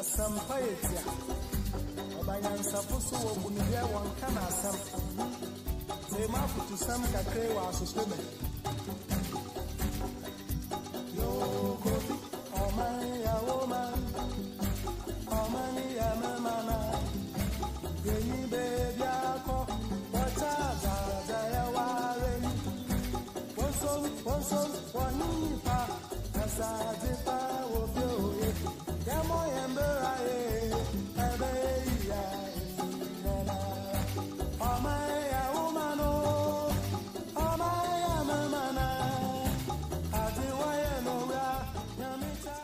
Some poets, Obayan Sapusu, Bunivia, one can ask some. They mouth to some cacre or suspended. Yo, coffee, oh my, woman, oh money, I'm a mana. Gay baby, what's up, Jayawari? One son, one nipa, as I did of you. Yamo Ember, oh my, woman, oh my, mana. I do I know Yamita.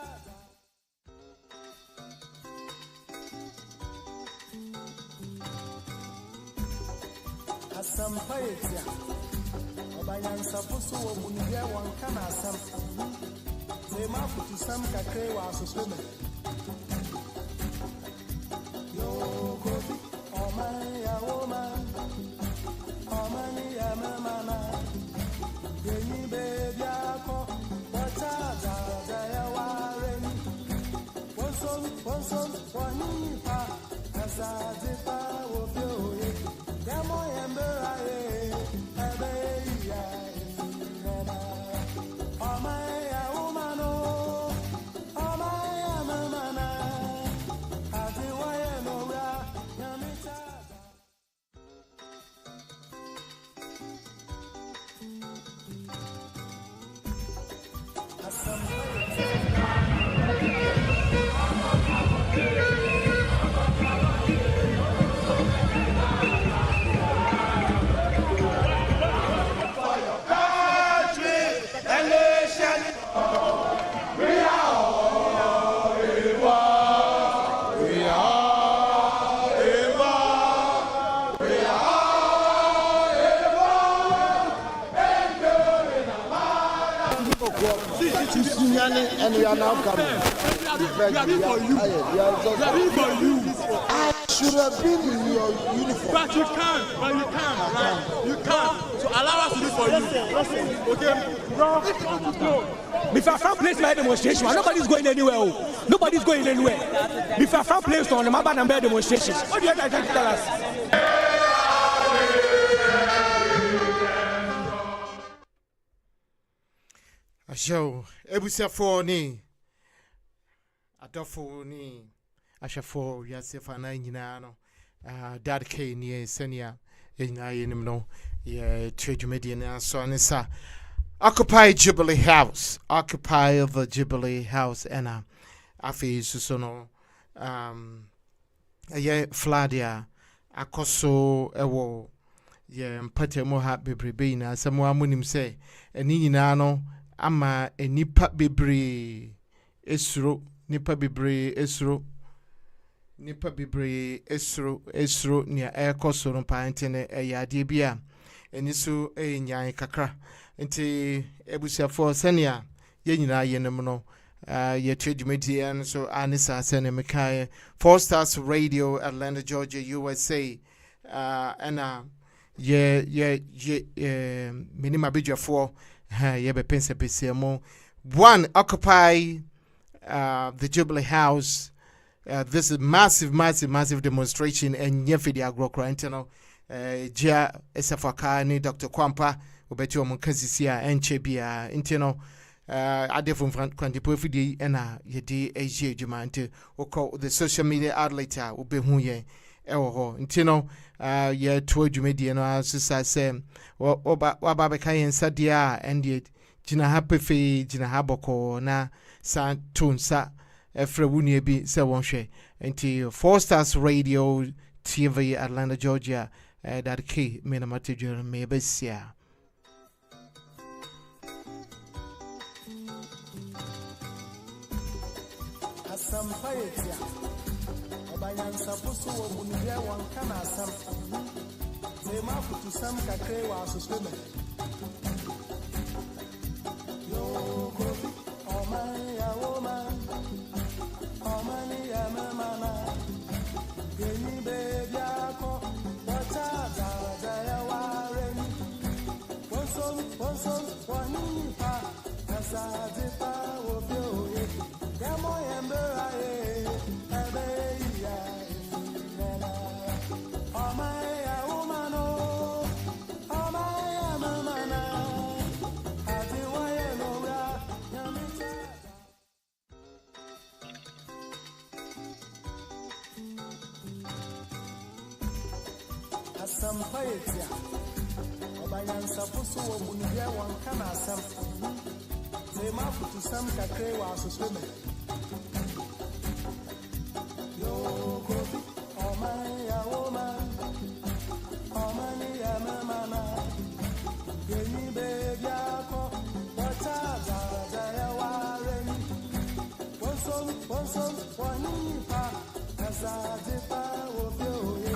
As some poets, Obayan Sapusu, Bunivia, one can ask some. They mouth to some cacre or suspended. Yo, coffee, oh my, woman, oh money, I'm a mana. Gay baby, what's up, Jayawari? One son, one nipa, as I did of you. Yamo Ember, oh my, woman, oh my, mana. I do I know Yamita. And we are now coming. We are for you. I should have been in your uniform. But you can't. Right? You can't. So allow us to do for you. Okay? No. If I found place my demonstration, nobody's going anywhere. Nobody's going anywhere. If I found place on the map and demonstration, what do you guys trying to tell us? A show, Ebusia for ni, a dofo ni, a shafo, Yasefana Inano, Dad K near Senia, in Ianimno, Trade Median, so on sa. Occupy Jubilee House, occupy the Jubilee House, and Afi Susono, Fladia, Akoso, Ewo, Mpate Moha Bibribina, Samoa Munim say, and Ninano. Ama nipa bebre esro nia ekoso no pantene eyade bia eniso enyan kakra nti ebusiafo senia ye nyina yenem no ye tredumedi and so anisa sene mekai 4 Stars Radio Atlanta Georgia USA and minima bidjafo one, occupy the Jubilee House. This is massive demonstration and Yefidi Agrocrantino. Jia Esafakani, Dr. Kwampa, Ubetu Munkazisia, and Chebia, Intino. Ade from Quantipofidi and Yedi Asia Jumante, or the social media outlet, Ubehuye. Intino, yeah, told you median as I say, Wabakai and Sadia, and yet Jina Happy Fee, Jina Haboko, na San Tunsa, Efrewunia be Sawonshe, and 4 Stars Radio TV Atlanta, Georgia, that key Minamatiger Mebesia. Some poets, Obayan Sapusu, Bunivia, one can ask some. They mouth to some cacre or suspended. Yo, coffee, oh my, woman, oh money, I'm a mana. Gay baby, what's up, Jayawari? One son, one nipa, as I did of you. Yamo Ember, Asampaetia. Obayansa pusu wo munibia wankana asam. Zema futu sam kakre wa asusweme. Yo kofi omaya woman. Omani ya mama. Geni baby ako. Wataza ya wareni. Wonson wanipa. Azajipa wofioye.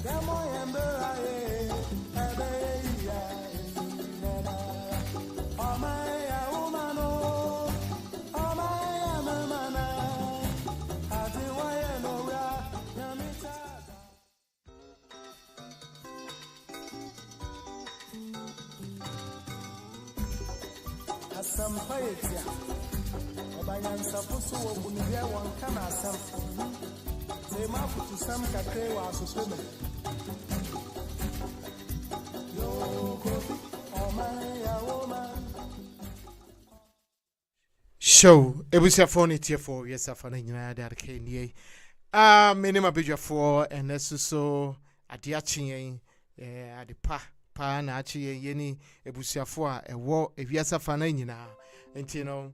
Demo yembera ye. Ebeya nena. Omaya umano. Omaya mamana. Adiwaye no ya. Nyamita. Asampaetia. Obayansa pusu wo munibia wankana asam. Zema futu sam kakre wa asusweme. Yo kofi omaya woman. Show ebusia phone tie for yes afana nyina da ke nie many ma bedwa for enesu so ade achen ade pa na ache yeni ebusia for a ewo ewiasa fana nyina enti no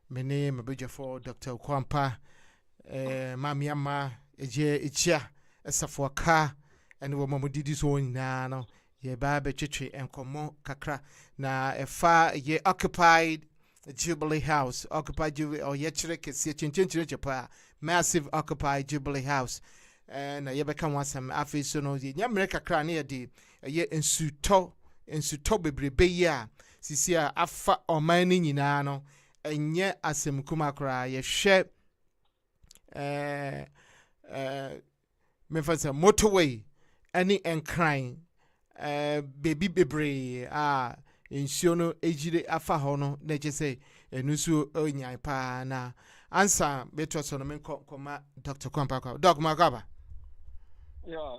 many ma bedwa for Dr. Kwampa mamiama eje echia esafo ka ene wo mamudidi so nyina no ye ba be twetwe enkomo kakra na efa ye occupied Jubilee House, occupied Jubilee or yechireke si chinchinchire chepa massive occupied Jubilee House. And ye become one some afi so no ye nyamreka kra na ye ye ensuto bebrebe ya sisia afa oman ni nyina no enye asem kuma kra ye hwe me fancy motorway any enkran baby bebre nsuo no ejire afa ho no na je say enusu onyan pa na answer beto so no men koma Dr. Kwampa Doc Magaba. Yeah,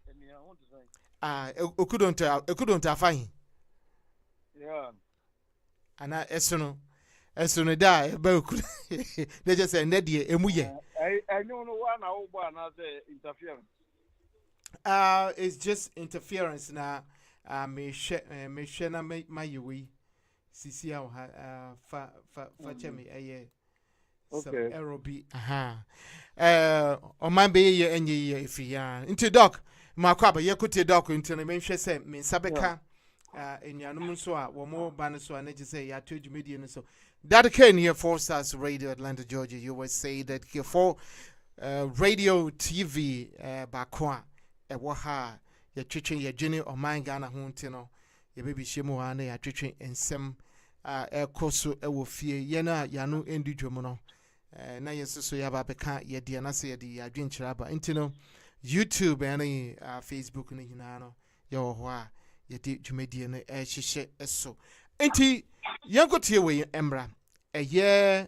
and I want to say ekudonta afan. Yeah. Ana esono da ba okud na je say na de emuye. I know no one how na say interference. It's just interference na me share na my yewi sisi fa chemi some error bi o man be ye enye ye ifia into doc makwaba ye kote doc into na me hwe se me sabeka enuanum so a wo mo ba no so na je say ya to Jubilee no so that can here 4 Stars Radio Atlanta Georgia you would say that here for radio TV bakwa ewo ha ya twetwe ya dwene o man Ghana ho nti no ye bebi hyemu ha na ya twetwe ensem ekoso ewo fie ye na ya no endi dwom no na yesuso ya ba beka ye de na se ye de ya dwenkyira aba nti no YouTube and Facebook no nyina no ye wo ho a ye de dwumedie no hyehye eso nti yankotie we embra ye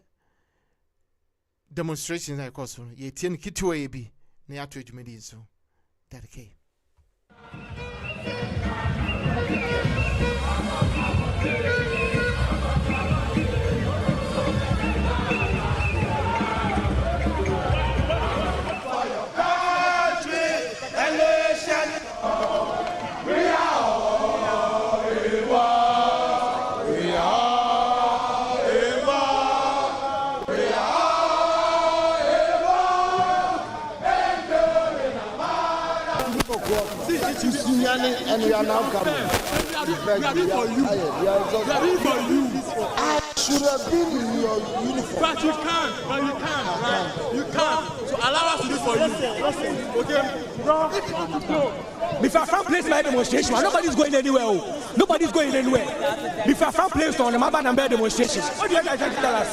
demonstrations like koso ye tie no kitwe ye bi na ya to dwumedie so dedicate. And we are now coming. We are doing for you. We are doing for you. I should have been in your uniform. But you can't. Right? You can't. So allow us to do for you. Okay? If I found place my demonstration, nobody's going anywhere. Nobody's going anywhere. If I found place on the Maba and Bear demonstrations, what do you guys trying to tell us?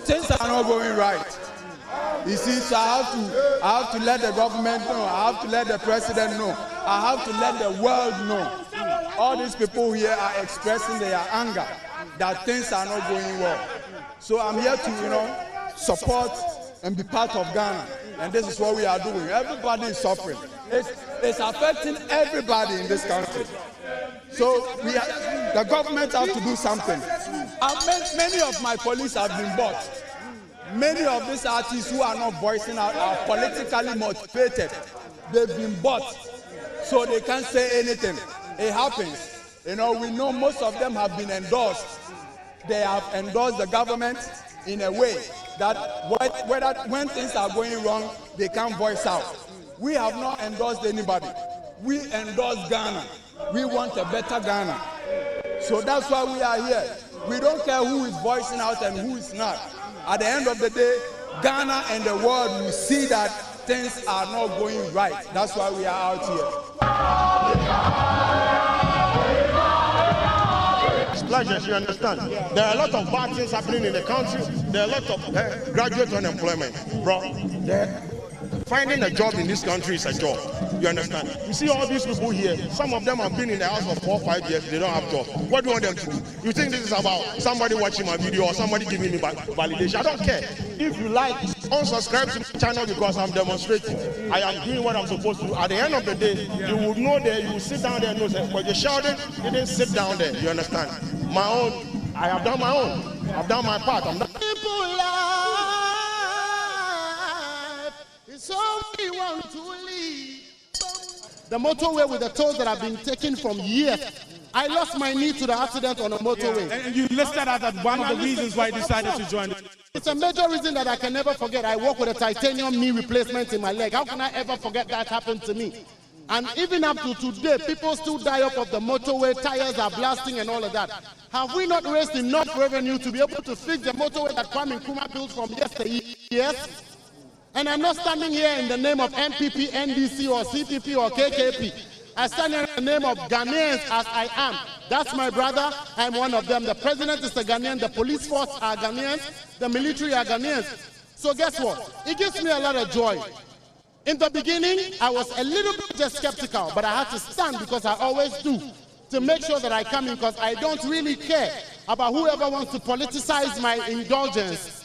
Things are not going right. You see, so I have to let the government know. I have to let the president know. I have to let the world know. All these people here are expressing their anger that things are not going well. So I'm here to, support and be part of Ghana. And this is what we are doing. Everybody is suffering. It's affecting everybody in this country. So the government have to do something. Many of my police have been bought. Many of these artists who are not voicing out are politically motivated. They've been bought, so they can't say anything. It happens. You know, we know most of them have been endorsed. They have endorsed the government in a way that when things are going wrong, they can't voice out. We have not endorsed anybody. We endorse Ghana. We want a better Ghana. So that's why we are here. We don't care who is voicing out and who is not. At the end of the day, Ghana and the world will see that things are not going right. That's why we are out here. Splashers, you understand? There are a lot of bad things happening in the country. There are a lot of graduate unemployment. Bro, finding a job in this country is a job. You understand? You see all these people here, some of them have been in the house for 4 or 5 years, they don't have job. What do you want them to do? You think this is about somebody watching my video or somebody giving me validation? I don't care. If you like, unsubscribe to the channel because I'm demonstrating. I am doing what I'm supposed to do. At the end of the day, you will know there, you will sit down there and know that, but you're shouting, you didn't sit down there. You understand? My own, I have done my own. I've done my part. I'm done. People life is all we want to live. The motorway with the tolls that have been taken from years. I lost my knee to the accident on a motorway. Yeah, and you listed that as one of the reasons why you decided to join. It's a major reason that I can never forget. I walk with a titanium knee replacement in my leg. How can I ever forget that happened to me? And even up to today, people still die off of the motorway, tires are blasting and all of that. Have we not raised enough revenue to be able to fix the motorway that Kwame Nkrumah built from yesterday? Yes? And I'm not standing here in the name of MPP, NDC, or CPP, or KKP. I stand here in the name of Ghanaians as I am. That's my brother. I'm one of them. The president is a Ghanaian. The police force are Ghanaians. The military are Ghanaians. So guess what? It gives me a lot of joy. In the beginning, I was a little bit just skeptical, but I had to stand because I always do to make sure that I come in because I don't really care about whoever wants to politicize my indulgence.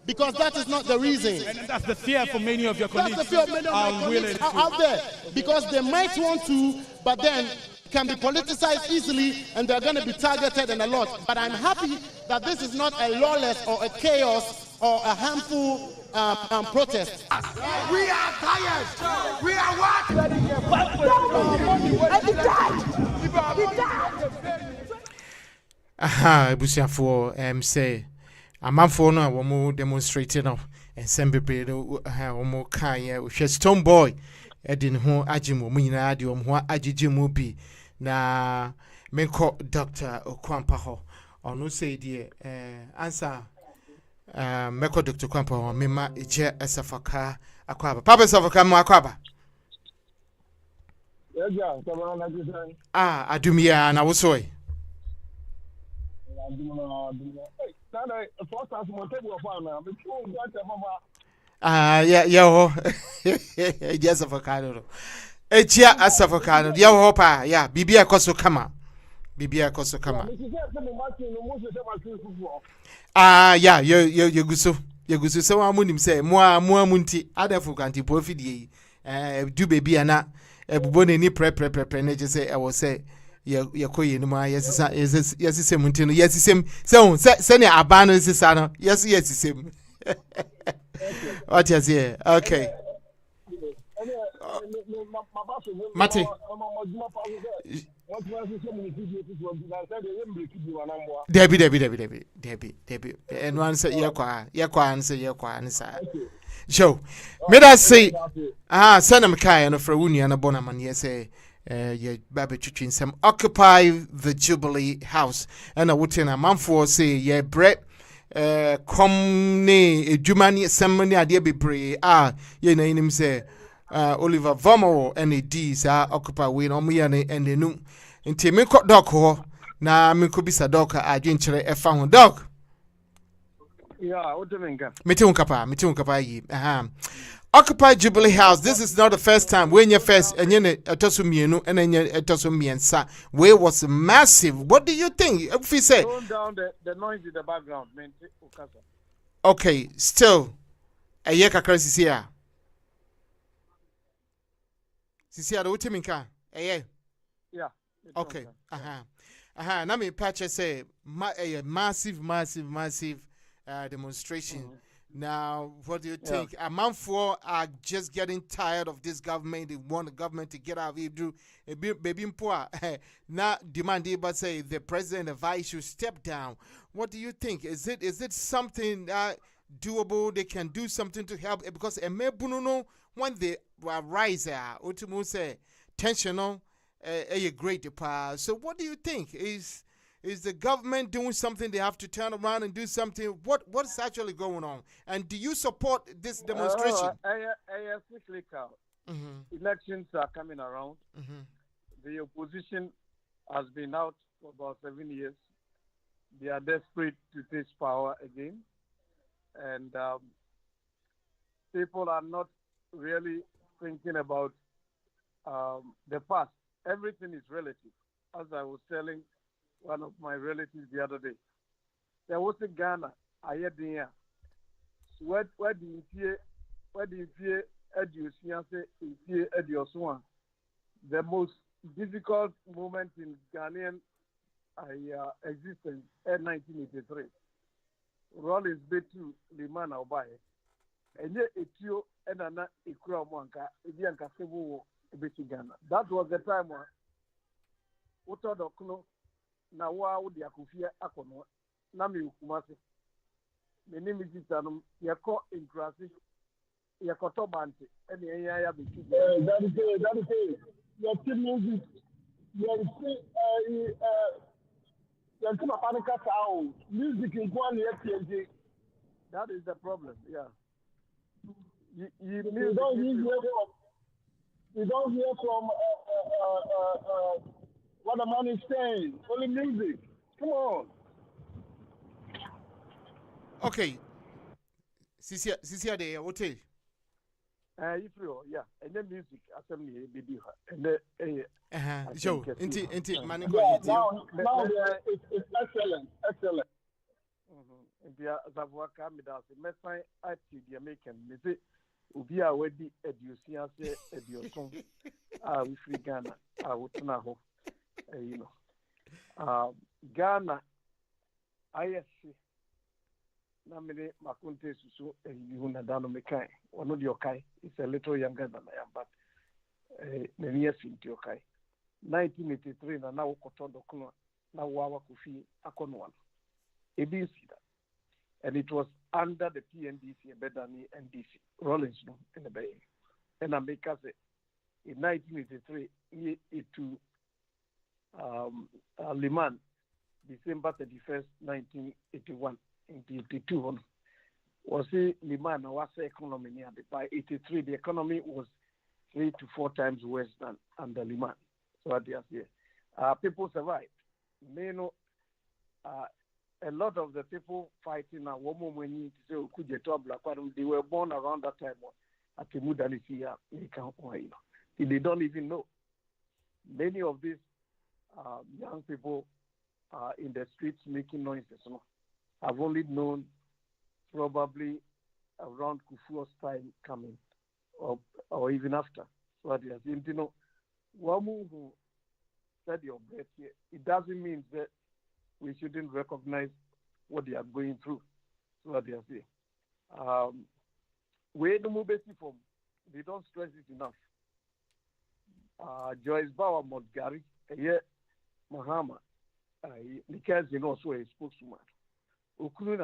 Because that is not the reason. And that's the fear for many of your colleagues. That's the fear of many of my colleagues out there. Because they might want to, but then can be politicized easily and they're going to be targeted and a lot. But I'm happy that this is not a lawless or a chaos or a harmful protest. We are tired. We are what? He died. He died. Aha, Busiafo, say. Amanfo no a wo demonstrate no ensem bebre no wo kan hwe Stone Boy edi ne ho agimo mu nyina de wo ho agigemu bi na menko Dr. Okwampa ho ono say die answer menko Dr. Okwampa ho mema eje esafaka akwaba papa esafaka mu akwaba Yeah, come na kisan. Adumia na wo soy yes, avocado. Echia as avocado. Ya hopa, ya, bibia koso kama. Bibia koso kama. Yeah, you guso. You guso so amunim say, Moa munti, adafu kanti profidi. Do baby ana, bubone ni pre neje say, I will say. Yakoye no ma yes sem ntino yes sem se ne abano sisa no yes sem what you say okay Mate Debbie and one say yakwa answer yakwa answer show me that say sanam kai no fra wunu na bona man yes yeah, baby chicken some occupy the Jubilee house and I would say a man for say yeah bread come ne jumani semani ade be pray ye na him say Oliver Vomo and the D's occupy we no me and the no nti me ko doc ho na me ko bisa doc adwenkyere e fa ho doc Yeah, what do you mean? Meeting kapa yi Occupy Jubilee House. This is not the first time. When you first and then etosumienu and then etosumiensa. Where was massive. What do you think? If we say tone down the noise in the background, man. Okay, still a year kakra sisia. Sisia do uteminka. Yeah. Okay. Now me patch say a massive demonstration. Now, what do you think? A month for are just getting tired of this government. They want the government to get out of Hebrew. Baby poor. Now demanding but say the president and the vice should step down. What do you think? Is it something doable? They can do something to help because when they rise ultimately say tensional a great departure. So what do you think? Is the government doing something? They have to turn around and do something. What's actually going on? And do you support this demonstration? Elections are coming around. The opposition has been out for about 7 years. They are desperate to take power again. And people are not really thinking about the past. Everything is relative. As I was telling one of my relatives the other day, there was a Ghana, Ayedina. Where do you hear the most difficult moment in Ghanaian existence in 1983. Rollins Betu Liman Obaye. And yet etio and ana ikura mwanka ebianka sebu ebeti Ghana. That was the time when Uto Dokuno na wa udi akufia akono na mi ukumase. Meni mijitanum yako inkrasi yako tobante eni ya beti. That is it. Your team music. Music in one year. That is the problem, yeah. You don't hear from what the man is saying. Only music. Come on. Okay. Sisia de hotel. Yeah, and then music assembly baby and then Joe, inti maniko now it's excellent. And the Zavaka Midas, Messi at the American Missy, Ubia Wedi Educia say Eduson, we free Ghana, I would know, Ghana, ISC. Namine Makunte Susu Yuna Dano Mekai. One of your Kai is a little younger than I am, but many years into your Kai. 1983 na now Kotondo Kuna, now Wawa Kufi Akonwan. ABC that. And it was under the PNDC, Bedani and DC, Rollins in the Bay. And America said in 1983, it to Liman, December 31st, 1981. In 82 was Liman was economy by 83 the economy was 3 to 4 times worse than under Liman. So they are here. People survived. They know a lot of the people fighting now they were born around that time at Mudanisia. They don't even know. Many of these young people are in the streets making noises. I've only known probably around Kufuor's time coming, or even after. So they are saying, Wamu who said your breath here, it doesn't mean that we shouldn't recognize what they are going through. So they are saying. We don't form. They don't stress it enough. Joyce Bauer Modgari, Mahama, because also a spokeswoman. Ukunu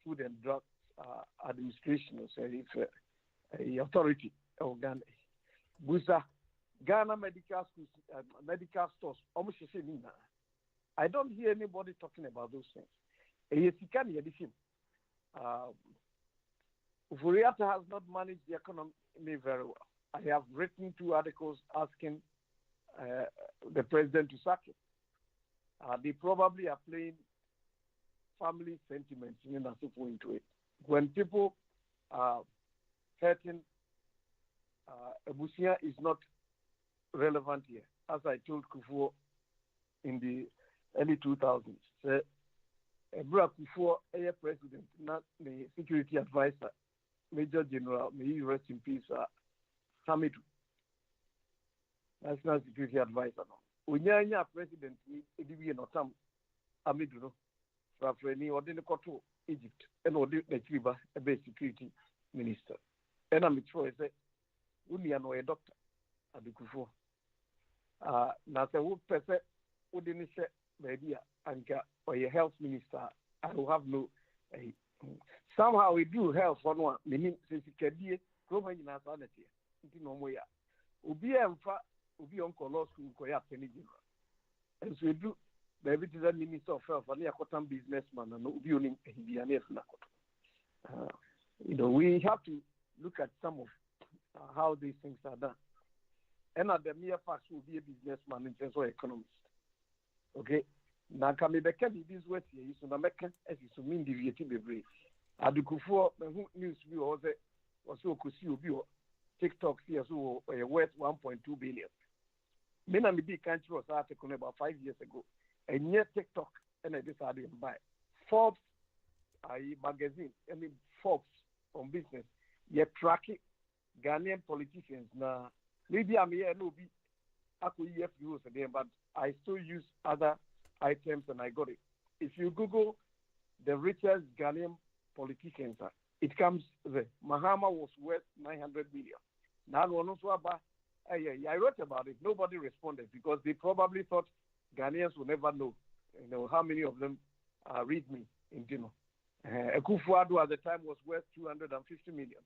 Food and Drug Administration, authority of Ghana. Busa Ghana medical schools, medical stores. I don't hear anybody talking about those things. Ufuriata has not managed the economy very well. I have written 2 articles asking the president to sack him. They probably are playing family sentiments into it. When people are hurting, Abusia is not relevant here. As I told Kufuor in the early 2000s, Ebra Kufuor, a president, not the security advisor, Major General, may he rest in peace, Hamidu, National Security Advisor. Unyanya president ni edibi no tam amidu no frafreni odi ne koto Egypt and odi the chiba a base security minister. And I'm sure say uni no a doctor adukufo. Na se wo pese odi ni se baby anka or a health minister I will have no somehow we do health for one meaning since kedie global in sanity. Nti no mo ya. Obi emfa obi on law school ko ya attorney general. And so we do baby to the minister of health and a businessman and obi onim ehibiane na koto. You know, we have to look at some of how these things are done. And at the mere fact will be a businessman in terms of economist. Okay? Now, can be this way here, so the American as is to mean deviating the brain. Adukufo, news view also could see you TikTok here, so worth 1.2 billion. Men and the big country was article about 5 years ago. And yet TikTok, and I decided to buy Forbes magazine, Forbes on business. You're tracking Ghanaian politicians now. Maybe I'm here, no, I could use again, but I still use other items and I got it. If you Google the richest Ghanaian politicians, it comes there. Mahama was worth 900 million. Now, I wrote about it. Nobody responded because they probably thought Ghanaians will never know, how many of them read me in Dino. Akufo-Addo at the time was worth 250 million.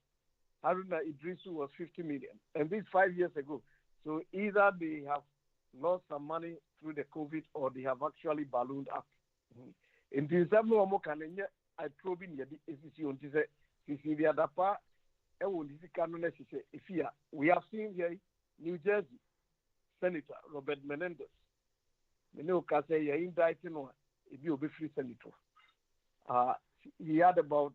Haruna Idrisu was 50 million. And this 5 years ago. So either they have lost some money through the COVID or they have actually ballooned up. In the example, I probe in the Cecilia Dapa, we have seen here New Jersey Senator Robert Menendez. Say indicting one, it will be free senator. He had about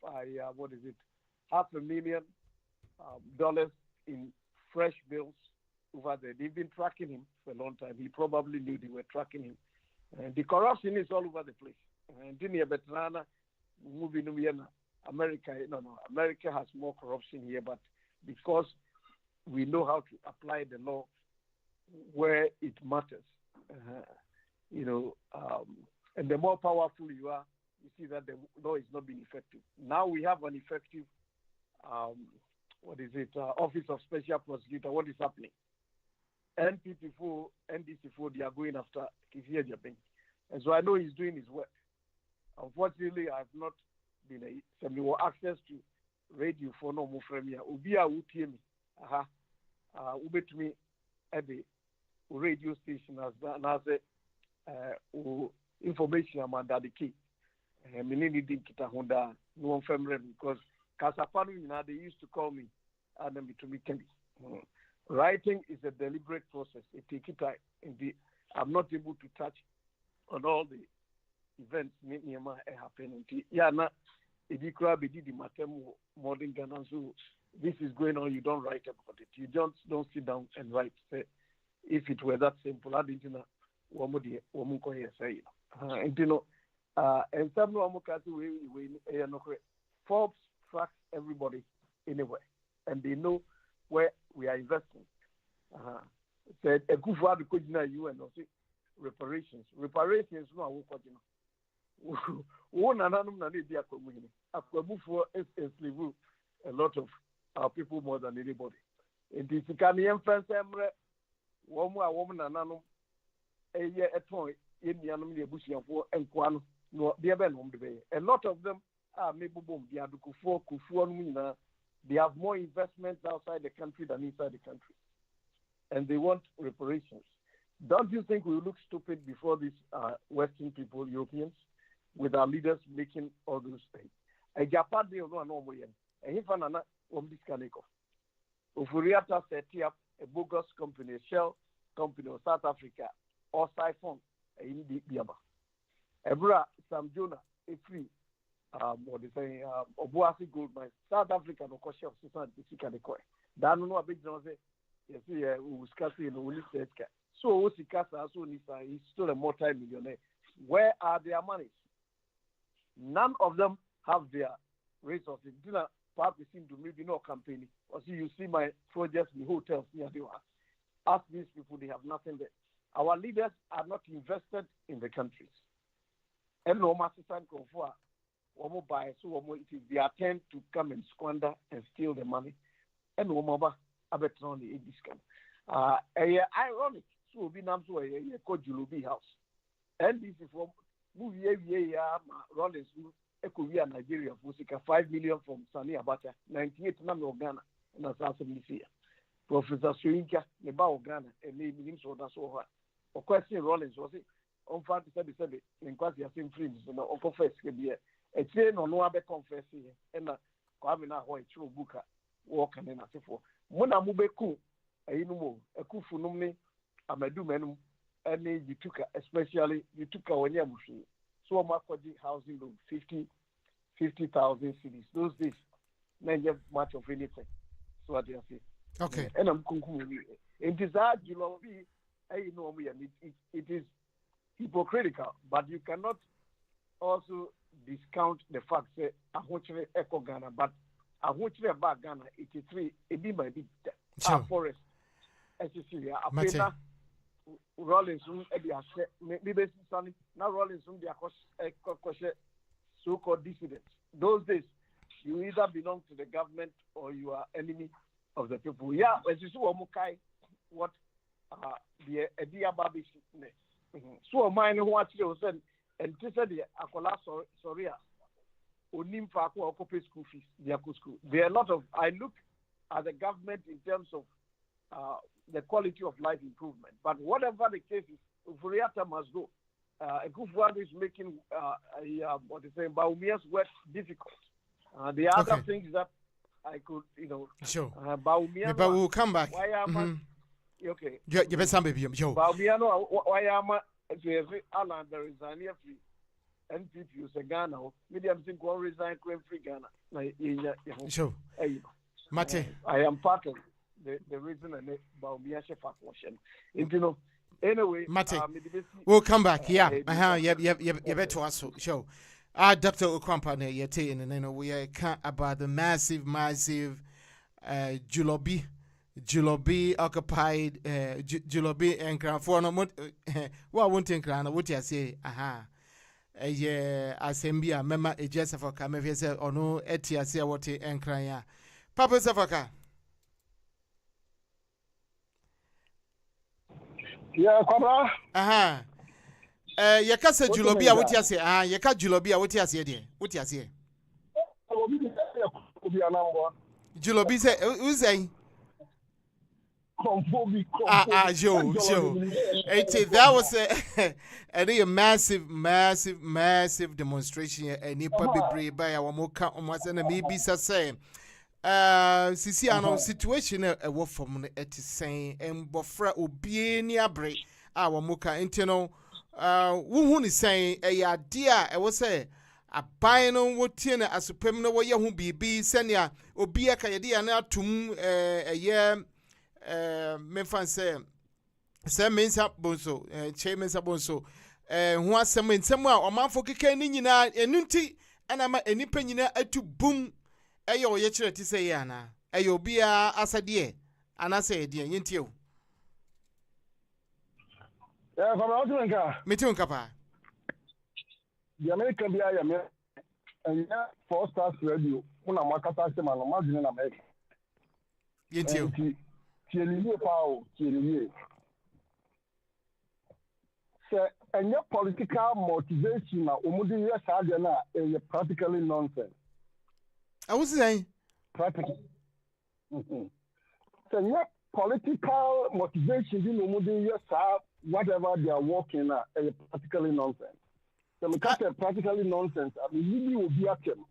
$500,000 in fresh bills over there. They've been tracking him for a long time. He probably knew they were tracking him. The corruption is all over the place. And in Betrana, moving America, America has more corruption here, but because we know how to apply the law where it matters, and the more powerful you are, you see that the law is not being effective. Now we have an effective, Office of Special Prosecutor. What is happening? NPP4, NDC4, they are going after Kizia Jabeng. And so I know he's doing his work. Unfortunately, I have not been access to radio for no more from here. Ubia UTM, ubetumi at the radio station as information about the key. Minini did kita Honda no one family because Kasapanu, they used to call me and then to me Kenny. Writing is a deliberate process. It takes time. Indeed, I'm not able to touch on all the events happening. Yeah, na idikra bedi di matem modern Ghana. So this is going on. You don't write about it. You just don't sit down and write. Say, if it were that simple, I didn't know woman ko here say. And and some Forbes tracks everybody anywhere, and they know where we are investing. Said a good father could you and also reparations. Reparations no one anonymous a lot of our people more than anybody. In this Ghanaian friends, woman anonymous a year at point in the anonymous bush and Kwan. No, a lot of them are maybe boom. They have more investments outside the country than inside the country, and they want reparations. Don't you think we look stupid before these Western people, Europeans, with our leaders making all those things? A Japan deal no normal yen. And if another this caneko, Ufuriata set up a bogus company, a shell company of South Africa or Siphon in the Biaba. Ebra Sam Jonah, a free, what they say, Obuasi Gold Mine, South Africa, no question of Susan, the Sikanicoy. Dan no a big John say, yes, we was casting in the Willis. So, Sikasa, so Nisa, he's still a multi-millionaire. Where are their monies? None of them have their resources. Dinner, perhaps seem to maybe no campaign. Or see, you see my projects, the hotels near the one. ask these people, they have nothing there. Our leaders are not invested in the countries. And no matter what, it is their turn to come and squander and steal the money. And no matter what, ironic. So we now so a Jubilee house. And this is from Rollins, Korea, Nigeria, for 5 million from Sani Abacha, 98 Nami of Ghana, and that's also Misia. Professor Suinka, Neba of Ghana, and name him so that's all. Or question Rollins was it on 577 in Quasi same friends, and on confess can be a chain or no other confessing, and Kwamina Hoy, true booker, walking in as for Mona Mubeku, a Inumo, a Kufunumi. Amadu Menum, and you took especially you took our Yamushi. So much for the housing loan, 50,000 cities. Those days, not have much of anything. So what do you say? Okay. And I'm concluding. It is hard, you know, it is hypocritical, but you cannot also discount the fact that I want to echo Ghana, but I want to about Ghana 83, it be my big forest. As you see, I Rollins maybe now Rollins they are so-called dissidents. Those days, you either belong to the government or you are enemy of the people. Yeah, as you see, what the idea baby. So mine who actually was said, and this said the Akola Soria, Unim Fako Okope school fees, the school. There are a lot of. I look at the government in terms of the quality of life improvement. But whatever the case is, Furiata must go. A good one is making what they say, Baumia's work difficult. The other things that I could, sure. Baumia, but we'll come back. Why am I? Okay. You better some baby, Joe. Baumiano, why am I? Alan, there is a near free. NPP, Ghana, medium think one resign, free Ghana. Sure. Mate. I am part of the reason and about me as a question. Anyway, Mate, we'll come back. Yeah, you better also show. Dr. Okwampa, you're saying, and we are about the massive Jubilee occupied Jubilee and Crown for no what won't think Crown, what you say, Assembly, member, a Joseph for Camevia or no Etia, what and Craya. Papa Safaka. Yeah, Kwaba. Yaka say Jubilee, what you say? Yaka Jubilee, what you say? What you say? Jubilee say, who's saying? Joe. That was a massive demonstration. And you probably by our mocha almost and maybe say. Sisi ano situation wo from it is saying and bofra obi ni abre our moka intino wo ni saying ya dia e wo say aban no wo tie na asopem no wo ye ho bibi senia obi aka ye dia na atum memfan say mensa bonso che mensa bonso ho asem nsem a omanfo keka ni nyina enunti ana ma enipa nyina atu bum eyo ye kire ti say yana eyo bia asade ana say de yentio from Outlanka metu nkapa the American bia ya me anya 4 stars radio una makata se ma no madine na America yentio tieniye pao tieniye se anya political motivation na omudi ye saade na practically nonsense. I was saying practically. So yeah, political motivation in Umudi, yes, whatever they are working at is practically nonsense. So we can't say practically nonsense. I mean, really will be at them.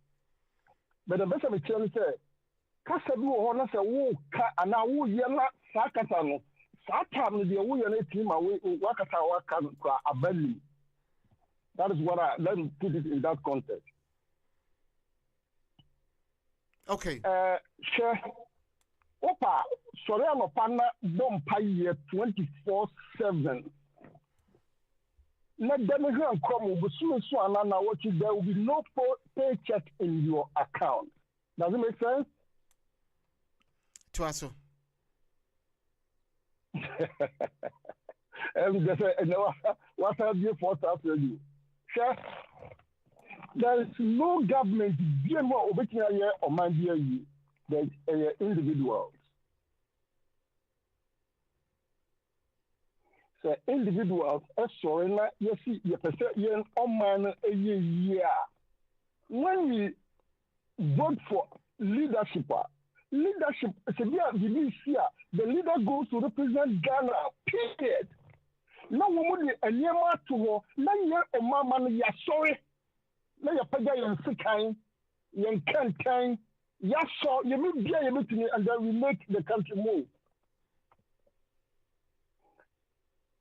But the best of the challenge is, Kasabu or not say, oh, and now we yell at Sakatano. Satam, the way you team away, Wakatawa can abandon. That is what let me put it in that context. Okay. Sure. Opa, sorry, I'm a partner, don't pay you 24/7. Let them here and come, but soon there will be no paycheck in your account. Does it make sense? To us. And there's what have you for after you? Sure. There is no government more or my dear you than individuals. So individuals are sorry, you see, you perceive you on man a year. When we vote for leadership is a belief here. The leader goes to represent Ghana, period. Now, woman, a year to now year a man, ya sorry. Now you pay your sick kind, you can't kind, ya saw, you meet be able to, and then we make the country move.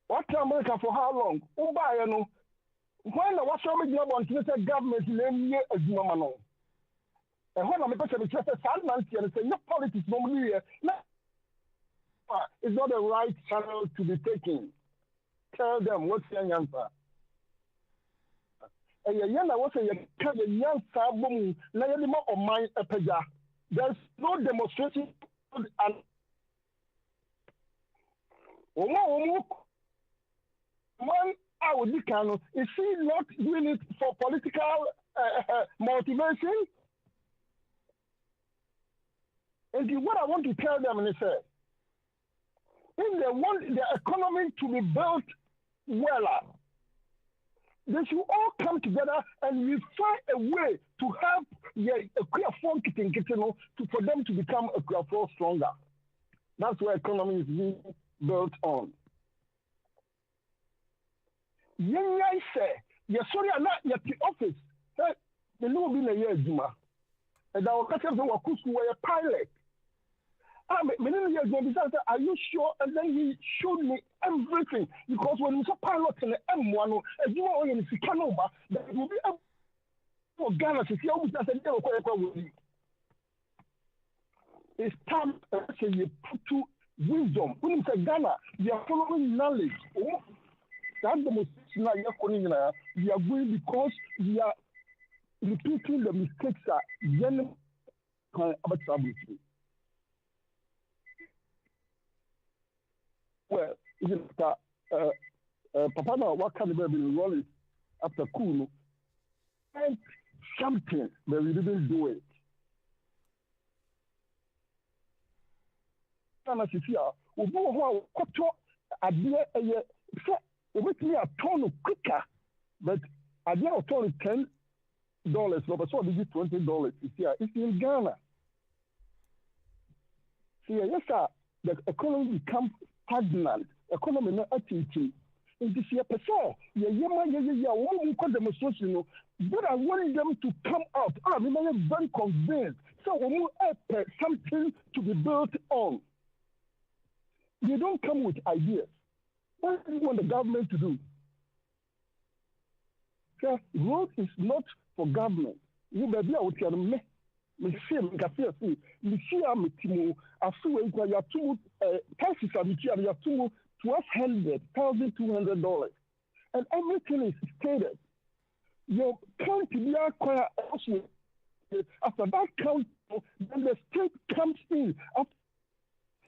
What America for how long? When I was showing you on the government name here as Mamano. And when I'm a person, it's just a sad man here and say, no politics, normally, it's not the right channel to be taken. Tell them what's your answer. And yana was a young sabum, Nayama or mine a peja. There's no demonstration and one hour Dicano, is he not doing it for political motivation? And what I want to tell them is that if they want the economy to be built well, they should all come together and we find a way to help a queer phone for them to become a queer phone stronger. That's where economy is being built on. Young I say, yes, sorry, I'm not yet the office. The no be a year, Juma. And our customers were a pilot. Many years ago, are you sure? And then he showed me everything. Because when he's a pilot in the M1, as you are in Sikanova, that will be for Ghana to see how much it's time to put to wisdom. When you say Ghana, you are following knowledge. That's the most we are going because we are repeating the mistakes that young about trouble. Well, Papa, now what kind of be rolling after cool and something that we didn't do it. And as you see, we go a idea we make me a ton quicker, but I did a ton $10. No, but so did $20. It's in Ghana. See, yes, sir, the economy becomes stagnant. Economy not activity. In this year, demonstration. But I want them to come out. I'm very convinced. So we need something to be built on. They don't come with ideas. What do you want the government to do? So, road is not for government. You may be out here, me see, I'm Timo, I feel you are two taxes are you are $1,200. And everything is stated. Your county be acquired also. After that count, then the state comes in.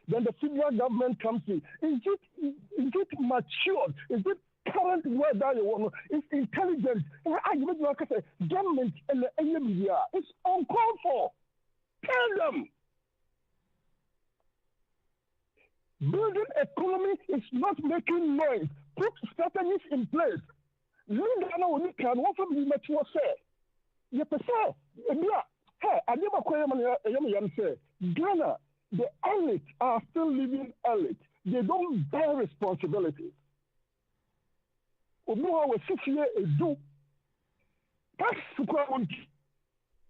Then the federal government comes in. Is it matured? Is it current word that you want? It's intelligent. Government and the media. It's uncalled for. Tell them. Building economy is not making noise. Put strategies in place. Ghana can offer me mature say. You say, hey, I never say Ghana. The elite are still living elite. They don't bear responsibilities. We know how we sit here and do. That's what I want.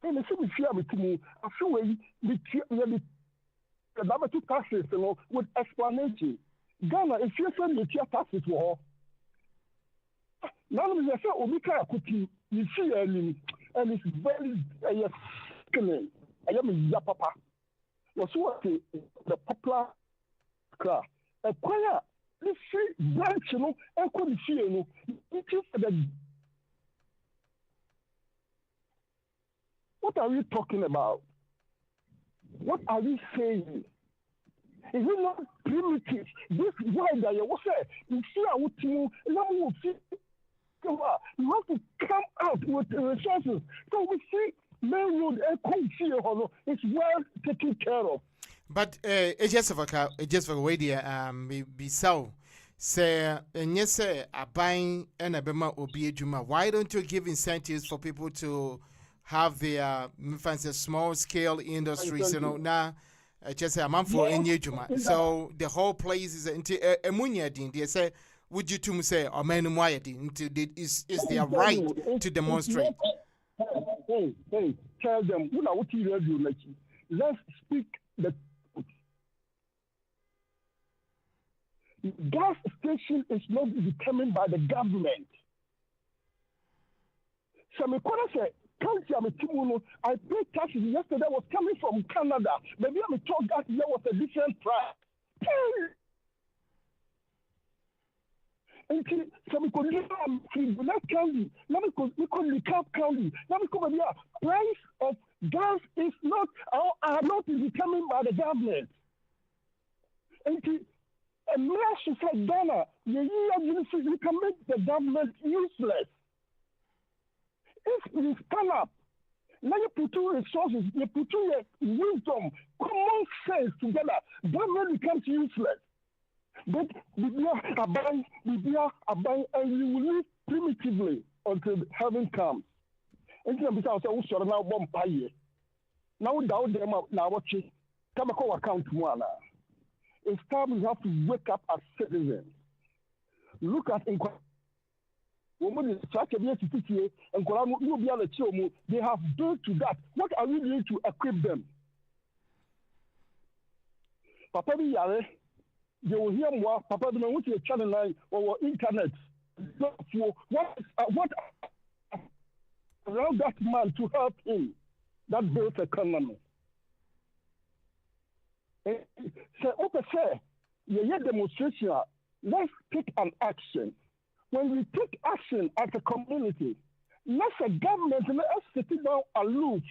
And I see fear with me. I feel the number two taxes, with explanation. Ghana, if you send the taxes for all. Now, we say, Omika cookie, you see, and it's very skinny. I am a yapapa. Was what the popular car. A choir, this branch, I couldn't see, it is the. What are we talking about? What are we saying? Is it not primitive? This why that you say you see out you have to come out with resources. So we see main road it's well taken care of. But it's just for way there be so say and yes say a buying and a bema obi ejuma. Why don't you give incentives for people to have their fancy small scale industries, you know, now just say a man for any juma. So the whole place is into a munya din. They say would you to say or man into is their right to demonstrate. Hey, tell them let's speak the gas station is not determined by the government. So I paid taxes yesterday. Was coming from Canada. Maybe I'm told that there was a different price. And so we could live in county. Now we could Licap County. Now we could be price of gas is not are not determined by the government. And should say Ghana, you can make the government useless. If you stand up, now you put two resources, you put two wisdom, common sense together, government becomes useless. But we are abide, and you will live primitively until heaven comes. And because I was now bomb pie. Now down them up now watching. Come a account one. It's time we have to wake up as citizens. Look at inquiry. Women in such a city and they have built to that. What are we doing to equip them? Papa, they will hear more. Papa, they will to a channel 9 or internet. What allow that man to help him? That built economy. So, okay, your demonstration, let's take an action. When we take action as a community, not a government, let us sit down aloof.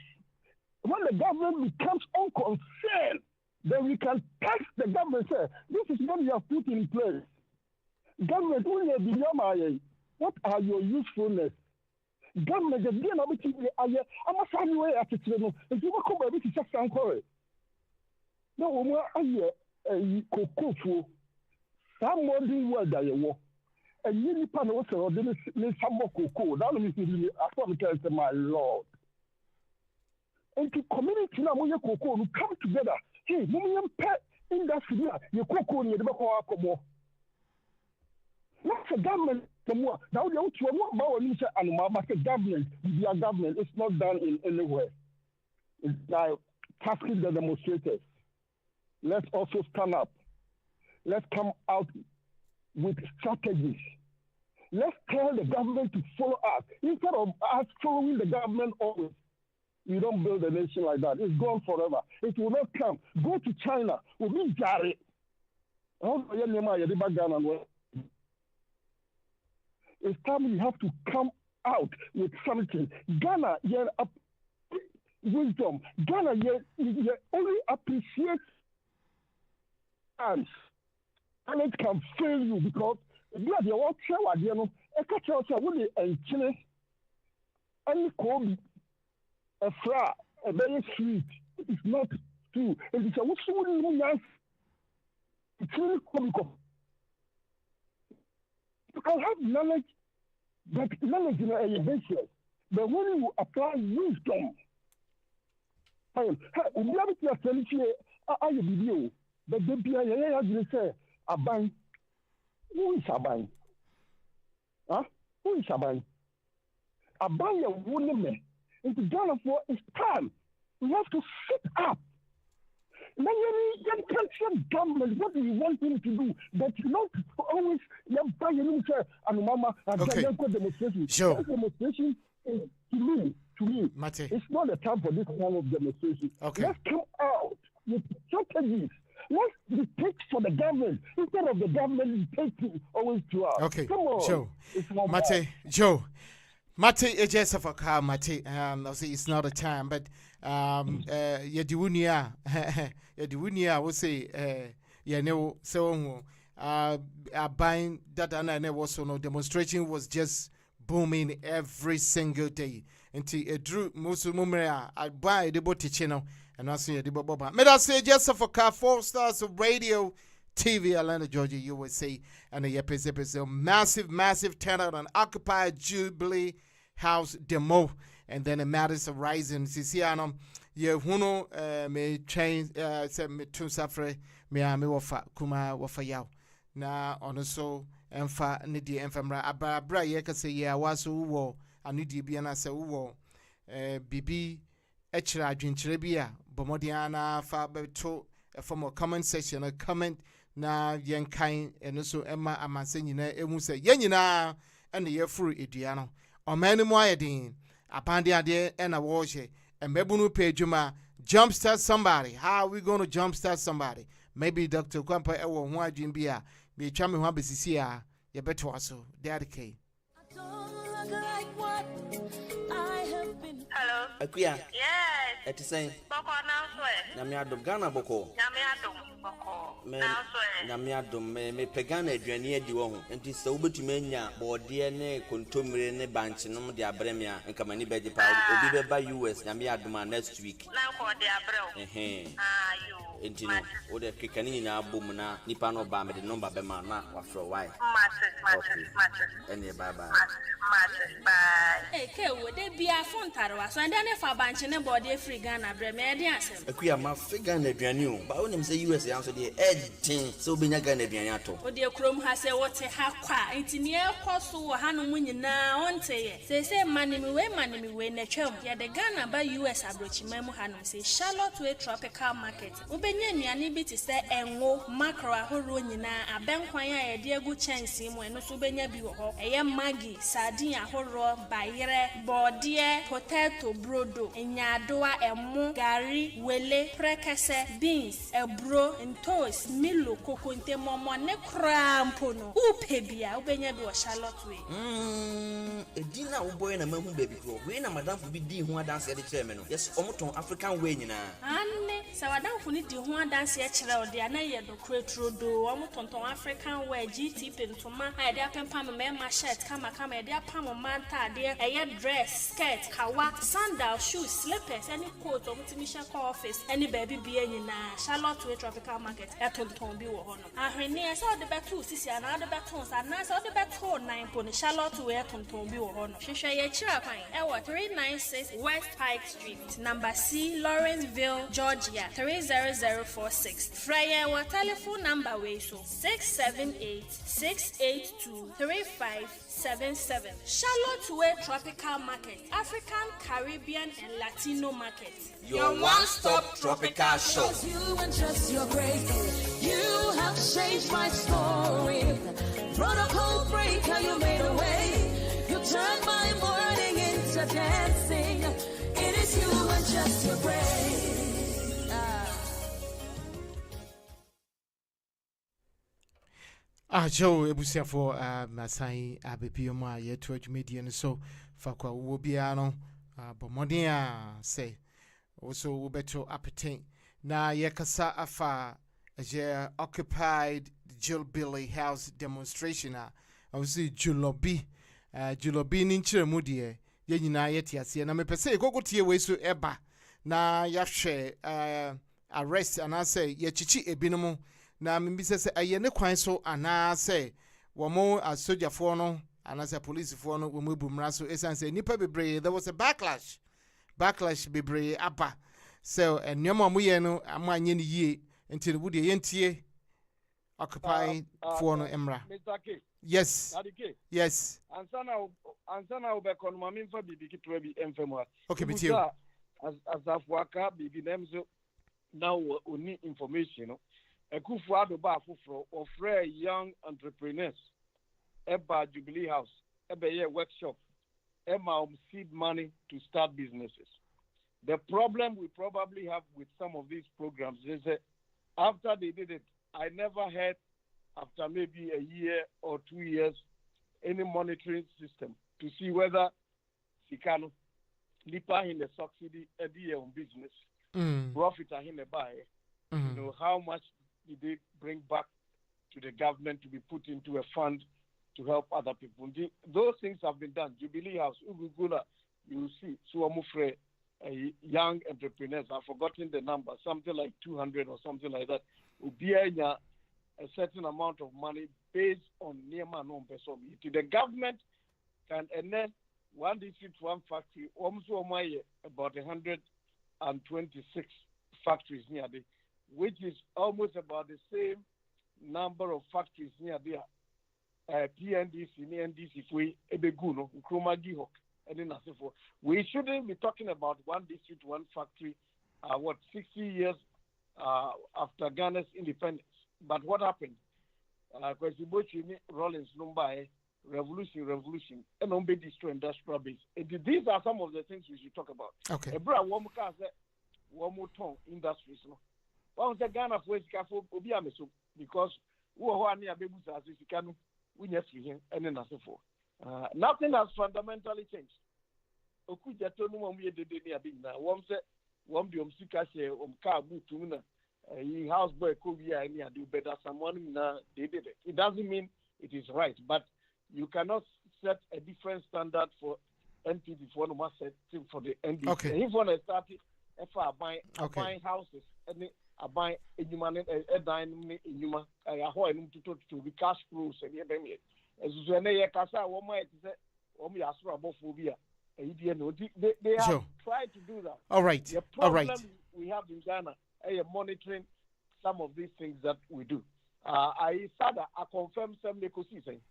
When the government becomes unconcerned, then we can tax the government. Say, this is what you have put in place. Government, what are your usefulness? Government, the DNA of it, I'm a family way at it. If you come by this, just uncourage. No, I cocoa. Somebody word that you walk. And you need to know what they need some more cocoa. That is after my Lord. And to community now, when you cocoa, we come together. Hey, when pet industry, you cocoa, you never go out. What's the government? Now they want to know about the government. Their government. It's not done in anywhere. It's like tasking the demonstrators. Let's also stand up. Let's come out with strategies. Let's tell the government to follow us. Instead of us following the government always, we don't build a nation like that. It's gone forever. It will not come. Go to China. We'll be jarred. It's time we have to come out with something. Ghana, wisdom. Ghana, you only appreciate and it can fail you because you are the one tell a catcher will and chine and cold a fra a very sweet. It's not true. And it's a what's it's really comical. You can have knowledge, but knowledge is a basis. But when you apply wisdom, I am but the BIA say, Aban, who is Aban? Huh? Who is Aban? Aban, a woman. Into Ghana for it's time. We have to sit up. Many country government, what do you want him to do? But not always and mama and demonstration. Sure. Demonstration is to me, Mate. it's not the time for this kind of demonstration. Okay. Let's come out with strategies. Let's dictate for the government instead of the government dictating always to us. Okay, come on. Joe. Mate, Joe. Mate, it's just a car, Mate. I'll say it's not a time, but Yadunia, I will say, Yeah, no, so buying that and there was no demonstration was just booming every single day. Until it drew Musumumrea, I buy the boat channel and I see the Boba. May I say just for car 4 stars of radio, TV, Atlanta, Georgia, USA, and the episode massive turnout on Occupy Jubilee House demo, and then a matters arising. Sisiano, ye huno me change se me tun safre me wafa kuma wafa yaw na onoso emfa ne die emfamra abra ye ka se ye awaso wo anu die bia na se wo bibi echira adwenkyere bia bomodian na fa beto from a comment section a comment na yenkan eno so emma amase nyina emu se ye nyina ene ye furu edua no omani mu ayedin apande ade ena wo hye embebunu pejuma jumpstart somebody. How are we going to jumpstart somebody? Maybe Dr. Kwampa ewo ho adwin bia be twa me ho abesisi a ye beto aso dedicate. Hello. Akuya. Yes. Eti say. Boko now swear. Na me adom Ghana boko. Na me adom boko. Now swear. Na me adom me pegana aduane adi wo ho. Enti se wobetumi anya bode ne kontomire ne banche nom de abremia nka mani beje pa obi be ba US na me adom next week. Na ko de abrem. You. Enti no wo de kekani nyina abom na nipa no ba me de number be ma na wa fro why. Matches. Ene bye. Matches. Bye. Hey, ke wo de bia phone tarwa so ndane fa banche ne body free Ghana brem e de asem. Akuya ma figure na aduane o. Ba wonim say US yanso de edin so obenya Ghana aduane ato. O de krom ha se wote ha kwa enti ne ekoso wo hanom nyina onte ye. Se manimi we na twam. Ya de Ghana ba US abrochima mu hanom se Charlotte Way Tropical Market. Obenya nuane bi te se enwo macro ahoro nyina abenkwan a ye de agu chance mu eno so obenya bi wo ho. Eye magi sardine ahoro bayere bode potato brodo enyadoa emu gari wele prekese beans ebro ntos milo kokonte momo ne krampo no upebia ubenya bi o Charlotte Way edina wo boy na mahu baby kro we na madam fu bi di ho adanse de kire me no yes omoton African way nyina anne sawadam fu ni di ho adanse e kire ode ana ye do kretrodo omotonton African way GT pentoma a de apempa me ma shirt kama e de apam manta de eye dress skirt kawa sandal shoes slippers any coat omutimisha office any baby bia nyina Charlotte Way Tropical Market etonton bi wo ho no ahwene e so de beto sisi ana de beto sa na so de beto 9 po ne Charlotte Way etonton bi wo ho no hwehwe ye kira kwan e wo 396 West Pike Street number C Lawrenceville Georgia 30046 Fryer wa telephone number we so 678-682-3577 Charlotte Way Tropical Market, African, Caribbean, and Latino market. Your one-stop tropical shop. You and just your grace, you have changed my story. Protocol breaker, you made a way. You turned my morning into dancing. It is you and just your grace. Joe ebusia for Masai abepio ye to adwumedie so fakwa wo bia no bomodin a say also wo beto appetite na ye kasa afa je occupied Jubilee House demonstration a obviously Jubilee ni nchiremu de ye nyina ye tiase na mepese ekokotie we so eba na ya hwe arrest and I say ye chichi ebinom na mbise se aye ne kwan so ana se wo mo asojafo no ana se policefoɔ no wo mo bumra so esan se nipa bebre there was a backlash bebre aba so enwema mo ye no amanye ne yie enti ne bude yentie occupy for no emra yes ansana obekon mami mfa bibi kitwa bi emfemu okay bitie asafo aka bibi nemzo now oni information no Ekufu adoba afufro offer young entrepreneurs eba Jubilee House eba ye workshop ema seed money to start businesses. The problem we probably have with some of these programs is that after they did it, I never heard after maybe a year or 2 years any monitoring system to see whether Sikano lipa in the subsidy a year on business profit in the buy. You know how much did they bring back to the government to be put into a fund to help other people? Those things have been done. Jubilee House, Ugugula, you see, Suamufre, young entrepreneurs, I've forgotten the number, something like 200 or something like that, Ubianya, a certain amount of money based on Nema non Pesomi. The government can enact one district, one factory, almost about 126 factories near there, which is almost about the same number of factories near there. PNDC, NDC, Ebeguno, Nkrumah Hawk, and then so forth. We shouldn't be talking about one district, one factory, 60 years after Ghana's independence. But what happened? Because Rollins Numbai, revolution, and on destroy industrial base. These are some of the things we should talk about. Okay. One more tongue industries. One of the Ghana for Obiameso, because who are near Baby Kanu, we never see him, and then so forth. Nothing has fundamentally changed. Okuja to no one we did near Bina. One said, one be Sika say, Kabu Tuna, houseboy Kovia, and do better. Someone they did it. It doesn't mean it is right, but you cannot set a different standard for NPD for no matter set for the NDC. Okay. If one is started, if I buying houses, and I buy a human, a dining in human, I hold him to be cash flows and yet. As when they are Casa, one might say, Omi Astrophobia. They have tried to do that. All right. The problem All right. we have in Ghana is monitoring some of these things that we do. I confirm some negotiations.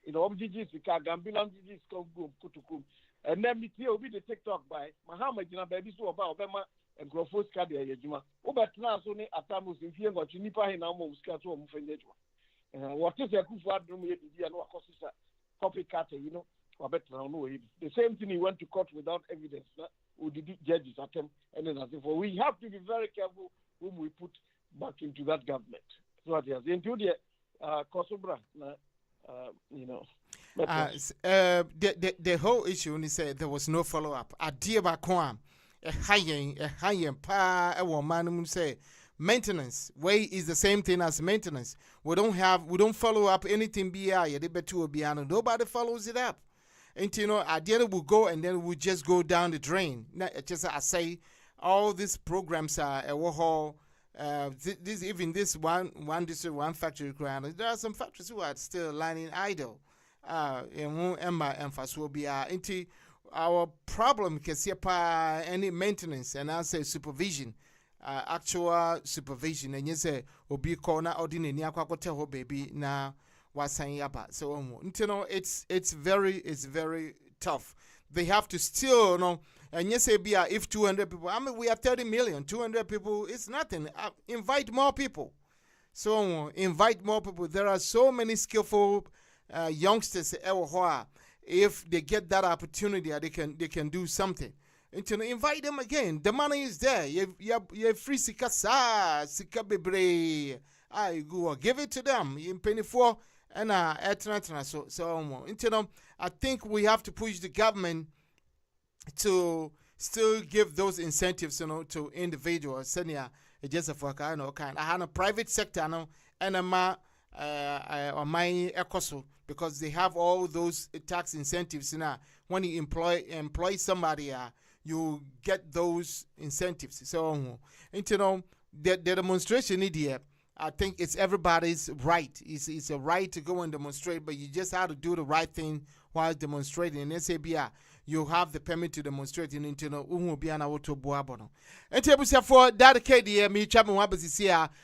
OBGGs, Gambilan GGs, Kutukum. And then will be the TikTok by Muhammad, baby, so about Obama and Grofos Kadia Yajuma. Now, only Atamus in Fiang or Junipa in Amos Kato Mufenjua. What is a good word? Copycat, or better now. The same thing he went to court without evidence. Who did judges at him? And then as if we have to be very careful whom we put back into that government. So what is into the Kosobra, the whole issue, when he said there was no follow up. Adiba Kwam, a high pa, a woman say. Maintenance way is the same thing as maintenance. We don't follow up anything nobody follows it up. And at the end we'll go and then we'll just go down the drain. Just I say all these programs are a whole this one district, one factory ground. There are some factories who are still lying idle. Our problem is any maintenance and I say supervision. Actual supervision and you say obi corner ordinary akwakote baby na wasan yaba so it's very tough. They have to still and you say if 200 people, I mean we have 30 million, 200 people, it's nothing. Invite more people. So invite more people. There are so many skillful youngsters if they get that opportunity they can do something. And to invite them again, the money is there. You free sika bebre. I go give it to them. You penny for and so I think we have to push the government to still give those incentives, to individuals. Senior, just a for kind. I have a private sector now, and on my ecoso because they have all those tax incentives now. When you employ somebody, you get those incentives. So, the demonstration idea, I think it's everybody's right. It's a right to go and demonstrate, but you just have to do the right thing while demonstrating. And SABR, you have the permit to demonstrate in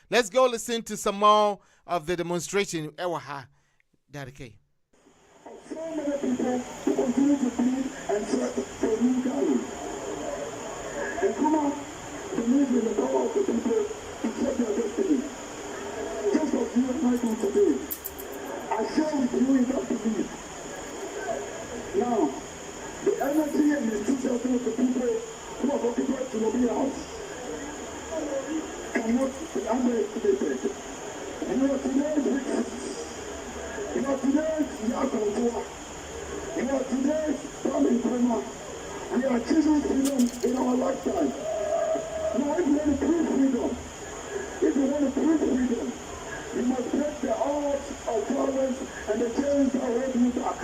Let's go listen to some more of the demonstration. So many people who continue to plead and sweat for new Ghana. And come out to live in the power of the people to set their destiny. Just as you and I do today. I share with you in that belief. Now, the energy and the enthusiasm of the people who have occupied Jubilee House cannot be underestimated. You are today's witnesses. You are today's Yakontoa. You are today's Kwame Nkrumah. We are achieving freedom in our lifetime. Now, if you want to prove freedom, We must break the odds of violence and the chains that hold you back.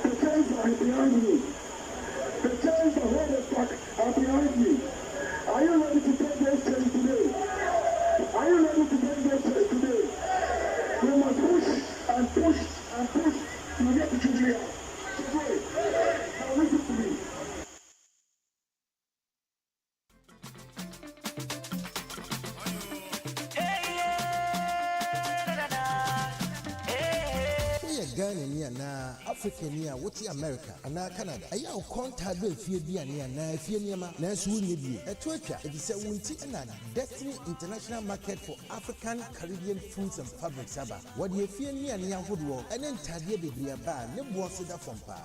The chains are behind you. The chains that hold us back are behind you. Are you ready to break those chains today? Are you ready to break those chains today? We must push and push and push to get to Jubilee. Today, now listen to me. Ghana ni ana Africa ni a wote America ana Canada aya o contact be fie bi ani ana fie niema na so wonye bi eto atwa e say wonti na Destiny International Market for African Caribbean Foods and Fabrics aba what ye fie ni ani ahodo ene ntade bebre aba ne bo so da fompa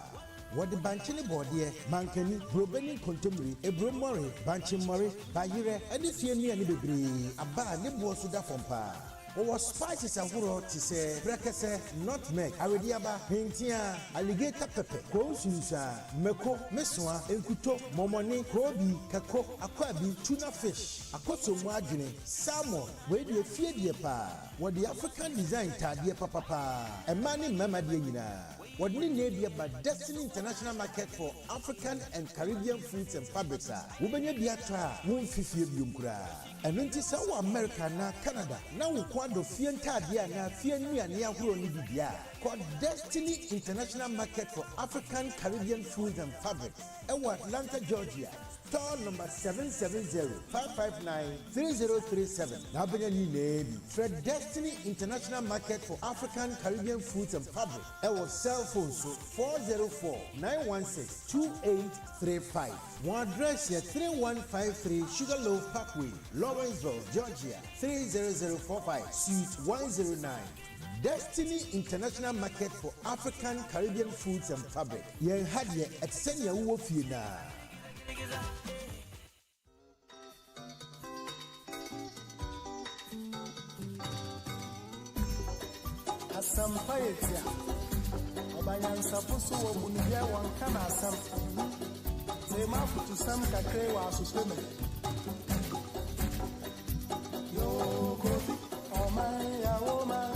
what the banchini body mankani brobeni contemporary ebromore banchimore bayire ene fie ni ani bebre aba ne bo so da fompa. Our spices are huro to say brekese nutmeg arediaba hintia alligator pepper konsusa meko meswa enkuto momoni krobi kako akwabi tuna fish akoso mu adwene salmon we de fie de pa what the African design tade papa emani mama de nyina what ni ne by Destiny International Market for African and Caribbean Foods and Fabrics we benya bia tra won fifie biomkura eno nti sa wo America na Canada na wo kwado fie ntade na fie nuane ahoro ni bibia called Destiny International Market for African Caribbean Foods and Fabrics ewa Atlanta, Georgia. Store number 770-559-3037. Now benya ni name Fred Destiny International Market for African Caribbean Foods and Fabric. Our cell phone so 404-916-2835. One address here 3153 Sugarloaf Parkway, Lawrenceville, Georgia 30045 Suite 109. Destiny International Market for African Caribbean Foods and Fabric. Yen had ye at Senya Wofina. Asampayetia Obayansa Pusu Munibia one can asam. They mouth to some cacre was swimming. Yo, coffee, oh my woman,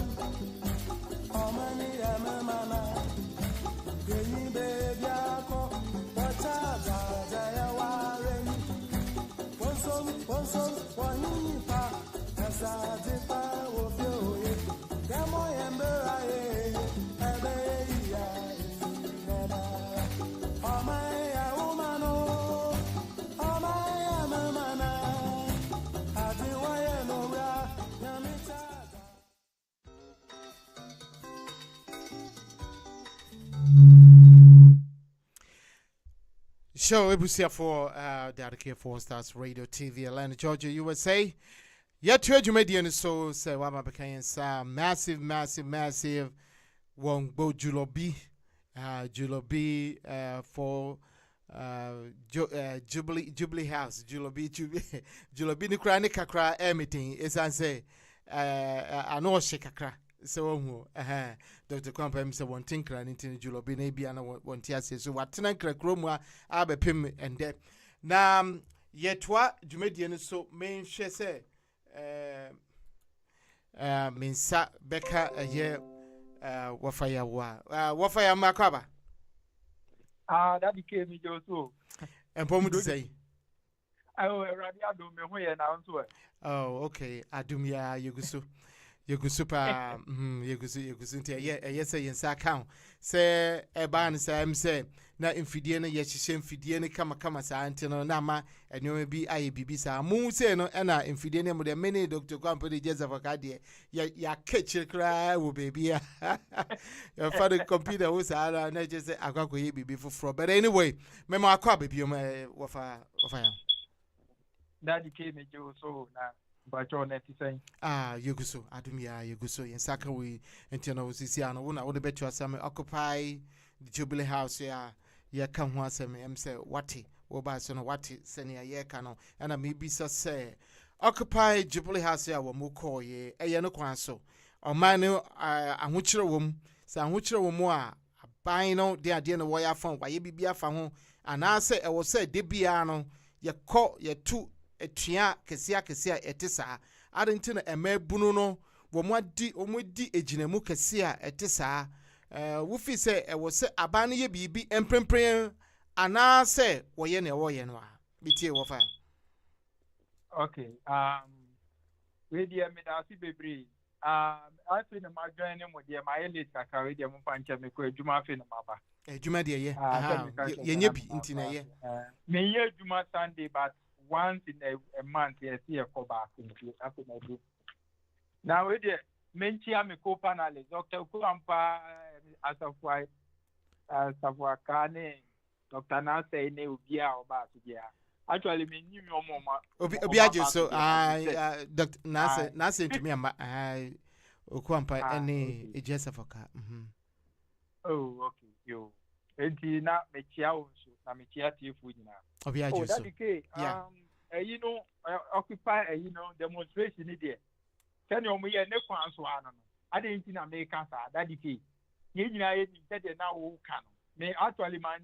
oh my mama, Gay baby, what's up, Jayawaren? One song, one nipa, as I did of you. Show Ebusia for Dedicated for Stars Radio TV Atlanta, Georgia, USA. Yet to Jumedian so say Wama became massive won't go Jubilee for Jubilee House, Jubilee the Krani Kakra meeting is answer I know Shikakra. So Dr. Compam said one tinker and into Jubilee maybe and one tear so what tonight Cromwa Abe Pim and Deb. Now yet what Jumedian so main she say Minsa Becca a year Wafaya Wafaya Makaba. That became me also. And Pomu to say, oh, okay. Adumia, you go super, you go yes, yes, I count. Say, a ban, say, I'm say, na infidiana, yes, she infidiana, come as I antino, nama, and you may be IBB, sa, moon say, no, and I infidiana with a many doctor company, just of a cadia, ya catch a cry, oh, baby. Your father computer was I just say, I got to be before fraud. But anyway, Mama, copy you may wafa. Daddy came me so now. But you're not saying, you go so, Adumia, you go so, in Sakawi, and Tino Siciano, I would bet you some occupy the Jubilee House, yeah, come once and say, Wati, Wobason, Wati, Senia, yeah, cano, and I may be so say, occupy Jubilee House, yeah, will call ye, a yanokwanso, or manu, a mutual woman, some mutual more, buying out the idea of why I found, why you be a fan, and I say, I will say, Debiano, ya call, ya two. Etia kesia etisa adentina eme bunu no omudi ejinemu kese a ete saa wo fi se e wo se aban ye bibi emprempren ana se wo ye ne wo ye no a bitie wo fa. Okay. We dear me da si bebre. I feel na magran ne mo dear my late kaka we dear mo pancha me ko adwuma fe na maba. Adwuma de ye. Ye nye bi nti na ye. Me ye adwuma Sunday but once in a month yes here for back after my do. Now we dear menchia me ko panel Dr. Kuampa asafwa kane Dr. Nase ne ubia oba tujia. Actually, me knew your mama. Obiajo, so Dr. Nasa to me, I Okwampa any Jesafaka. Oh, okay, you. And na me chiao, na me chia tif with na. Obiajo, so yeah. You know, occupy demonstration idea. Tell you me ne kwan so ano. I didn't in America, that decay. You said now can. Me actually man.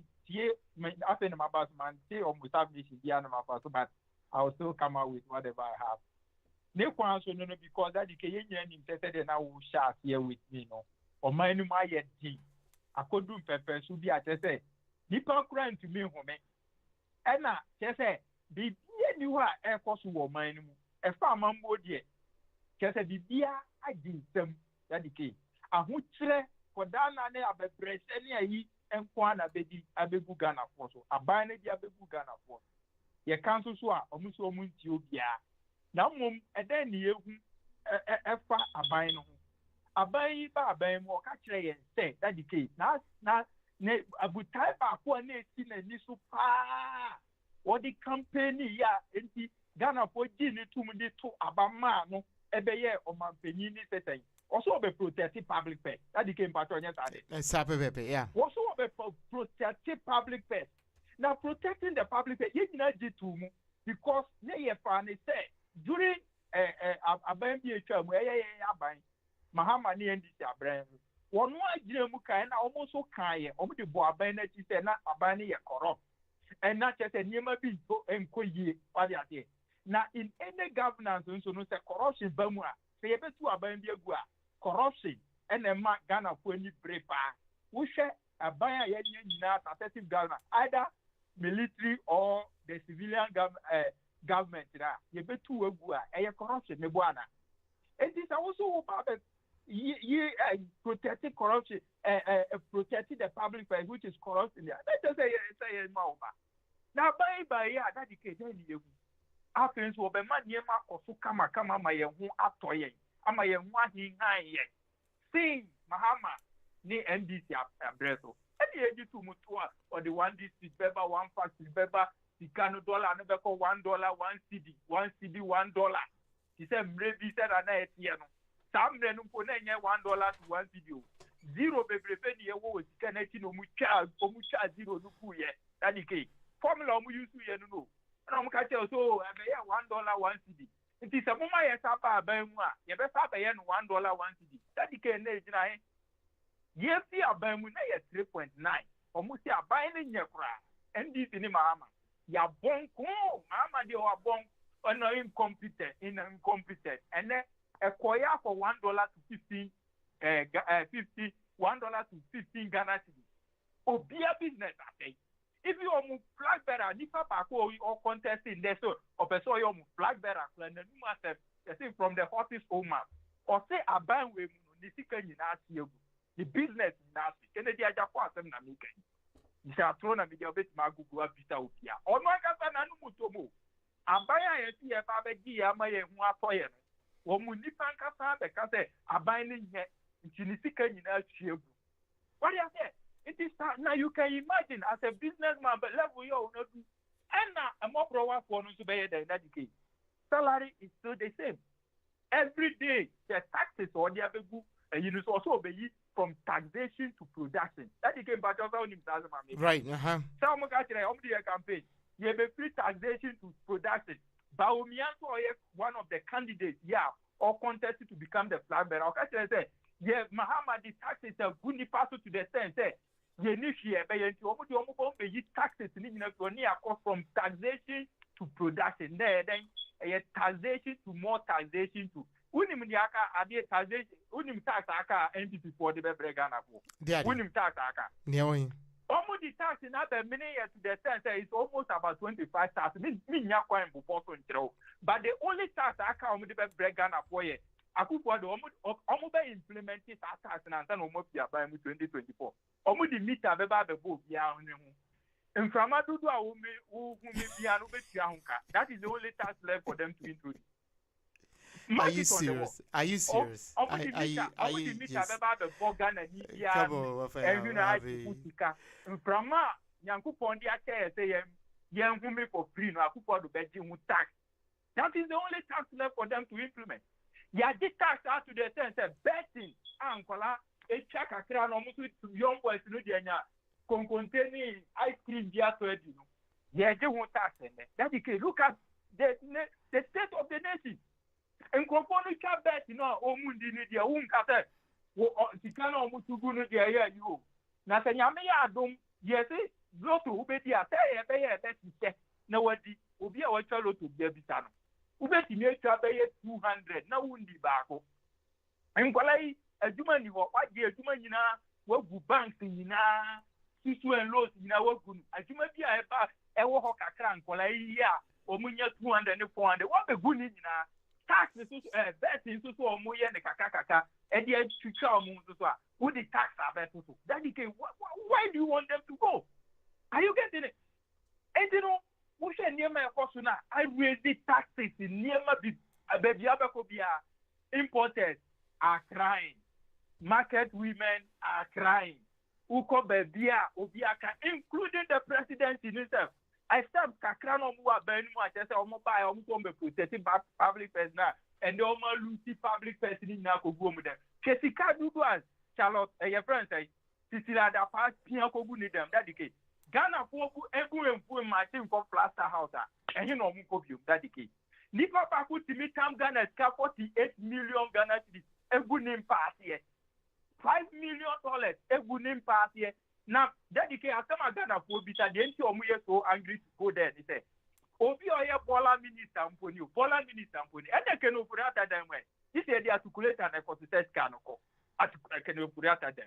After my boss man say almost have this year but I will still come out with whatever I have. No because that the Kenyan interested now will share here with me no. Or my no my yet I could do pepper should be at say. Nippon crying to me home. And now say the you are air force woman a farmer dear. Just a beer I did them that the key. And who for down and a breast any enkwana bedi abegu Ghana for so abane di abegu Ghana for ye council so a omuso omunti obia na mom eden ne yehu efa aban no aban ba aban mo ka kire ye say that the case na ne abutai ba ko na esi na ni so pa what the company ya enti Ghana for gi ni tum di to abama no ebeye o mampanyi ni seten also be protecting public pet. That became patron yesterday. Yeah. Also be protecting public pet. Now protecting the public pet, you not do too because they say during a baby term where Mahama ni and this brand. One more Jimuka and almost so kind, the boy Bennett is not a banny corrupt. And not just a near be and Koyi or the idea. Now in any governance, so no corruption Bamua, say a bit to a baby corruption and a Ghana for any brave. We share a buyer successive government, either military or the civilian government. You bet to a corruption, Nebuana. And this also about protecting corruption, protecting the public place, which is corruption. Let us say now by that you after so be man yema koso kama ma ye hu atoye ama ye hu ahinhan ye sing Mahama ni NDC abreso e dey to mutu or the one district beba one factory beba sikano dollar no be ko $1 1 cedi $1 he said maybe said na etie no samre no ko na nye $1 to 1 cedi zero bebrebe ni ye wo sikana ti no mu cha zero no ku ye that the formula mu use ye no I'm catch so $1 1 cedi. It is a moment yes apa abemu a ye be sa be ye $1 1 cedi. That the na ejina he. Ye fi abemu na ye 3.9. Almost ya buy ni nyekura. NDC ni Mahama. Ya bonko Mahama de wa bon on incompetent and then a koya for $1 to 15 $1 to 15 Ghana cedi. Obia business I say. If you are flag bearer, nipa bako or contesting there so or person you flag bearer and the master from the office owner or say a ban we the second in the business in us Kennedy Ajapo na make you shall throw na media bit magugu vita upia or no kasa na no mutomo abaya ye ti e fa be gi ama ye hu atoye no wo mu nipa kasa be kasa aban ni nye ntini second in us what do you say? It is now you can imagine as a businessman, but level you not do. And now a more proper for no to be in that case. Salary is still the same. Every day the taxes or the other book and you also be from taxation to production. That became part of our right. Some campaign. You have free taxation to production. Baumianto one of the candidates, or contested to become the flag bearer. Okay, yeah, Mahama the taxes are good to the sense. You need to taxes from taxation to production. Then taxation to more taxation to Unim Yaka, Adi taxation, Unim tax aka NPP for the Bregana. Unim tax aka. Almost the tax in other many years to the sense that it's almost about 25,000. But the only tax account with the Bregana for ye, Akupo almost implemented tax and then almost by 2024. Almost the meter about the book, and from that is the only tax left for them to introduce. Are you serious? Are you serious? Come on, from Yanku Pondia say for free no Akupo do tax. That is the only tax left for them to implement. Yeah, this tax out to the sense of betting ankola a check a crown almost with young boys no dia containing ice cream dia to you know. Yeah, they won't tax in there. That is look at the state of the nation. And Croponic bet, you know, Omundi Nidia, Unkata, Sikana Mutugun, you. Natanyamea Dom, yes, go to Ubedia, pay a bet, no what will be our fellow to Debitano. Ubeti make a pay 200, no Undi Bako. And Palai, a Juman, you are what dear Jumanina, what banks in Yina, Sisu and Los in our good. As you may be a walk a crank, Palai, or Munya 200 and 400, what a good in tax is bet in so moya and kakaka, and yet to chow moon to who the tax are better to. That why do you want them to go? Are you getting it? And you know, we should near my Kosuna. I raise the taxes in near my baby Abacobia. Importers are crying, market women are crying. Uko Bebia, Obiaka, including the president himself. I stopped Kakrano Mua Benua, just almost by almost protecting public person and the almost Lucy public person in Nako Gomida. Jessica Dugas, Charlotte, your friend say, Cecilia da Pass, Pianco Bunidam, that decade. Ghana for every and machine for plaster house, and you know, Mukobium, that decade. Nipa Paku Timitam Ghana, 48 million Ghana, every name pass here. $5 million, every name pass here. Now, that decay, I come again for Bita, the NT so angry to go there. He said, Obi Oya Bola Minister Mponi, and they can open at them way. He said they articulate and I could test Kanoko. I can open at them.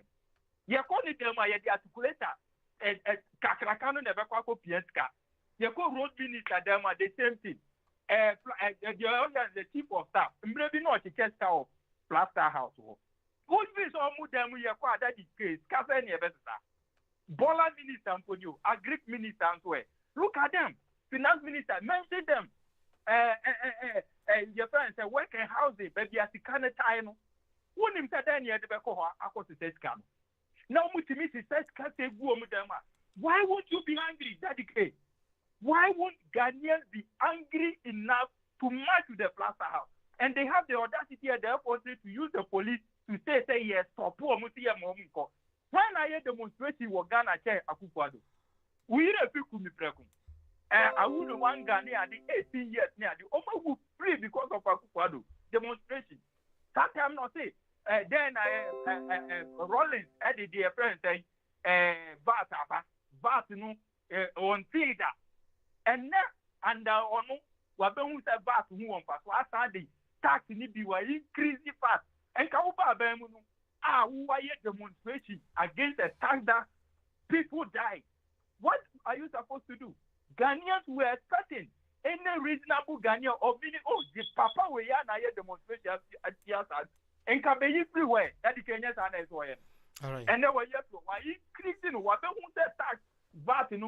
You call it them, I had the articulator, and Kakrakano never call Pienska. You call road minister them are the same thing. The chief of staff, maybe not the cast of plaster house. Good is all them we acquire that is case, Cafe near Bola Minister Antonio, Agric Minister Antoine. Look at them. Finance Minister, mention them. Your friends say work and housing, baby, as the kind of time. One him said, Daniel, the Becoha, I got to say scam. Now, Mutimisi says, can't say, why won't you be angry, Daddy K? Why won't Ghanaians be angry enough to march to the plaster house? And they have the audacity and the effort to use the police to say yes, stop, poor Mutia Momiko. When I hear demonstration with Ghana chair Akufuado, we hear people me prekum. I would one Ghana at the 18 years near the almost free because of Akufuado demonstration. Sometimes not say. Then Rollins had the dear friend say, VAT no on theater. And now, and on what don't say VAT who on pass. What are the tax in the increasing fast and Kaupa Bemunu. Why demonstration against a tax that people die? What are you supposed to do? Ghanaians were expecting any reasonable Ghanaian or meaning, the Papa we are now demonstration at the outside and can be everywhere. That the Kenyans are as well. All right. And then why increasing what they want that tax VAT in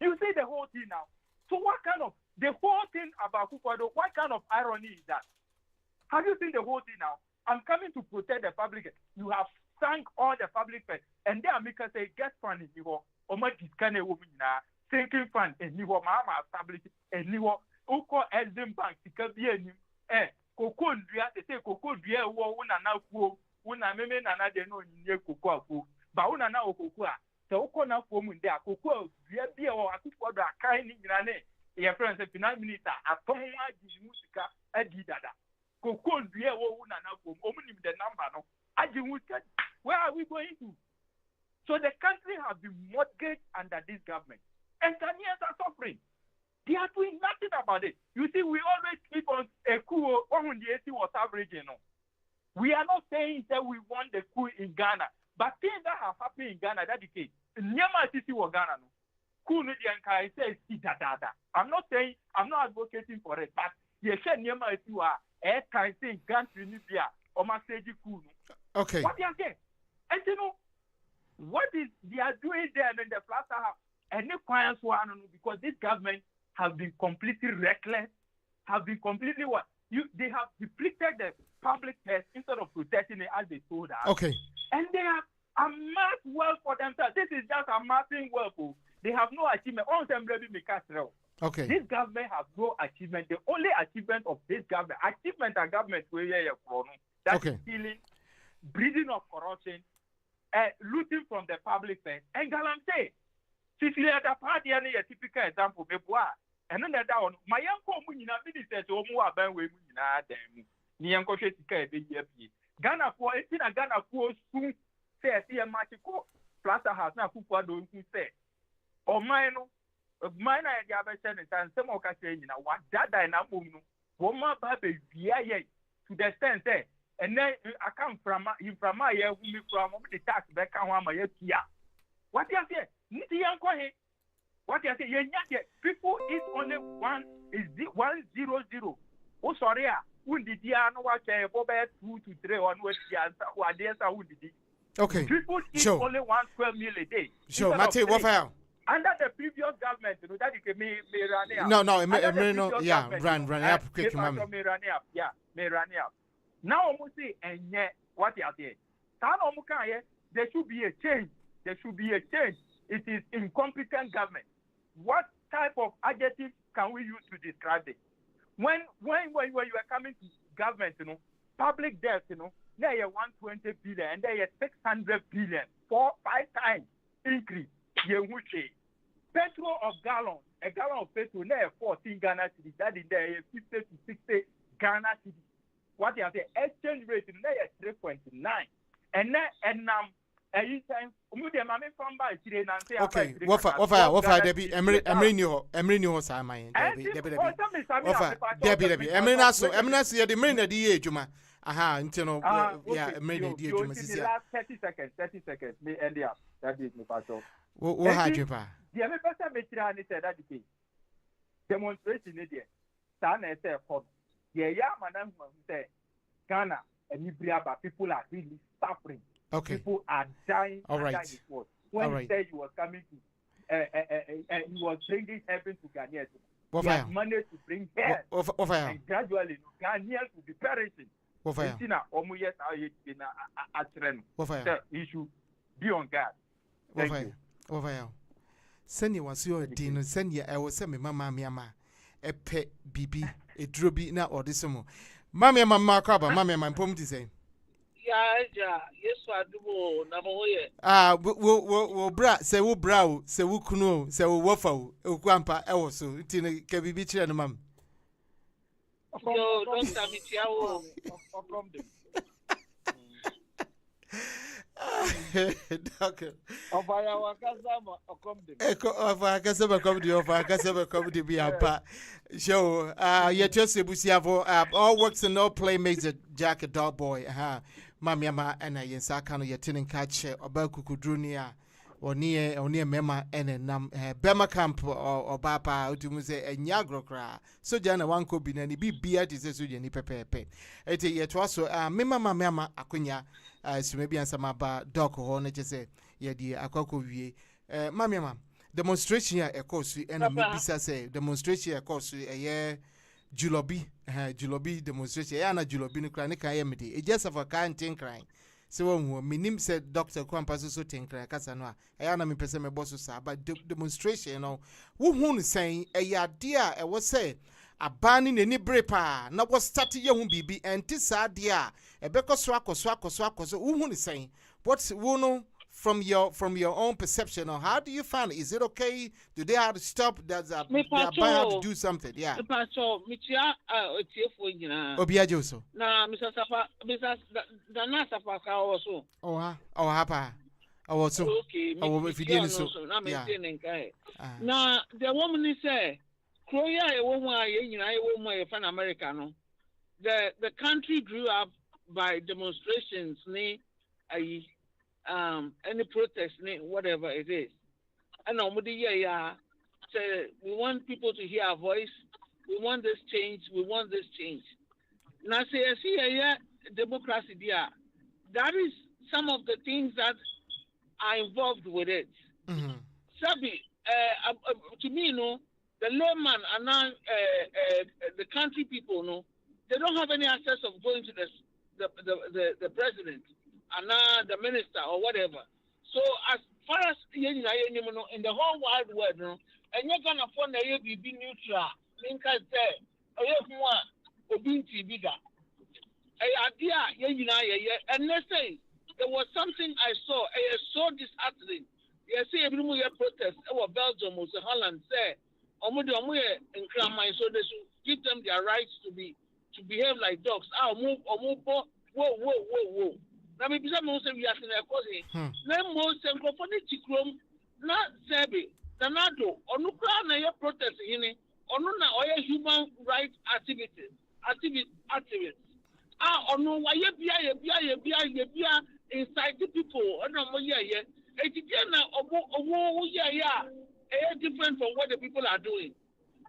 you see the whole thing now. So what kind of the whole thing about Kukwado? What kind of irony is that? Have you seen the whole thing now? I'm coming to protect the public. You have sunk all the public funds. And then America say, get fund in Niho. Or my discount woman now. Sinking fund in Niho. Mama established in Niho. Oko Elden Bank. Tikabi Coco Dria. They say Coco Dria. Una now. Una meme na de no nye Coco. Ba una na Coco. So Oko na form in there. Coco Dria be or Akupo da kind in Rane. Your friends, the finance minister. Atonwa Jimusika. Edidada. Coco Dria. Una na form. The number no. Where are we going to? So the country has been mortgaged under this government. And Ghanaians are suffering. They are doing nothing about it. You see, we always keep on a coup on the 80 was averaging. We are not saying that we want the coup in Ghana, but things that have happened in Ghana, that the case. Nyama City was Ghana. Coup no I say I'm not saying, I'm not advocating for it, but you said Nyama City are a kind thing, Ghana, Libya, or Masaji coup. Okay. What they are saying? And you know, what is they are doing there in the plaza house? And the clients were because this government has been completely reckless, have been completely what? They have depleted the public purse instead of protecting it as they told us. Okay. And they have amassed wealth for themselves. This is just amassing wealth. They have no achievement. Okay. This government has no achievement. The only achievement of this government, that's okay. stealing, breeding of corruption, looting from the public purse, and galante. Sicilia, the party, a typical example, and then that one, my uncle Munina ministers, or more than we them. Nianco Ghana for 18 and Ghana for soon says here, Machiko, Plaza has now who do say. Or mine, mine, I have a sentence, and some of us saying, what that I know, Woma Baby, to the extent there. And then I come from my year, from the tax back on my year. What you say? What you say? People is only 100. Oh, sorry, wounded no watch a 2 to 3 on what the answer, what the answer would be. Okay. People is only 112 meal a day. Sure, Matthew, what file? Under the previous government, that you can me run out. No, yeah, run up quick, ma'am. Yeah, may run out. Now, almost say, and yet, what you say? There should be a change. There should be a change. It is incompetent government. What type of adjective can we use to describe it? When you are coming to government, public debt, there are 120 billion and there are 600 billion, 4-5 times increase. Petrol of gallon, a gallon of petrol, there are 14 Ghana cedis. That is there 50 to 60 Ghana cedis. What you have the exchange rate in there is 3.9, and okay, what Debbie, Emery knew Simon, Debbie, Eminence, the main idea, Juma. Aha, until yeah, main idea, Juma. 30 seconds, may end up. That is my pastor. What had you, Pa? The other person said that the demonstration in there. Sana said, yeah, madam, say Ghana and Libya, people are really suffering. Okay. People are dying. All right. When he said he was coming to, he was bringing heaven to Ghanaians. He had money to bring death. And gradually, Ghanaians will be perishing. He should be on guard. Thank you. Send you was your dinner, send you, I was sending Mamma Miama, a pet BB, a droby now or this more. Mamma, Mamma Crabber, Mamma, my poem to say. Yes, I do. We'll bra, say, we'll brow, say, we'll canoe, say, we'll waffle, grandpa, also, Tina, can be beached and mum. Don't tell me, Doctor. Of our comedy be a pa. Show, yet just all works and all playmates at Jack a dog boy, Mamma and I, yes, I can't yet tin catch or Belkukudrunia or near Mema and Bema Camp or Papa to Muse and Yagro. So Jana one could be any beard is a Sujan Pepe. It yet also Mima Mamma Acunia. So maybe answer my bar dog or just say, yeah, dear, a cocoa vie. Mamma, demonstration here, of course, and maybe say demonstration, of course, a year Jubilee demonstration, Anna Jubilee chronic amity. It just of a kind thing crying. So when minim said Dr. Quampasso so think cry, Casanova, I am a person, my boss, but demonstration, who saying a ya dear, I was say. A banning any brepa, not was starting young baby, and tis dear, a becker swako, so who is saying, what's Wuno from your own perception, or how do you find it? Is it okay? Do they have to stop that they are bound to do something? Yeah. Obiajoso. Nah, Mr. Dana Sapaka also. Oh, Hapa. Oh, so. Okay, oh, if you didn't so. Now, the woman is say, Korea, a woman, a woman, fan America, no. The country grew up by demonstrations, any protest, whatever it is. And nobody, say we want people to hear our voice. We want this change. We want this change. Now, say, I see democracy there. That is some of the things that are involved with it. Sabi, to me, the layman and now the country people, they don't have any access of going to the president and now the minister or whatever. So as far as in the whole wide world, and you're gonna find that you be neutral. Because and let's say there was something I saw, so disheartening. You see, every year protest over Belgium or Holland say, so they should give them their rights to behave like dogs. Whoa. Now, maybe someone say we are in a cause. Name most and Chikrom, not Sebi, Danado, or Nukra, protest in it, or no, or human rights activists. Or no, why you be inside the people, or no more, it's different from what the people are doing.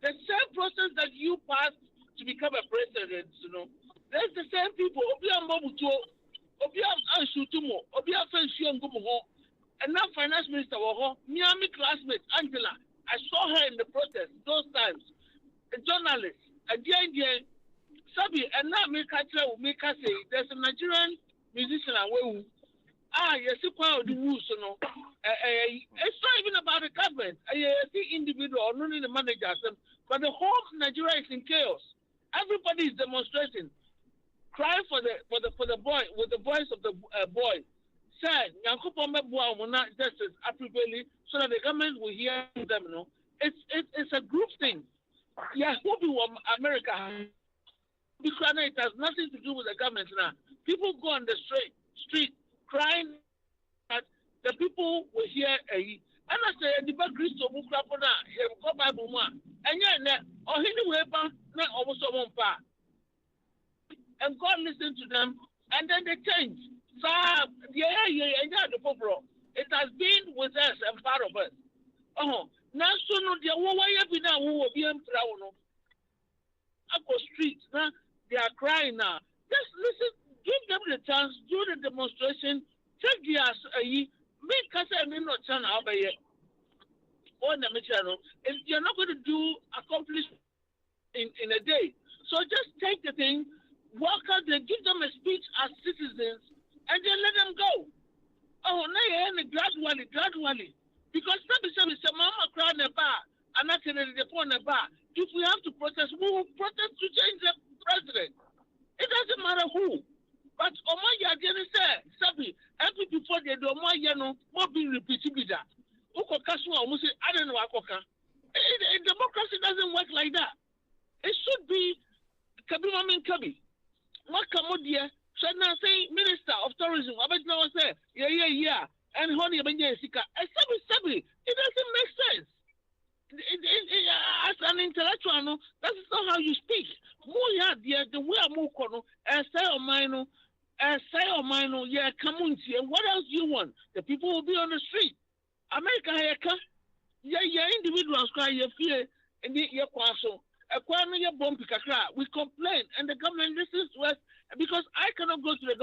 The same process that you passed to become a president, there's the same people. And now finance minister, Miami classmate Angela, I saw her in the protest those times. A journalist, a DND, Sabi, and now make her say there's a Nigerian musician away. Yes, you the rules, it's not even about the government. The individual, not the managers, but the whole Nigeria is in chaos. Everybody is demonstrating, crying for the boy with the voice of the boy. Said, justice appropriately, so that the government will hear them. It's a group thing. Yes, who be America? Because it has nothing to do with the government now. People go on the street crying that the people will hear and I say the back Christo Mukrapona, Bible man, and yet or anyway, not almost one part. And God listened to them, and then they changed. So it has been with us and part of us. Now soon the who will be in streets now they are crying now. Just listen, give them the chance, do the demonstration, take the make us a minute channel over here. On the channel, and you're not going to accomplish in a day. So just take the thing, walk out there, give them a speech as citizens, and then let them go. Gradually. Because somebody said, Mama crying a bar, and I can phone a bar. If we have to protest, we will protest to change the president. It doesn't matter who. But Omaya didn't say, Sabi, every before they do Omaya no, more being repeated. Uko Kasua almost say, I don't know Akoka. Democracy doesn't work like that. It should be Kabi Kabi. What Kamodia should now say Minister of Tourism. I bet now say, yeah. And honey, Sika. Sabi, it doesn't make sense. As an intellectual, that is not how you speak. The way I move, say or mine, yeah, come on, and what else do you want? The people will be on the street. America, individuals cry, you fear, and your kwaso. We complain, and the government listens to us because I cannot go to the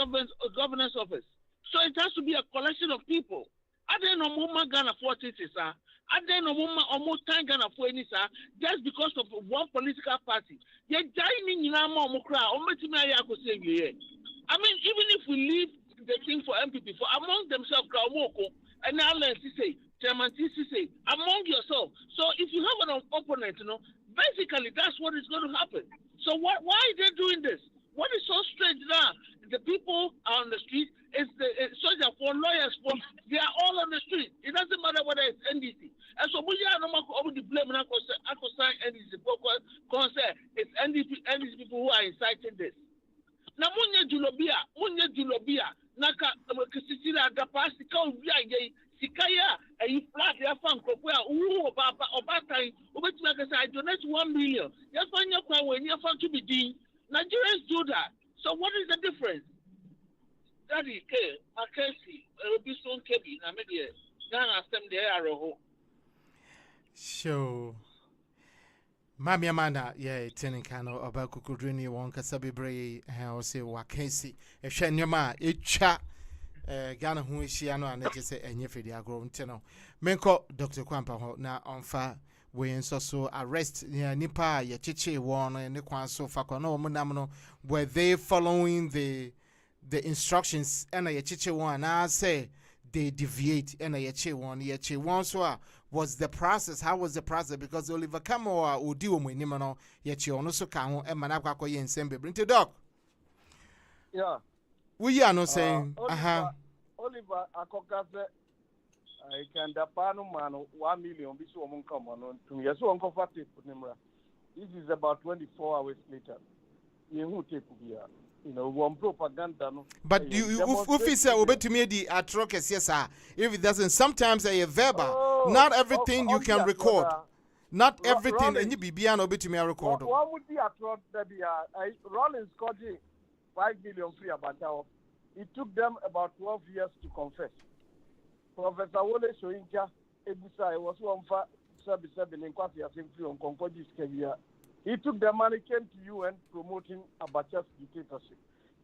governor's office. So it has to be a collection of people. I don't know more Ghana 40, sir. I don't know almost time Ghana 40, sir, just because of one political party. They're dying in Namokra, I mean, even if we leave the thing for MPP, for among themselves, and now let's say, Chairman TCC, among yourself. So if you have an opponent, basically that's what is going to happen. So why are they doing this? What is so strange now? The people are on the street. It's the soldiers for lawyers for they are all on the street. It doesn't matter whether it's NDC. And so we are not over the blame. I could sign NDC. It's NDC people who are inciting this. Now, Munya Julobia, Naka, Kisira, the Pasika, Sikaya, and you flat their fun, Papa, Obata, I donate get 1 million. You find your car when you find to be doing. Nigerians do that. So what is the difference? That is okay. I can't see. Be so kebi na me dey. Ghana stem dey arrow. So Mami Amanda, yeah, tenin kano oba kukudrini won kasa bebre ha o se wakensi. E hwe nyoma etwa Ghana hu hia no anaje se enye fedi agro nteno. Menko Dr. Kwampa ho na onfa we nso so arrest nipa ye chiche won ne kwan so fakọ no mo nam no were they following the instructions and ye chiche won na say they deviate and ye che won so was the process. How was the process? Because Oliver Kamo odi o mo enim no ye che ono so ka ho e ma na kwakọ ye nsem bebre nti doc. Yeah. We are not saying Oliver Akokase I can da panu man 1 million bisu omun come on to me. So uncomfortable nimra. This is about 24 hours later. You tape here. You know, one propaganda no. But you if say obetumi di atroke yes sir. If it doesn't sometimes a verbal. Not everything you can record. Not everything any bibia no obetumi record. What would be atroke that be Rollins got 5 million free about that. It took them about 12 years to confess. Professor Wole Soyinka Ebusa was one for 77 in Kwasi Asemfri on Concordi's career. He took the money, came to UN promoting Abacha's dictatorship.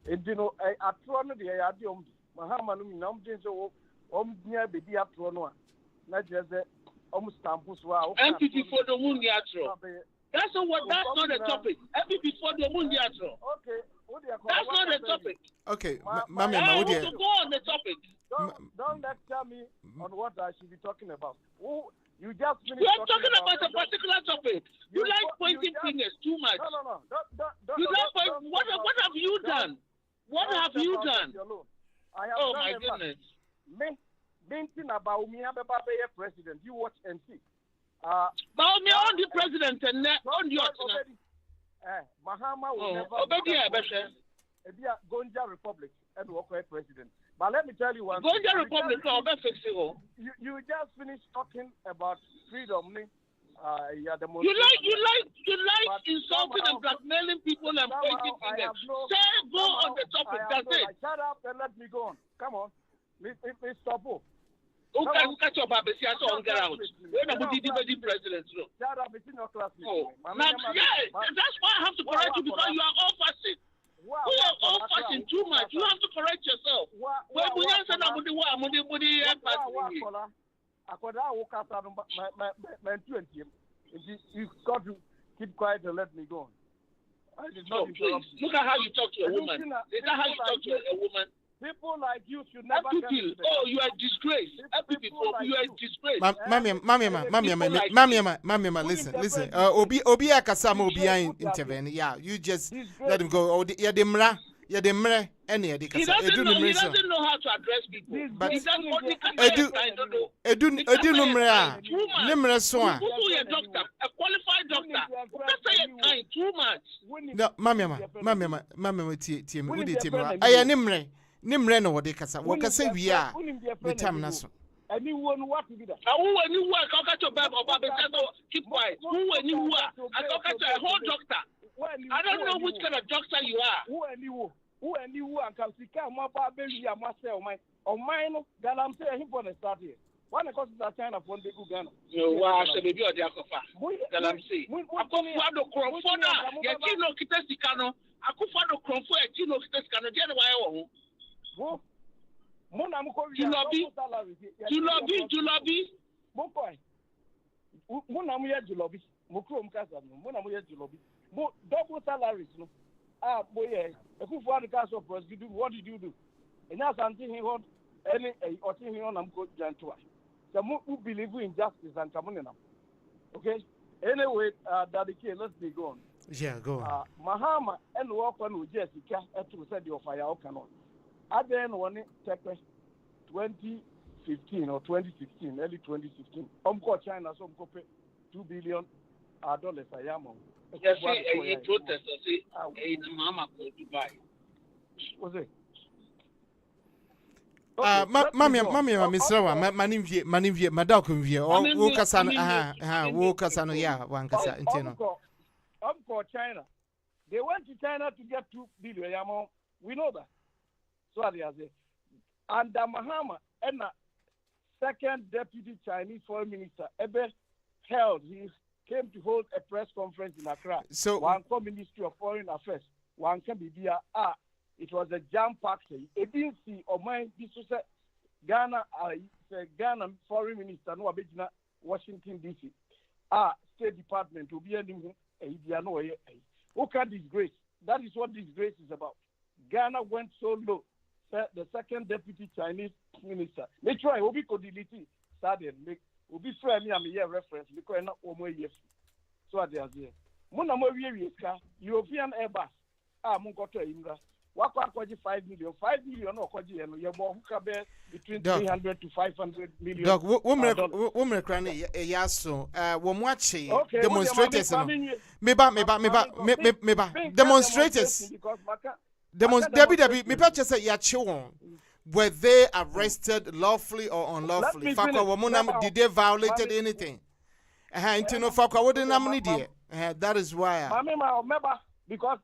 And you know, I thrown the idea of Mahamanu Namjin so near Baby Atrono. Not just almost Tampus. MPP for the moon yatro. That's not the topic. MPP for the moon yatro. Okay. That's not the topic. Okay, Mami, I want to go on the topic. Don't lecture me on what I should be talking about. You just finished. You are talking about a particular topic. You like pointing fingers too much. No. You like point. What have you done? What have you done? Oh my goodness. Me thinking about me, I'm a president. You watch and see. But me on the president and on your. Mahama will never be a Gonja Republic and walk away president. But let me tell you one thing. Gonja Republic, you just finished talking about freedom. You like insulting and blackmailing people and pointing fingers. Go on the topic. That's it. Shut up and let me go on. Come on. Stop. Who can catch up and see us on ground? When I'm the president, shut up, it's in your class. That's why I have to correct you because you are all fascist. You are all fascist too much. You have to correct yourself. When we answer now, you got to keep quiet and let me go on. Please, look at how you talk to a woman. Is that how you talk to a woman? People like you should never get you are disgrace. You are disgrace. Mami, listen. Obi akasama obi intervene. Yeah, you just let him go. Yeah, demre. Any he doesn't know how to address people. But he doesn't only edu numre so a. Who is a doctor? A qualified doctor. Who can say it kind too much? No, mami, tie me. Udi tie me. Aya nimre no wode kasa wo kasa wi a metam na so anyone what to be that who anyone can catch your baby or baby keep quiet who anyone I can catch a whole doctor I don't know which kind of doctor you are who anyone can see come up baby ya myself my no galam say him for the start here one cause that China for the Uganda no wa se baby o dia kofa galam say akofo do krofo na ya ti no kitesika no akofo do krofo e ti no kitesika no dia no wa e wo Julabi. Double salaries, no. Boy, if you want the cast of prosecution, what did you do? And now something he want any or thing on I'm going to some who believe in justice and coming now. Okay. Anyway, let's be going. Yeah, go on. Mahama and walk on with Jessica to send your fire cannot. I then won it 2015 or 2016, early 2016. China some copy $2 billion I am on. Yes, a protest say a mama go Dubai. Was it? Mammy, Misrawa, Manivia, Madakumvia, or Wokasano, Wokasano, yeah, one Casa, China. They went to China to get 2 billion. We know that. So they are there. And Mahama, and second deputy Chinese foreign minister, Ebe held, he came to hold a press conference in Accra. So, one Ministry of Foreign Affairs, one can be there. It was a jam-packed. It didn't see or mind. This was Ghana, Ghana foreign minister, no Abidjan, Washington D.C. State Department to be anything. Who can disgrace? That is what disgrace is about. Ghana went so low. The second deputy Chinese minister. They try. Obi could delete it. Started make. Obi friend me. I'm a reference because not one year. So they are there. Muna mo we European Airbus. Mun go to India. Wakwa 5 million. 5 million no kwaji eno. Ye mo hukabe between 300 to 500 million. Doc, woman crane yaso. Womwachi demonstrators no. Meba. Demonstrators. Debbie, me purchase a yachiwon. Were they arrested lawfully or unlawfully? Fakwa womunam, did they violated anything? Intino Fakwa wouldn't that is why. Remember, because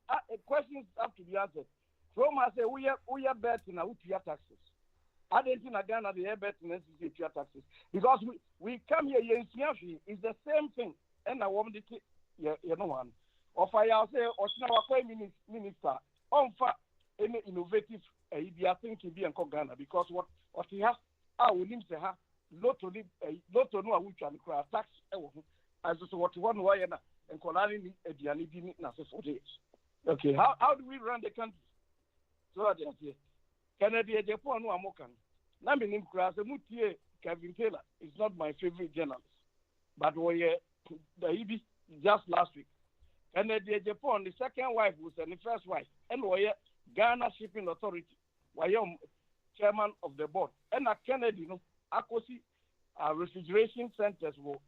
questions have to be answered. Roma say we are betting now we pay taxes. I don't think Ghana they are betting necessary pay taxes because we come here it's the same thing. And I want to you know one. Of I say Osinawa minister on any innovative idea think to be in Ghana because what he has will him say not to know which one tax as to what one way and colonial okay, how do we run the country? So that Canada, Japan, no American. Nami Nimkras, Mutie, Kevin Taylor is not my favorite journalist, but we the EB just last week. Canada, Japan, the second wife was the first wife, and we Ghana Shipping Authority, why chairman of the board, and at Kennedy, you know, Akosi refrigeration centers were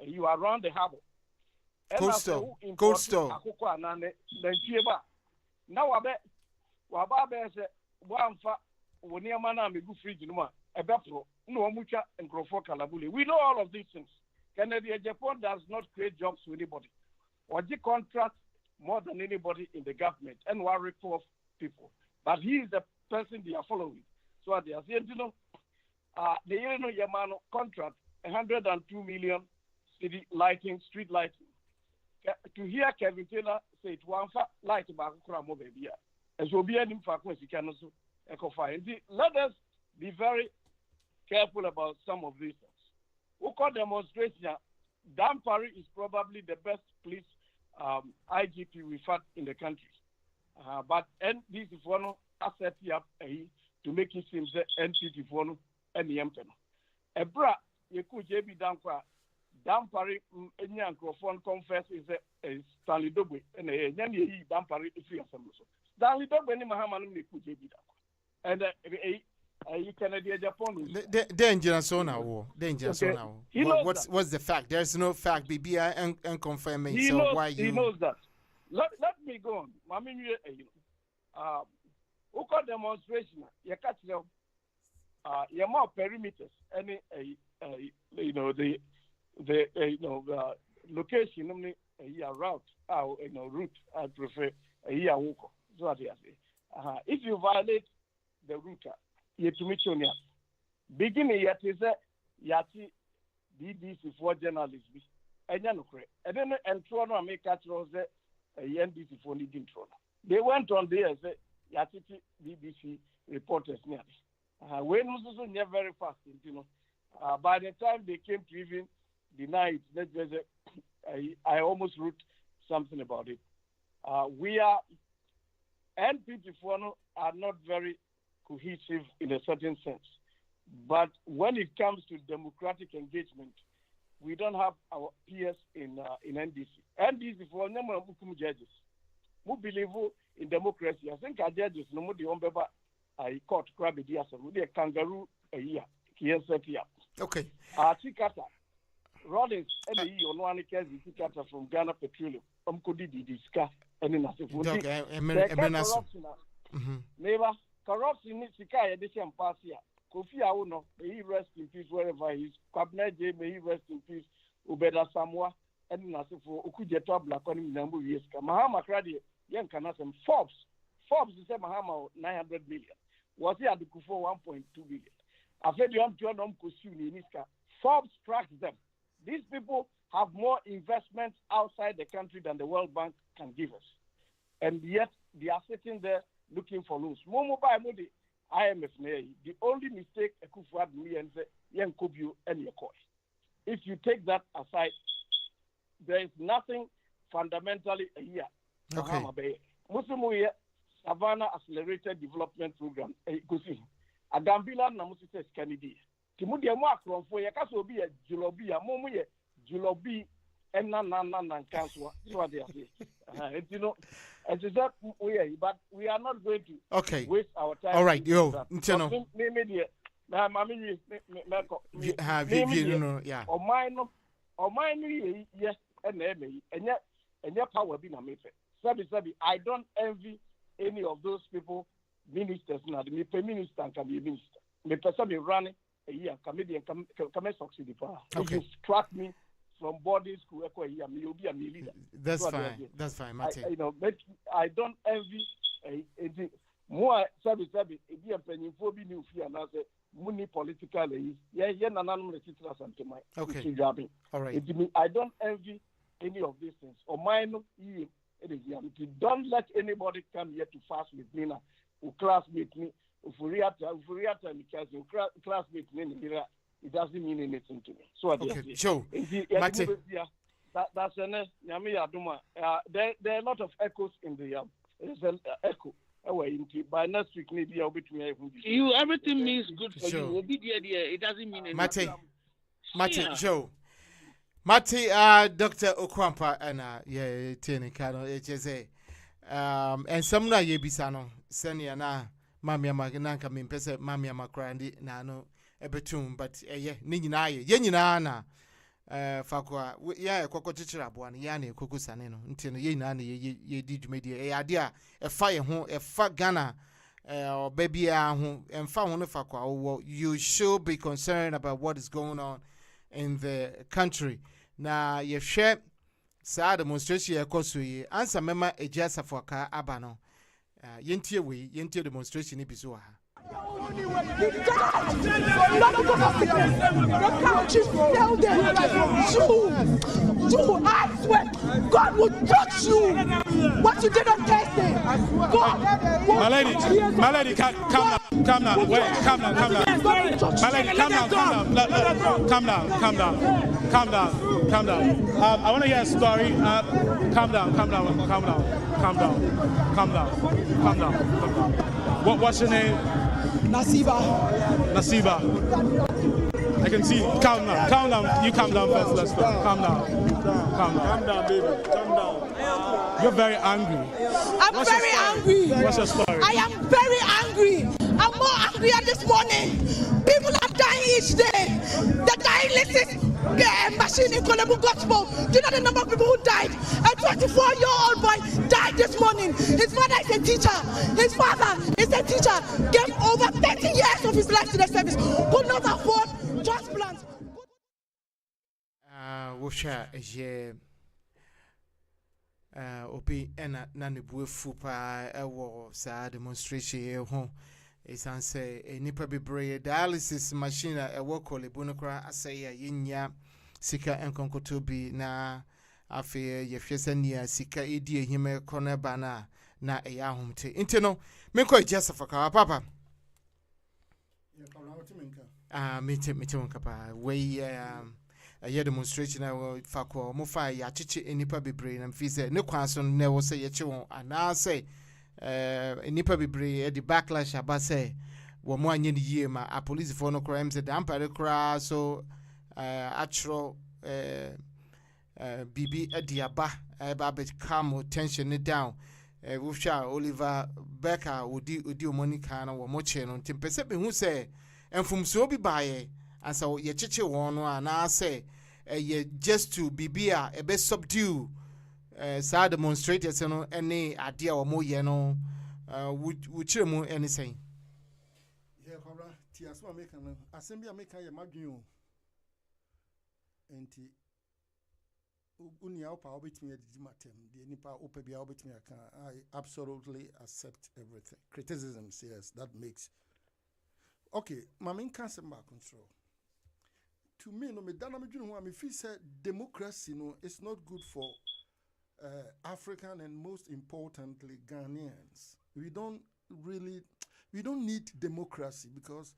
you around the harbor. Cold store. Now I bet Wababe said, Wamfa, Woniamana, me go fridge, no, a better, no mucha, and Grofo Kalabuli. We know all of these things. Canada, Japan does not create jobs to anybody. Or the contract more than anybody in the government and one report people. But he is the person they are following. So they are saying, you know, the Yeno Yamano contract, 102 million city lighting, street lighting. To hear Kevin Taylor say it one light about Kramo baby. As will be an impact when he can also echo fire. Let us be very careful about some of these things. Who call demonstration? Dan Parry is probably the best police IGP we've had in the country. But NDC for no asset up to make it seem that NPT for no any empty. A bra, you could JB Dan Parry, any microphone confess is a Stanley Dogwe, and a Dan Parry is free of some. Stanley Dogwe, any Mahaman, they could JB. And a Canadian Japan. Dangerous on now. Dangerous on now. What's the fact? There's no fact. BBI and confirming. So why you? He knows that. Let me go on. I mean, who call demonstration? You catch them. You more perimeters. Any you know the location. Only a route. Route. I prefer a year walk. So I say. If you violate the route, you to meet you. Beginning yet is yati BBC for journalists. And then Toronto make catch the NBC for leading Toronto. They went on there and said yati BBC reporters nearly. When was never very fast, you know. By the time they came to even deny it, I almost wrote something about it. We are NPP are not very cohesive in a certain sense. But when it comes to democratic engagement, we don't have our peers in NDC. NDC for number of judges who believe in democracy. I think our judges no more the umbeba I court crab ideas with a kangaroo a year. Okay. Chikata Rollins and the one cares Chikata from Ghana Petroleum. Could discuss any corruption. Neighbor corruption is Sikai edition pass here. Kofi Awuno, may he rest in peace wherever he is. Kwabena J, may he rest in peace. Ubeda Samoa, and Nasifo, Ukujeto Blackoni Nambu Yeska. Mahama Kradi, Yan Kanasem, Forbes is a Mahama 900 million. Was he at the Kufo 1.2 billion? I've said you have to know Kusuni Niska. Forbes tracks them. These people have more investments outside the country than the World Bank can give us. And yet, they are sitting there looking for loans. Momo by Modi, IMF, the only mistake Ekufu had me and say, Yen Kobu and Yekoi. If you take that aside, there is nothing fundamentally here. Okay. Muslimu Savannah Accelerated Development Program. Kusi. Agambila na Musise Kennedy. Timudi mo akronfo ye kaso bi e julobi a mo ye julobi enna na kanswa. So they say. You know, as is that but we are not going to waste our time. All right, yo. Ntino. Yeah. O mine yes and power be na mefe. Sabi, I don't envy any of those people, ministers, not me pay minister and can be a minister. Me person be running a year, comedian come succeed. If you track me from boarding school, me will be a leader. That's fine. That's fine, Mate. I don't envy more sabi, if you are penny for being new fear and I say, money politically, okay. All right. I don't envy any of these things. Or mine, don't let anybody come here to fast with me now. Who classmate me, classmate me, it doesn't mean anything to me. So okay, Joe, that's an there are a lot of echoes in the there's an echo. By next week, maybe I'll be to me. You everything means good for you. We'll be there. It doesn't mean anything. Mate, Joe. Mate, Dr. Okwampa, and Tini Kano, HSA. And some na ye bisano, Senia na, Mamma Maganaka, mean Pesa, Mamma Macrandi, Nano, Ebetum, but Nina, Yenina, Fakwa, Coco Chichara, one, Yani, Kukusanino, until Yenani, ye did media, idea, a fire home, a fat gunner, or baby, and found Fakwa. You should be concerned about what is going on in the country. Na ye share sa demonstration ye koso answer mema ejasa foka abano yentie demonstration bi so ha You, I swear, God will judge you. What you did on Thursday, God. My lady, calm down. Wait, calm down. My lady, calm down. I want to hear a story. Calm down. What's your name? Nasiba. I can see. Calm down. You calm down first. Let's go. Calm down, baby. Calm down. You're very angry. I'm very angry. What's your story? I am very angry. I'm more angry this morning. People are dying each day. The dialysis machine in Kolebu Gospel. Do you know the number of people who died? A 24-year-old boy died this morning. His father is a teacher. His father is a teacher. Gave over 30 years of his life to the service. Could not afford transplants. Opi ena nani buefu pa ewo sa demonstration ho esan say enipa bebree dialysis machine ewo Kolebu no kra asaya yenya sika enkonkoto bi na afi ye hwese nia sika edi ehime kona bana na eya homte intino menko ejasafaka papa metem kapa we a demonstration fakwa mo fa ya chichi enipa bebree na mfise ne kwanso ne wo se ye chi won ana se enipa bebree e di backlash aba se wo mo anye ne yie ma a police for no crime se dampare kra so atro bibi ediaba ba bet calm tension ne down wo hwa Oliver Becker odi omonika na wo mo che no ntempese be hu se enfumso bi baaye ansa ye chichi won no ana say ye just to bibia e be subdue sa demonstrators no any ade a wo ye no wo chire mu anything ye kobra Tiasma make an assembly make a magno. Enti unia power bit me at Dimatem, the nipa opebia bit me. I absolutely accept everything. Criticism, yes, that makes. Okay, my main cancer back control. To me, no me dana me dwunu ho a me feel say democracy no is not good for African and most importantly Ghanaians. We don't need democracy because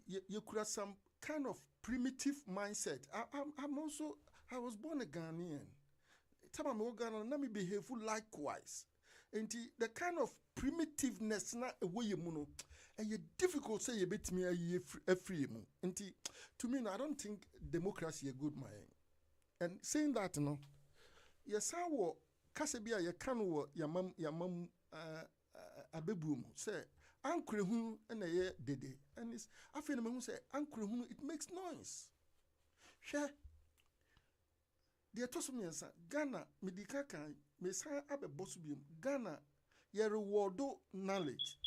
you could have some kind of primitive mindset. I was born a Ghanaian. Time I'm Ghana, let me behave likewise. And the kind of primitiveness na away you and you difficult say you bet me a free mu. And to me, I don't think democracy a good man. And saying that no, yes, I will Kasabia ya kanu ya mam abebum say ankre hu na ye dede and it's afei na say ankre hu it makes noise. Hwe de to so miensa Ghana medika kan me san abebosu biem Ghana ye rewardo knowledge.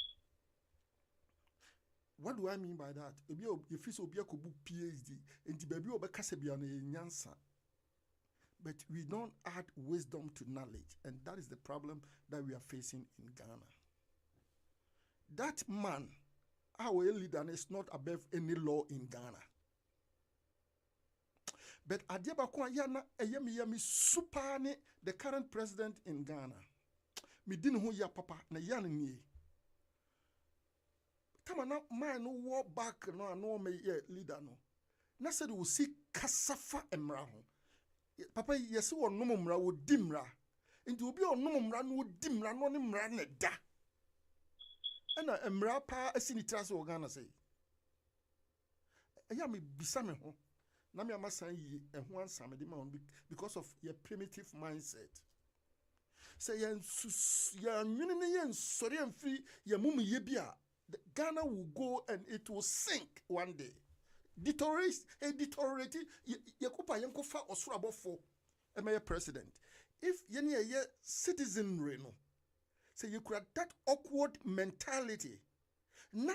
What do I mean by that? Ebi you feel so obi akobu PhD enti baby obekasa bia na nyansa. But we don't add wisdom to knowledge, and that is the problem that we are facing in Ghana. That man, our leader, is not above any law in Ghana. But Adiabakwa Yana Ayemi Supane, the current president in Ghana. Me didn't know ya papa na yan ni. Tamana man no walk back no me leader no. Na said we see kasafa emraho. Papa yes wo no mumra wo dimra. Nti obi o no mumra no dimra no ne mra na da. Ena emra pa asini trase wo Ghana say. Eya me bisa me ho. Na me amasan yi eho ansa me de ma because of your primitive mindset. Say yan nwene yan sori amfiri ya mumu ye bia Ghana will go and it will sink one day. Deteriorate yakupa yankofa osurabofo emaye president. If yeni ye citizenry no say you could that awkward mentality na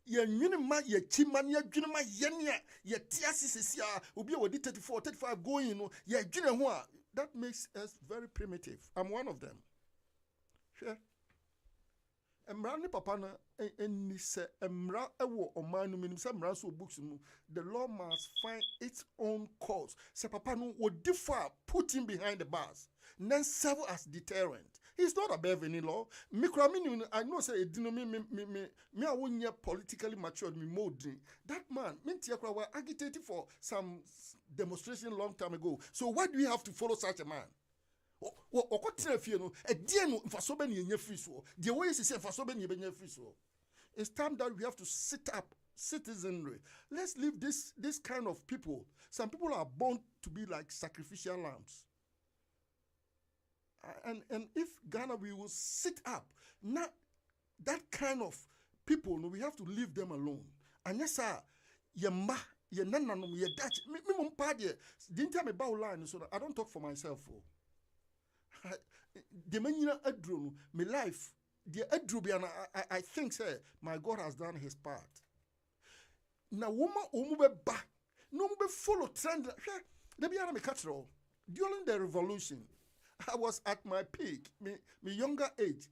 ye nwene ma ye chima na dwene ma yenia ye tiasisia obi a wodi 34-35 going no ye dwene ho a that makes us very primitive. I'm one of them. Sure. Emra ne papa na eni se emra ewo oman no minim se emra so books mu the law must find its own cause. Se papa no wo differ put him behind the bars then serve as deterrent. He's not above any law. I know say edino me a wonye politically matured me modern. That man mintia were agitating for some demonstration long time ago. So why do we have to follow such a man? It's time that we have to sit up citizenry. Let's leave this kind of people. Some people are born to be like sacrificial lambs. And if Ghana we will sit up, not that kind of people, no, we have to leave them alone. And yes, sir, yema ye nananum ye Dutch. Me mum party. Didn't tell me about line so that I don't talk for myself. The menina adru my life the adrubiana I think say my God has done his part. Now woman omube ba no mube follow trend. During the revolution I was at my peak, my younger age.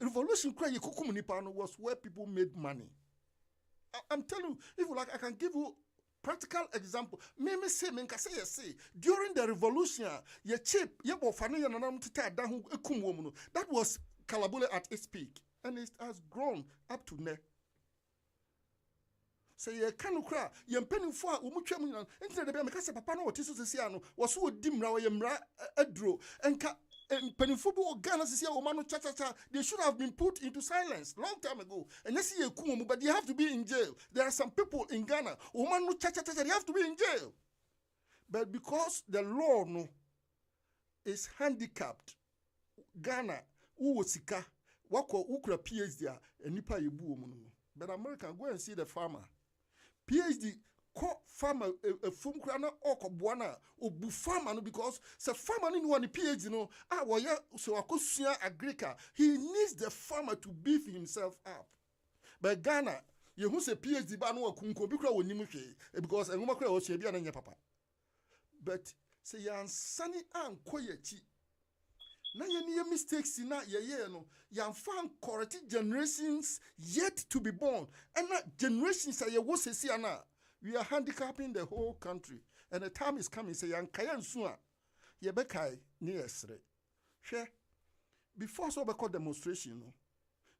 Revolution was where people made money. I'm telling you, if you like, I can give you practical example. During the revolution, that was Kalabule at its peak, and it has grown up to now. Say ye kanu kra ye mpeni fo a omutwa mu nti de be me kase papa na otiso sisi ano wo so odimra wo ye mra adro enka mpeni fo bo Ghana sisi o ma no cha they should have been put into silence long time ago. And you see ye ku but they have to be in jail. There are some people in Ghana o ma no cha they have to be in jail. But because the law no is handicapped, Ghana wo sika wako ukura PhD a enipa ye bu omu no. But America, go and see the farmer. PhD ko farmer fum kra na okobwana obu farmer no because se farmer no one PhD no so akosua agriculture he needs the farmer to beef himself up. But Ghana You who say PhD ba no akunko bi kra wonim hwe because enwoma kra wo hye bia na nya papa. But say yan sani anko yachi. Na ye mistakes na ye no yan fan correct generations yet to be born. And that generations are ye wo sesi ana. We are handicapping the whole country. And the time is coming say yan kaya nsu a ye bekai ni esre. Hwe before so be called demonstration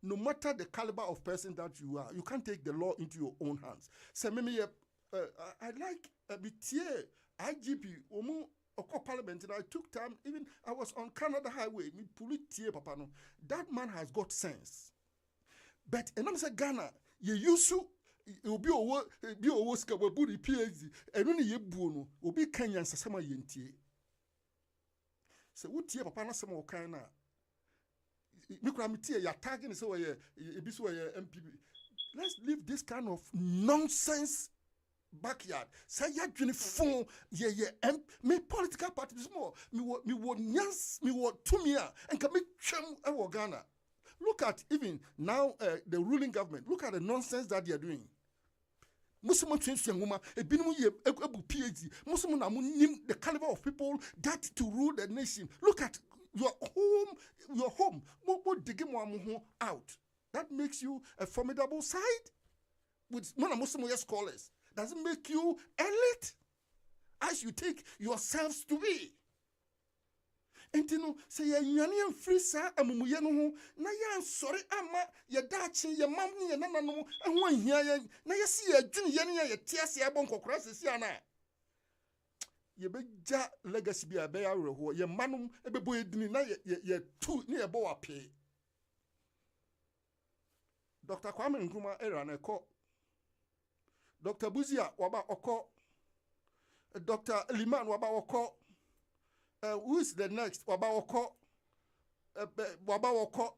no matter the caliber of person that you are, you can't take the law into your own hands. So maybe I like a bit IGP Oko Parliament, and I took time, even I was on Canada Highway, me pull papa no. That man has got sense. But and I'm saying Ghana, you used to be a ska we body PhD, and only ye buono, will be Kenyan Sasama Yentie. So what tie papa na some kind na you're tagging so MPP. Let's leave this kind of nonsense backyard. Say you're doing phone, me political parties more. Me what nyans, me what tumia, and can make chem Ghana. Look at even now the ruling government. Look at the nonsense that they are doing. Muslim woman, a PhD, Muslim the caliber of people that to rule the nation. Look at your home, out. That makes you a formidable side with Muslim scholars. Doesn't make you elite as you take yourselves to be. And you know, say you're free, sir, and Muyano, na yan sorry, ama, your dachi, your mammy, and no, and one here, na you see a junior, your tears, your bonko crosses, yana. Ye be ja legacy be a bear who ye manum e be boy na ye two near boa pay. Dr. Kwame Nkrumah era na ko. Dr. Buzia waba oko. Dr. Liman waba oko. Who is the next? Waba oko.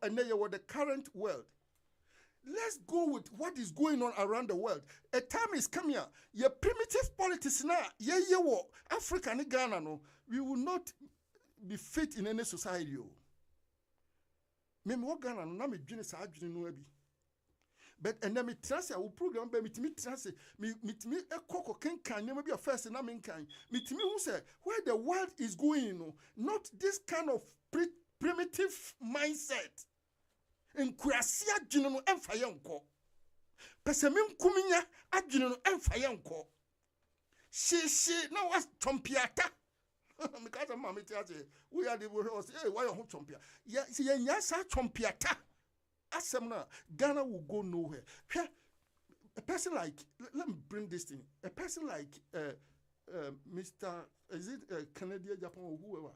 And then you were the current world. Let's go with what is going on around the world. A time is coming here. Your primitive politics now, Africa and Ghana, no, we will not be fit in any society. Meme what Ghana no, na me dwene sa adwene no abi. But and then me translate our program be me translate me ekoko kenkan name be first na me kan. Me who say where the world is going, no, not this kind of primitive mindset. Nkurasi adwene no emfa ye nko pese me nkuminya adwene no emfa ye nko she na was chompiata because am me tell say we are the host hey why you chompia yeah see nya sa chompiata asem na Ghana will go nowhere. A person like let me bring this thing, a person like Mr. is it Canadian, Japan, or whoever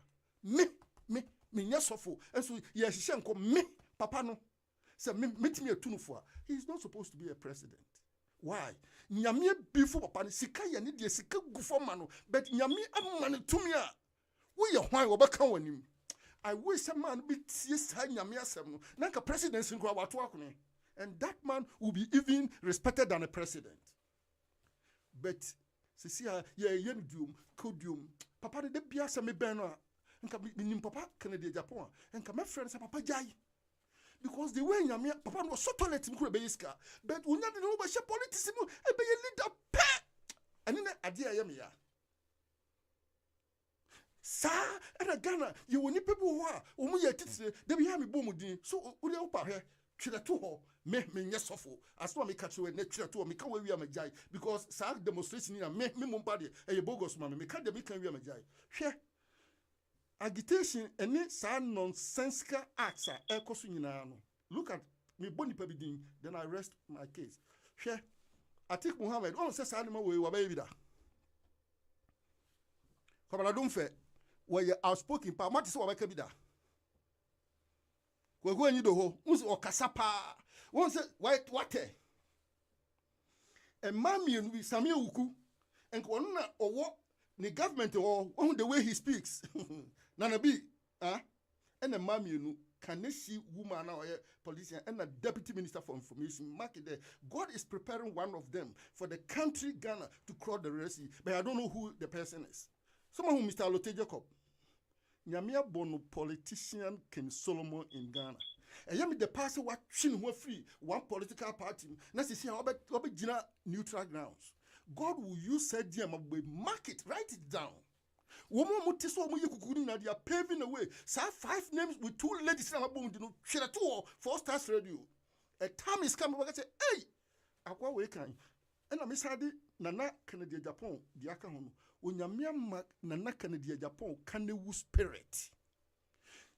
me nyasofo and so yes shenko me papa no say meet me a tunufo. He's not supposed to be a president. Why? Nyame before papa sika ye ne de sika gufo ma no but nyame amane tumia wo ye hwan wo beka wanim. I wish a man be tie sa nyame asem no na ka president sin kwa wato akone and that man will be even respected than a president. But see ye kodium papa de bia se me ben no nka minim papa Canada Japan nka my friend say papa jai because the way nyame papa no so toilet mkuru be yiska but unya de no be she politics mu e be leader pe ani na ade ayem ya sa and Ghana you will need people who are omu ye titire de be ya me bom din so uri opa hwe twere to ho me nyesofo aso me catch we na twere to me ka we wi amajai because sa demonstration na me mompa de e bogus ma me ka de me kan wi amajai hwe agitation any sa nonsensical acts are ekoso nyina no. Look at me boni pabidin then I rest my case. Hwe Atik Muhammad on say sa we wa ba bida. Komala dum fe we outspoken pa mati se wa ba ka bida. Ko go anyi do ho unse okasa pa won say what e mami enu bi sami wuku enko no na owo the government or on the way he speaks. Nana bi and a mammy can see woman or politician and a deputy minister for information. Mark it there. God is preparing one of them for the country Ghana to cross the Red Sea. But I don't know who the person is. Someone who Mr. Lotte Jacob. Nyamia Bono politician King Solomon in Ghana. And yet, the pastor what chin who free one political party. Now, see how about Gina neutral grounds. God will use said diam mark it, write it down. Woman mutiso mu yekukuru na they are paving the way. Say 5 names with 2 ladies na mabom di no hwere to 4 Stars Radio. A time is coming we say hey akwa we kan. And I miss Nana Canada Japan di aka ho no. Onyame ma Nana Canada Japan kanewu spirit.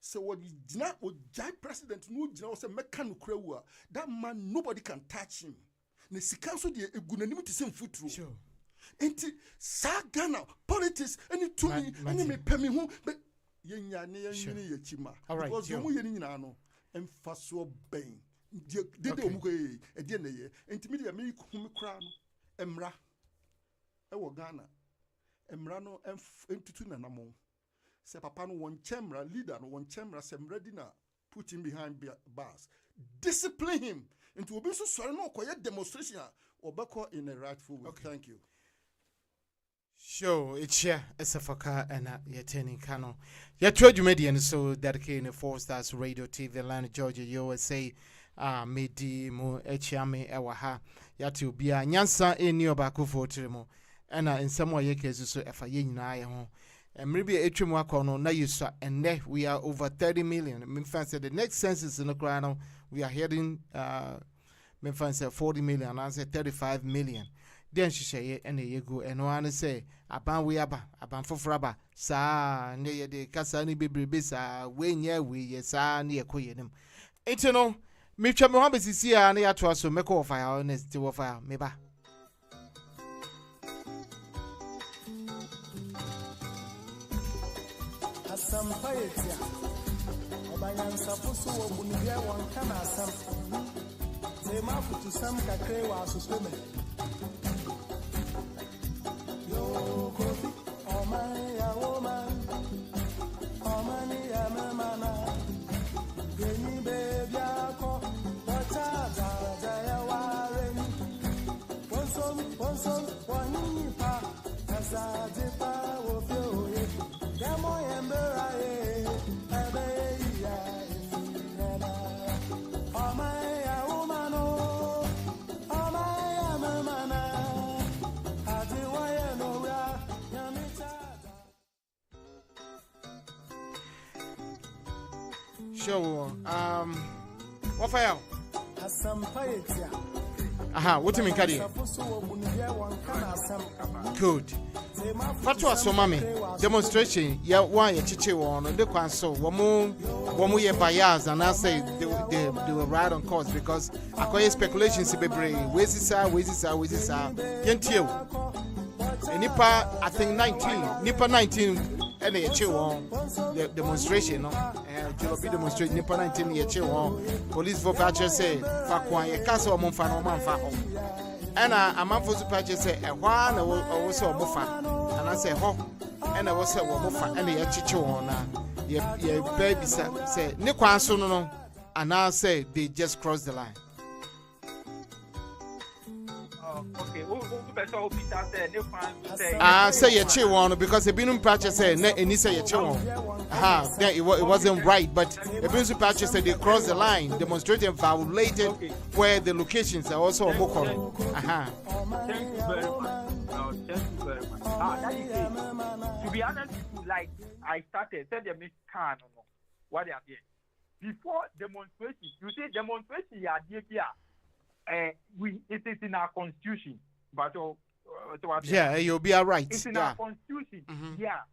So what is not what Jai president no jina say meka no kura that man nobody can touch him. Ne sika so de egunanim ti sem futuro. Sure. Enti sa Ghana politics any to me any me pemi ho but yenya ne yenya ye chima because omo ye ni nyina no emfaso ben de omu ko e de na ye enti me de me kum kra no emra e wo Ghana emra no entutu na namo se papa no won chemra leader no won chemra se ready na put him behind bars discipline him into obi so sore no koye demonstration obeko in a rightful way. Thank you. Sure, it's here. It's a faka and you're turning canon. You're told you median so dedicated 4 Stars Radio TV, Atlanta, Georgia, USA, Medi, Mo, Echame, Ewaha, Yatu, Bia, Nyansa, in your Baku for Trimo, and in some way, cases so if I yin I home. And maybe a Trimoacono, now you saw, and there we are over 30 million. Memphis said the next census in the crown, we are heading, Memphis said 40 million, I said 35 million. Then she say and ye go and one say aban we aba aban fofraba sa ne ye de kasa ni bebrebe sa we nya we ye sa ne ye koyenim enti no me twa me ho besisi a ne ya to aso me ko fire honest wo fire me ba asam paetia obayan sapusu wo bunibia won kana asam ze ma futu sam kakre wa asusome yo kofi oh my woman oh man ya mama geni baby ako wacha za ya waren wonsom wani pa kaza de pa wo fio ye demo yembera ye abe ya nana oh my woman oh my mama na Sure. What for you? Aha, what do you mean, Kadi? Good. Fatwa so mami demonstration ya one ya chiche one the kwanso womu ye bias and I say they were right on course because akoye speculations bebre wezisa yentie nipa I think 19 and ye che one the demonstration no Jubilee demonstration nipa 19 ye che one police for patches say fa kwan ye kasa o monfa no manfa ho and a man for patches say e hwa na wo so omofa and I say ho and I was say wo mofa and ye chiche one na ye baby say ne kwan so no and I say they just crossed the line. Okay, say ye che one because the binum patch say ne any say ye che one. Then it wasn't right, but the binum patch said they crossed the line, demonstrating violated where the locations are also Mokoro. Thank you very much. Thank you very much. To be honest with you, like I started, said the Miss Khan, what they are doing. Before demonstration, you see demonstration, it is in our constitution, but yeah, you'll be all right. It's in our constitution. Yeah.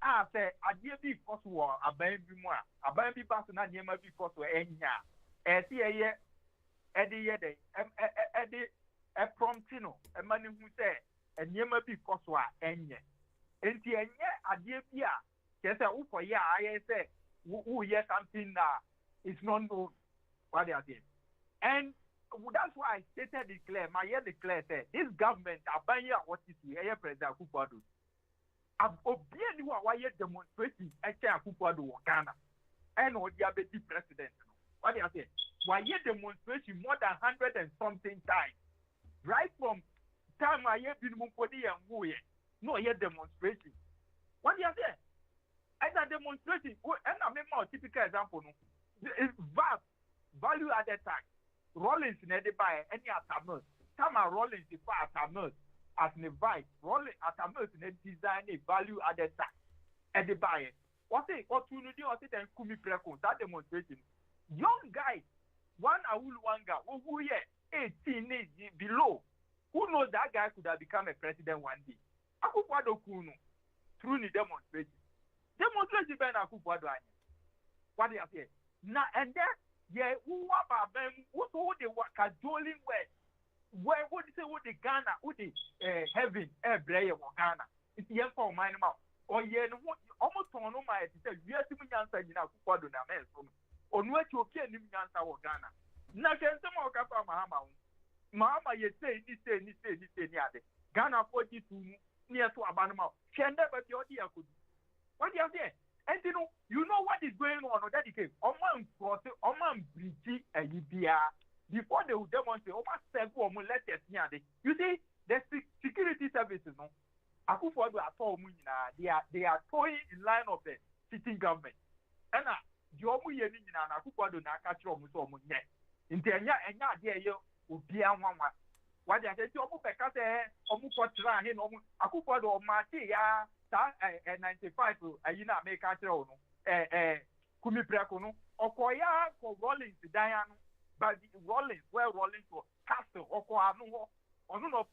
I say I give you first war a baby more. A baby person and you might be first war any year. See a year, Eddie, a promptino, a man who say, and you might be first war any year. And see a year, I give you. Just a for yeah, I say, who yes, something that is not known what they are doing. And that's why I stated declare, my year declare said this government abanya what is here President Akufo-Addo. Obiani wa why demonstrating Akufo-Addo Ghana and what the abeti president. What they are saying? Why demonstration more than 100 and something times. Right from time I hear Binumukodi and Wuye. No yet demonstration. What they are saying? And a demonstration and I make more typical example. It's vast. value added tax. Rollins in the buy any atamers. Tama Rollins if atamers as the vice. Rollins atamers in the design a value added tax. At the buy. What say? What you do? What say? Then kumi preko that demonstration. Young guys, one guy who 18 is below. Who knows that guy could have become a president one day? Akufo-Addo kuno through the demonstration. Demonstration ben Akufo-Addo anya. What do you say? Now and then, yeah, who about them? What they were cajoling with? Where would you say? What the Ghana? What the heaven? Braille or Ghana? It's the for mine mouth. Or yeah, almost on my say we are seeing answer in Akufo-Addo na men from. On what you can answer or Ghana. Now can some more kapa Mahama. Mahama ye say this say niade. Ghana 42 near to Abanama. Can never be audio could. What do you say? And you know what is going on that came. Oman process, Oman Briti and Libya. Before they would demonstrate, Oman said, let us niade. You see, the security services, no. Akufo-Addo at all, they are toying in line of the sitting government. And Jomu Yenin and Akufo-Addo na catch so much. In the enya dear you will be a one. What I said, Jomu Pecate, Omukotra, Akufo-Addo or Martia, 95, a Yina make a throne, Kumi Precono, or Koya for Rollins, Diana, but Rollins, where Rollins for Castle, or Koano, or no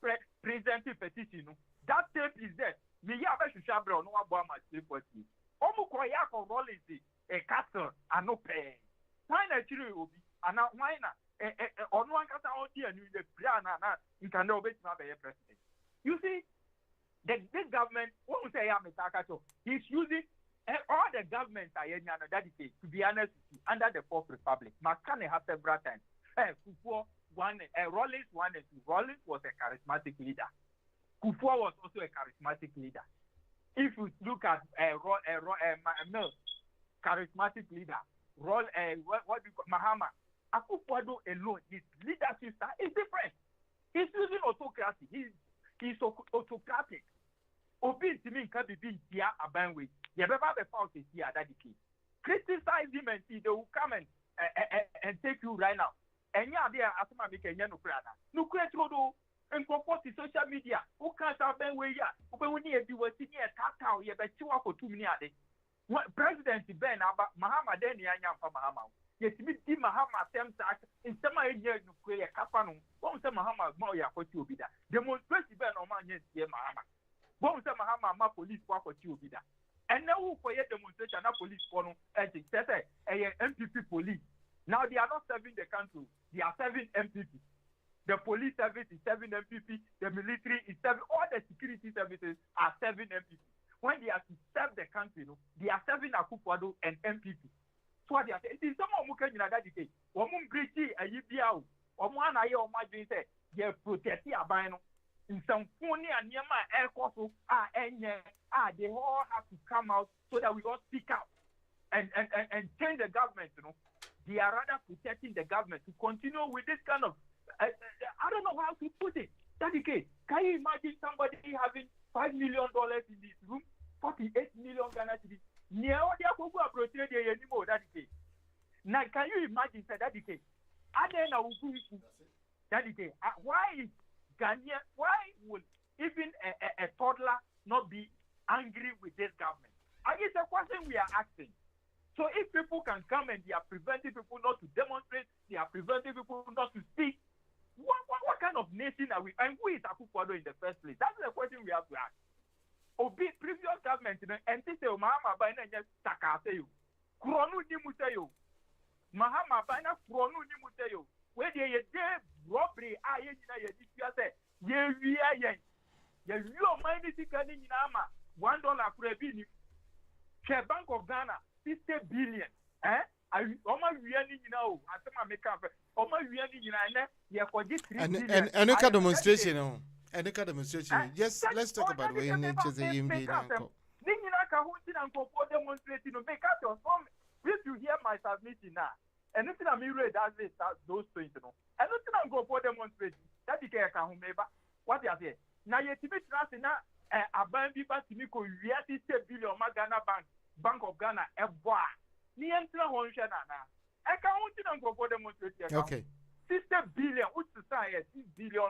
presenting petition. That tape is there. Me have a shabra no Obama tape for you. Omukoya for Rollins. A castle and no pay. Sign a tree will be and now why not? On one castle out here, and the plan you can know better be a president. You see, this government won't say I'm a Takato. He's using all the governments are dedicated to be honest with you, under the Fourth Republic. Makane has several times. Kufuor one, Rollins 1 and 2. Rollins was a charismatic leader. Kufuor was also a charismatic leader. If you look at Mills, charismatic leader, what do you call Mahama? Akufo-Addo alone, his leadership style is different. He's using autocracy. He's autocratic. Obi Timin can be here a bandwidth. You never have a fault here that the key. Criticize him and see they will come and take you right now. And yeah, there are some American nuclear. Nuclear trodo and comport social media. Who can't have been where you are? Who need to be sitting at Tata, you bet you for 2 minutes. President Ben Mahama then Yanyam for Mahama. Yes, me Mahama attempts in some years to create a capano. One say Mahama Moya for you be that. Demonstrate Ben Oman yes, Mahama. One say Mahama ma police for you be that. And now for your demonstration, na police for no and MPP police. Now they are not serving the country, they are serving MPP. The police service is serving MPP, the military is serving, all the security services are serving MPP. When they are to serve the country, they are serving Akufo-Addo and MPP. So what they are saying, it is someone who can in that decade. Woman British, a UBL, or one I or my dream said, they protect the Abano. In some funny and near my air course, they all have to come out so that we all speak out and change the government, They are rather protecting the government to continue with this kind of, I don't know how to put it. That decade, can you imagine somebody having $5 million in this room? 48 million Ghana cedis. Now, can you imagine that decade? Why is Ghana? Why would even a toddler not be angry with this government? And it's a question we are asking. So if people can come and they are preventing people not to demonstrate, they are preventing people not to speak, what kind of nation are we? And who is Akufo-Addo in the first place? That's the question we have to ask. Obi previous government and this is Mahama Baina just Takaseyo. Kuronu Nimuseyo. Mahama Baina Kuronu Nimuseyo. Where they robbery, your mind is in Nama. $1 Kurebini. Bank of Ghana, 60 billion. Almost really, I think I make up. Almost really, for this 3 billion. And a demonstration. And a demonstration. Yes, let's talk about where nature's a yimbi. If you hear my submission now, and if I'm read those things, and nothing I'm going for demonstration. That is what you are saying. Now, you see, a bank people to me, we have $60 billion Ghana Bank of Ghana, a bar. Nientra Honshana. Account in for demonstration. Okay. 60 billion, which is $6 billion.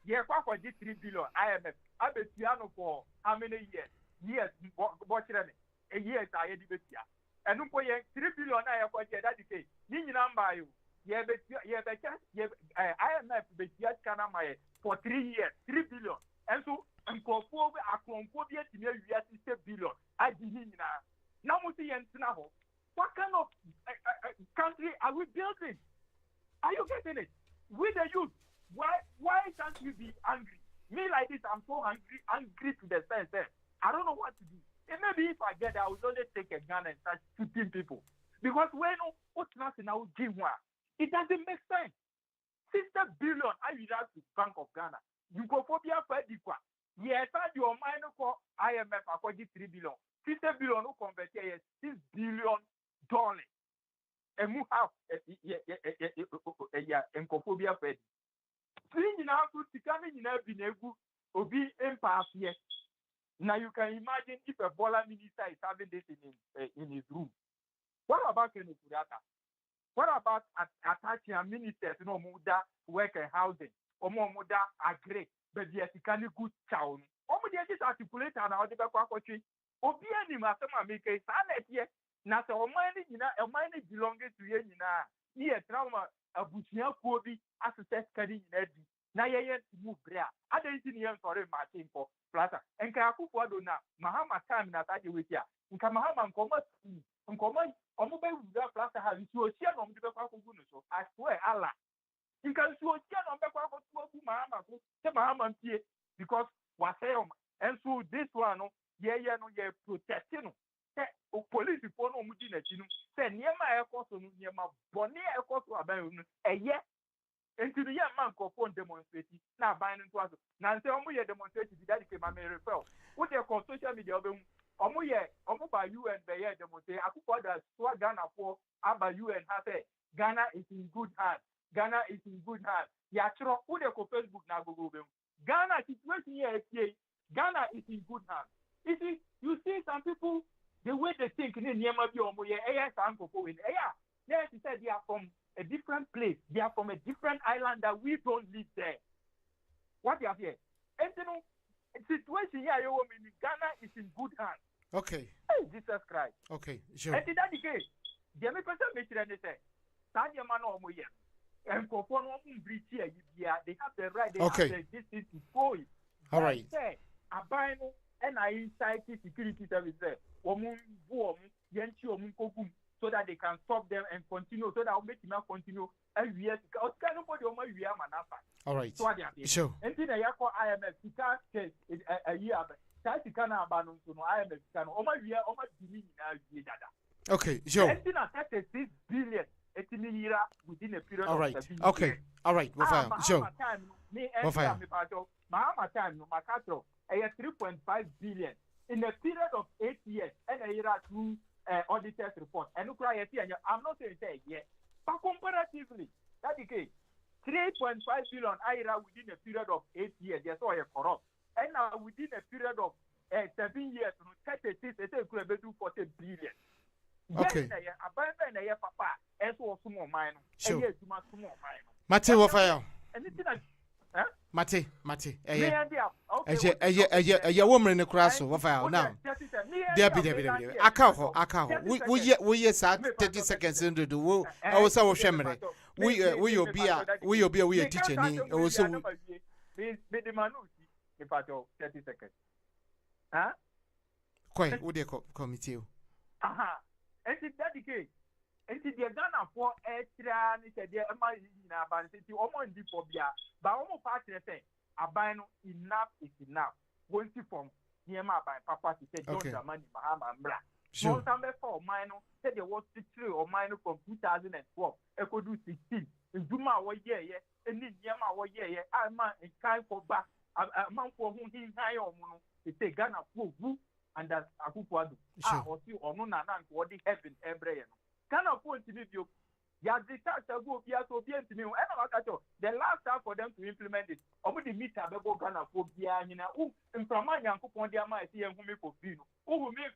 Yeah, for this 3 billion IMF. I bet piano for how many years? Years, watch it. A year, I had it. And no, 3 billion I have got that decay. You number you. Yeah, but IMF, but yet can I for 3 years, 3 billion. And so, I'm for a conphobia to me, 60 billion. I didn't now. What kind of country are we building? Are you getting it? With the youth, why can't we be angry? Me like this, I'm so angry to the sense that I don't know what to do. And maybe if I get there, I will only take a gun and start shooting people. Because when what's nothing, I will give one. It doesn't make sense. 60 billion, I will have to Bank of Ghana. You go for the Fediqua. Yes, your mind for IMF, I call it 3 billion. 60 billion, who convert $6 billion. And move out and cophobia fed. Cleaning out to come in every neighbor or be impasse. Yes. Now you can imagine if a Bola minister is having this in his room. What about Kenufurata? What about attaching ministers, Muda, work and housing, or Muda agree, but yes, you can good town. Almost just articulate and how the back country. Obiani Masama make a silent yet. Now, so money, money belonging to you now. Here, trauma, a Bushia Kobe, as a test carrying energy. Now, you move there. I don't see him for a machine for Plaza. And Kaku for Dona, Mahama time that I do with ya. In Kamahama and Commerce, and Commerce, or mobile without Plaza has to a share on the Bakuno. So I swear, Allah. You can show a share on the Bakuno, Mahama, because was and so this one, yeah, protecting. Police people no mudi na chinu say niema ekoso no niema boni ekoso aban no eye enti no ye man ko phone demonstrate na aban no aso na say omo ye demonstrate bi that ke ma me refer wo dey ko social media obem omo ba UN be ye demonstrate akufo da so Ghana for aba UN ha say Ghana is in good hands. Ghana is in good hands. Ya chro wo dey ko Facebook na gogo obem Ghana situation here Ghana is in good hands. You see some people the way they think in yes, they said they are from a different place. They are from a different island that we don't live there. What you have here? And you know, situation here, Ghana is in good hands. Okay. Hey, Jesus Christ. Okay, sure. And in that case, the American military say, Tanya Mano Moya, and Kofono Britia, they have the right, they have the distance to go. All right. Say, Abino and I inside security services. So that they can stop them and continue, so that will make them continue every year. All right. So sure. And then I call IMF a year. Okay, sure. And then I 6 billion within a period all right. of 7 okay. years. All right. We'll fire. Sure. Mahama 3.5 billion. In a period of 8 years, and a year through auditors report, and I'm not saying yet, but comparatively, that is 3.5 billion IRA within a period of 8 years, yes, or corrupt, and now within a period of 7 years, 36, it could be 40 billion. Okay. Yes, papa, as well, some more mine, sure. Yes, you must more mine. Mate, what fire? Anything Mate. Okay. A woman in the cross of fire now. There be. I can't. We yes, 30 seconds into the woo. I was our family. We will be a teacher. Also, the Manusi, if I 30 seconds. Huh? Quite, would you committee? Aha. And it's that the case. And it's the Ghana for extra, and it's the MI city, almost before Bia, but almost part of the Abino enough is enough. Going to form near my papa to say, don't the money, Mahama and Black. Sure. No, for minor said there was 63 or minor from 2012. Echo do 16. In Juma, yeah, and in Yama, yeah, I'm a kind for back. A man for whom he high on Mono, they say Ghana for who, and that's Akukwadu. Or see, or no, Nan, for the heaven, Embraer. Kind of point to you. Yeah, the tax go be so be to me. The last time for them to implement it, over the meter go Ghana for Bia, you know, and from my uncle on their mind, see who make for Pino. Who make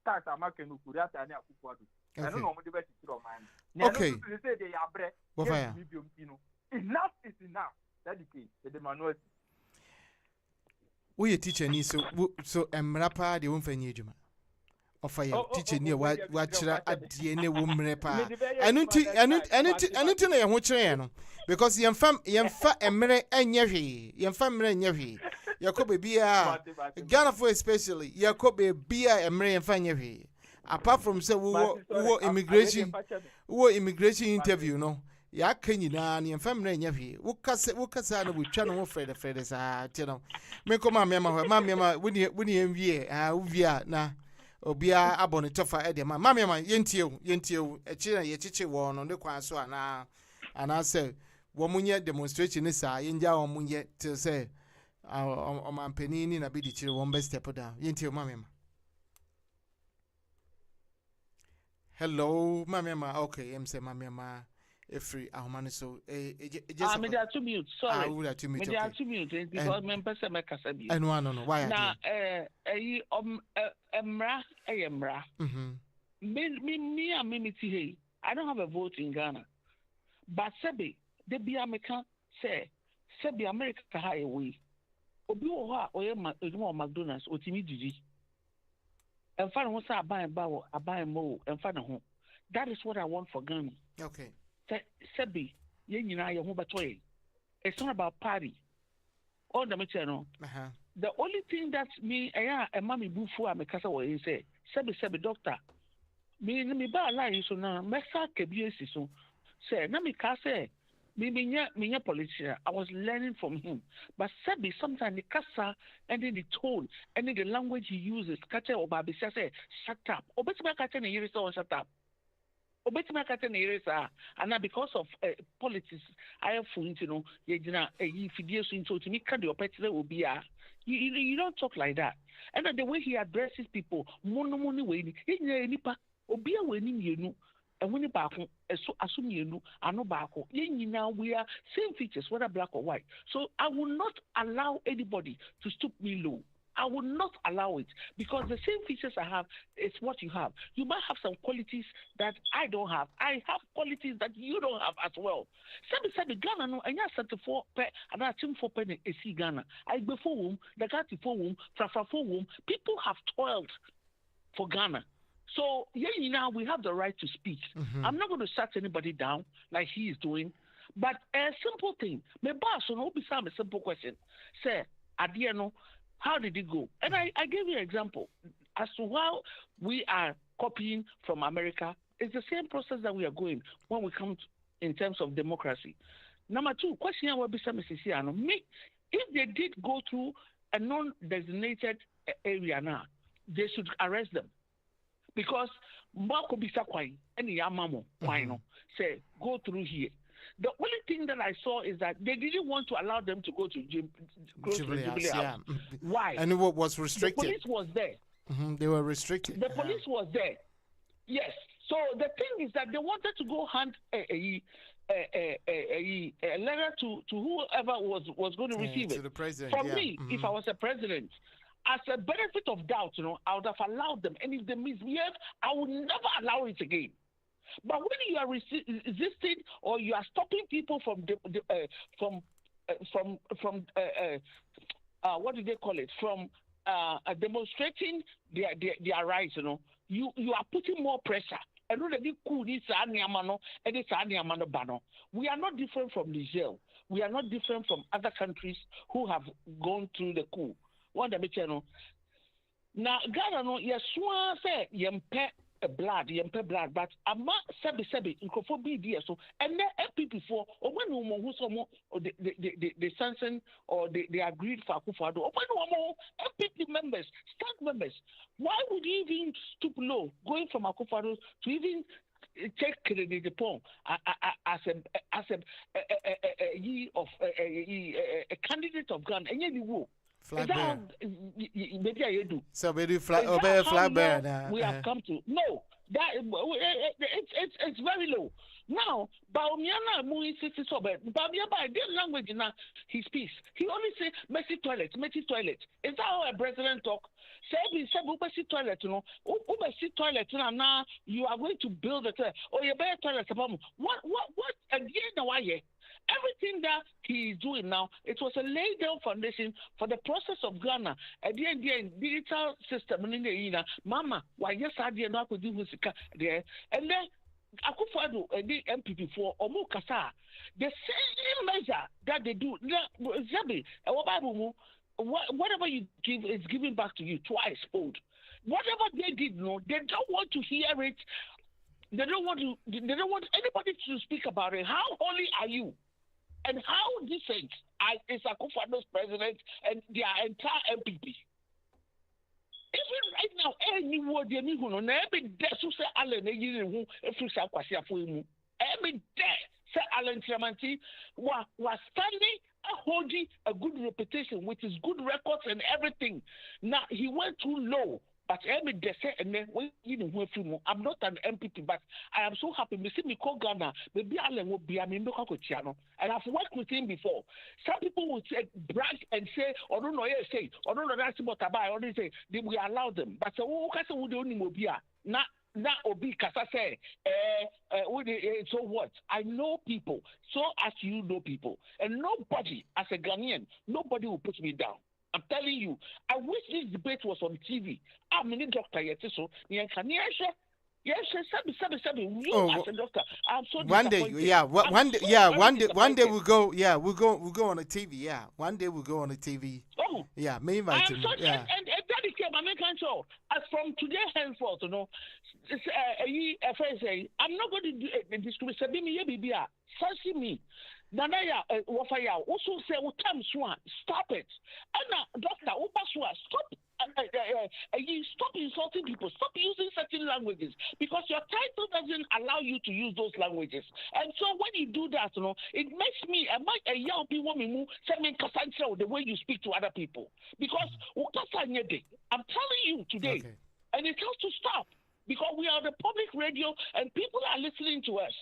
tax a market no Kurata and Akukwadu. I don't know what the best is on man. Okay. Say they are bread. Enough is enough. That's the case. The manual. We teacher ni so emrapa de wonfanyi adwuma. Ofa ye teacher ni wa chira adie ne wo mrepa. Anunti na ye ho chire no because yemfa emre enye hwe. Yemfa emre enye hwe. Yakobe bia Ghana for especially Yakobe bia emre yemfa enye hwe. Apart from say wo immigration interview no ya kanyina na yemfa mra nya hwe wo kasa na wotwa no Fred sa tino me ko ma woni enwie uvia na obia abone tofa e de ma yentie e chi na ye chichi wo no de kwan so ana say wo munye demonstration ni sa yenja wo munye till say o mampani ni na bi di chire wo mbe step down yentie mama. Hello, Mama. Okay, I'm saying Mama. Free ahomani so just me there 2 minutes sorry we are 2 minutes me there 2 minutes because me person make kasa bi no why na emra me hey I don't have a vote in Ghana but sebi de bia me can say sebi America ka ha ewe obi wo ha oye McDonald's otimi didi emfa no say aban mo emfa no ho that is what I want for Ghana. Okay. Sebi, it's not about party. All the material. The only thing that me, a mommy bufu, I'm a casa or say, Sebi, doctor. Me ba lie so now, Messa Kebiesi so. Say, Nami Kase, me politician. I was learning from him. But Sebi, sometimes the casa and then the tone and then the language he uses, Kate or Babi say, shut up. Or better Kate and you shut up. And because of politics, I have found you don't talk like that. And the way he addresses people, and we are same features, whether black or white. So I will not allow anybody to stoop me low. I will not allow it because the same features I have is what you have. You might have some qualities that I don't have. I have qualities that you don't have as well. Sabi Ghana no anya 74 pe and I team for pen AC Ghana. I before whom the Gati for whom Frafa for whom people have toiled for Ghana. So now we have the right to speak. I'm not going to shut anybody down like he is doing, but a simple thing. Me boss no be some simple question. Say Adiano. How did it go? And I gave you an example as to how we are copying from America. It's the same process that we are going when we come in terms of democracy. Number two, question I will be some if they did go through a non-designated area now, they should arrest them. Because Mbako bisa kwai, any yamamo, say, go through here. The only thing that I saw is that they didn't want to allow them to go to Jubilee. Yeah. Why? And it was restricted. The police was there. They were restricted. The police was there. Yes. So the thing is that they wanted to go hand a letter to whoever was going to receive it. To the president. For me, if I was a president, as a benefit of doubt, I would have allowed them. And if they misbehave, I would never allow it again. But when you are resisting or you are stopping people from what do they call it? From demonstrating their rights, you are putting more pressure. We are not different from Niger. We are not different from other countries who have gone through the coup. Now Ghana no yeswa say yempe blood, but ama sebi microphone be so and then people or when who some they sanction or they agreed for Akufo-Addo or when MPP members, stand members, why would you even stoop low going from Akufo-Addo to even take credit upon as a candidate of Ghana and you flag bearer. Maybe I do. So we do flag bearer now. We have come to no. That it's very low. Now, Baumiana Mui City Sober, Bamia by their language in his piece. He only say messy toilet, messy toilet. Is that how a president talk? Say messy toilet, you know. Messy toilet, now you are going to build a toilet. Or you better toilet. What again? Why? Everything that he is doing now, it was a laid down foundation for the process of Ghana. At the end, digital system, Mama, why yes, I did not do there. And then Akufo-Addo, the MPP for Omu Kasa, the same measure that they do, Zabi, whatever you give is given back to you twice fold. Whatever they did, no, they don't want to hear it. They don't want anybody to speak about it. How holy are you? And how decent is Akufo-Addo's president and their entire MPP? Even right now, any word you need to know, every day, so say Alan, you if you say Kwasia for him, every day, say Alan Tramanti was standing, holding a good reputation with his good records and everything. Now he went too low. But every day, and then when you know, I'm not an MPP, but I am so happy. Me see me call Ghana, maybe Alan will be a member of Channel, and I've worked with him before. Some people would say brag and say, or don't know, say, or don't know that's what I buy, or they say we allow them. But so would only be not Obi Kasa say, so what? I know people, so as you know people, and nobody, as a Ghanaian, nobody will put me down. I'm telling you, I wish this debate was on TV. I'm a doctor yet, so yes, you as a doctor. I'm so one day, one day we'll go. Yeah, we'll go on the TV. Yeah, one day we'll go on the TV. Oh, yeah, me invite him. Yeah, and that became my main show. As from today henceforth, you know, I'm not going to do discriminate. Say me, fancy me. Nanaya, Wafaya, also say, stop it. And doctor, stop. Stop insulting people. Stop using certain languages because your title doesn't allow you to use those languages. And so when you do that, you know, it makes me a young people the way you speak to other people. Because I'm telling you today, and it has to stop because we are the public radio and people are listening to us.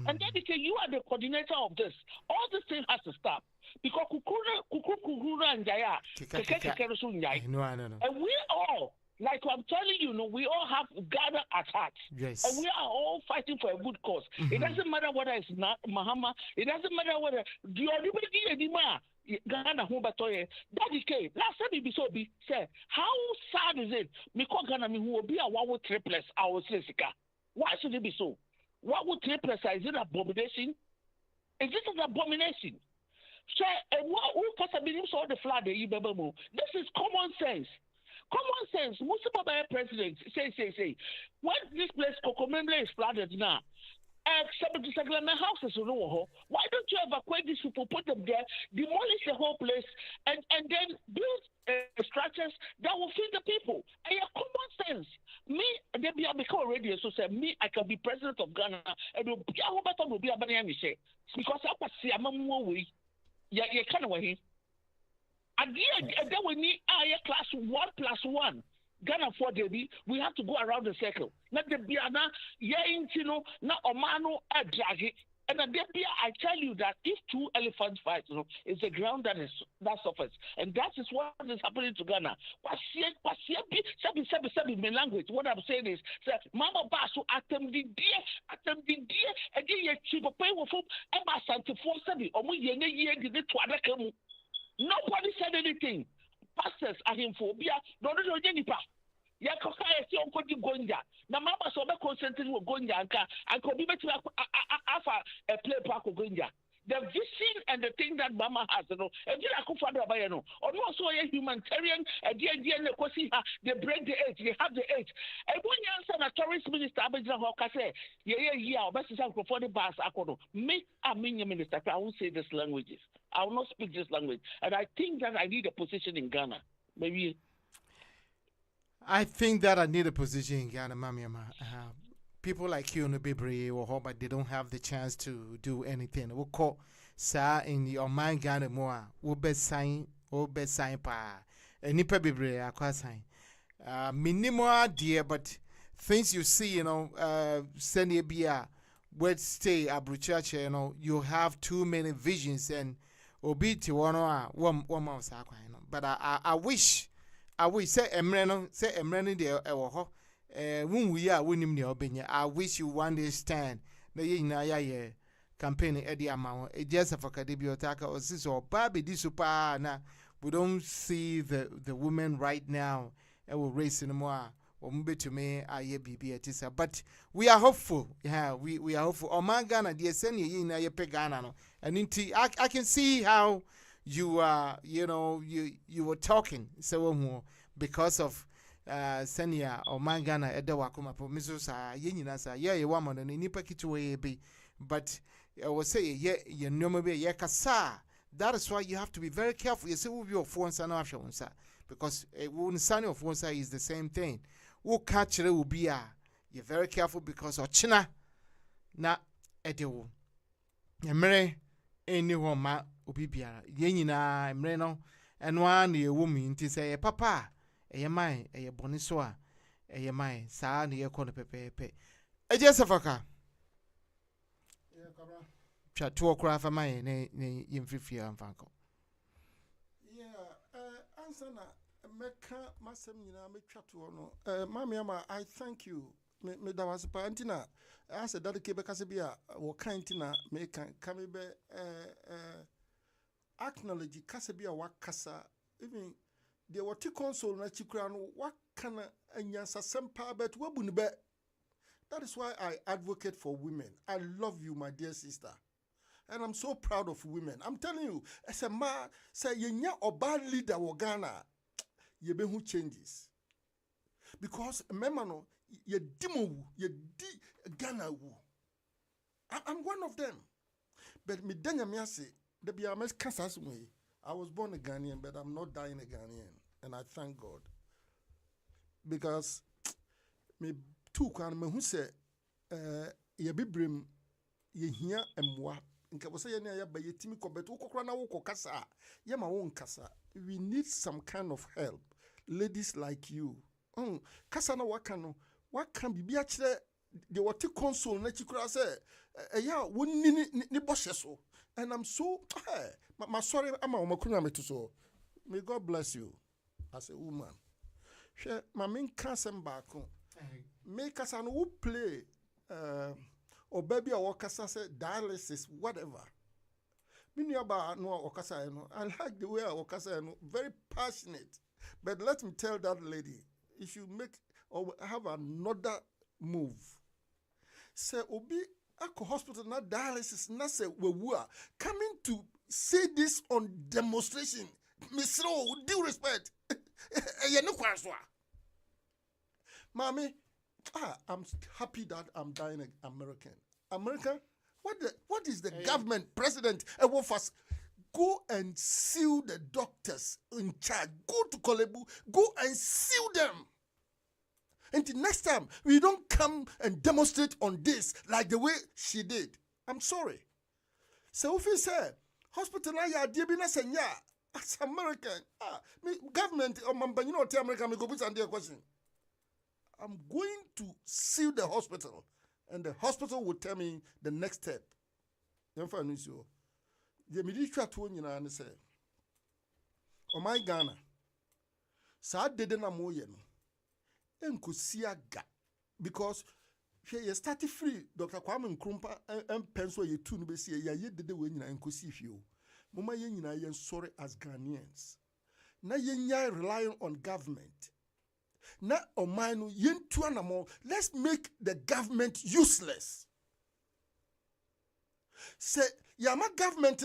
And then they say, you are the coordinator of this. All this thing has to stop. Because Kukura and Jaya, and we all, like I'm telling you, we all have gathered at heart. Yes. And we are all fighting for a good cause. It doesn't matter whether it's not Mahama, it doesn't matter whether Ghana home batoye. Daddy K, last time he be so be say, how sad is it? Because Ghana who will be a 1 with 3 plus our Sika. Why should it be so? What would 3 plus is it an abomination? Is this an abomination? So, what we possibly saw the flood, this is common sense. Common sense. Most of our presidents say, when this place Kokomemle is flooded now, 70 houses, why don't you evacuate these people, put them there, demolish the whole place, and then build structures that will feed the people? And yeah, common sense. Me, they be become radio, so say me, I can be president of Ghana, and will be a banana because I was see a way. Yeah, kind of way. Again, then we need class 1+1. Ghana for Debbie, we have to go around the circle. Not the Biana, not Omano, drag. And then I tell you that if 2 elephants fight, it's the ground that suffers. And that is what is happening to Ghana. Language. What I'm saying is, Mama Basu, atem di dear, and then you cheap a pay with Emma Santa Forsabi, or we did it to nobody said anything. Pastors are him phobia, no, Jennifer. Yakoka is your Gonja. Now, Mama so concentrating with Gonja and could be better a play park of Gonja. The vision and the thing that Mama has, and Akufo-Addo Abayano, or also a humanitarian, they break the edge, they have the edge. And when you answer a tourist minister, for the bus, me, I'm minister, I won't say these languages. I will not speak this language. And I think that I need a position in Ghana. Maybe. I think that I need a position in Ghana, Mamiama. People like you, but they don't have the chance to do anything. We'll call, sir, in your mind, Ghana more. We'll be sign pa. And Nipa Bibre, I quite sign. Minimal dear, but things you see, send a beer would stay abruchache, you know, you have too many visions and obiti one mouse. But I wish say emreno de ewo when we are winning the opinion. I wish you one day stand the ye campaign Eddie Amao, a just of a cadibiotaka or sis or baby disupa na we don't see the women right now and we're racing more. To me, but we are hopeful. Yeah, we are hopeful. Oh my Ghana, dear send you in a pegana. And I can see how you you were talking so more because of Senya or my Ghana Edawakuma for Mrs. Yinasa, yeah, woman and nipa kitwe be. But I will say, yeah, you know, maybe yakasa. That is why you have to be very careful. You say, your phones and options, because a woman son of one side is the same thing. Who catch it will be you're very careful because of China na edewo emre any woman obi biara yenyina emre no eno an ye woman nti say papa eye man eye boni so a eye man saa na ye kono pepepe ejesafaka twa to okra fa man ne yemfifia amfanko answer na meka masem nyina metwa to no mama ama I thank you me da was pa antina as a dadike be kase bia wo kan tina me kan kame be acknowledge kase bia wakasa even the what console na chikura no wakana anyansa sempa but wabu ni be. That is why I advocate for women. I love you, my dear sister. And I'm so proud of women. I'm telling you, as a man, say yenya oba leader wo Ghana, ye be who changes. Because remember no, ye dimo ye di Ghana wu. I'm one of them. But me denya me say, the be ames kasas way. I was born a Ghanaian, but I'm not dying a Ghanaian, and I thank God. Because me too kwan me hu say ye bibrem ye hia emwa nka wo say ye na ya ba yetimi kobet wo kokra na wo kokasa ye ma wo nkasa. We need some kind of help, ladies like you. Kasa na waka no waka bibia kire de wote console na chikura say ya wonni ni boshe so. And I'm so my sorry ama o makunya meto so. May God bless you as a woman. She ma men kasem baako make us who play or baby or kasa say dialysis whatever. Mini aba no okasa no. I like the way okasa no, very passionate. But let me tell that lady, if you make or have another move, say obi ako hospital na dialysis na say wewu coming to say this on demonstration. Miss Ro, with due respect. Mommy, I'm happy that I'm dying American. America, what is the government president? Go and sue the doctors in charge. Go to Kolebu, go and sue them. And the next time, we don't come and demonstrate on this like the way she did. I'm sorry. So if you say, hospital ya diabina senya, as American, government, you know, American, me go put on their question. I'm going to sue the hospital, and the hospital will tell me the next step. The military told you and say, "Oh my Ghana, sa dede na mo ye no, enkusiaga because you started free. Dr. Kwame Nkrumah and pencil ye two no be see ye dede we nyina enkusi fie o. Mama ye nyina ye sorry as Ghanaians. Na ye nya relying on government. Na omanu yentu anamo. Let's make the government useless. Say yama government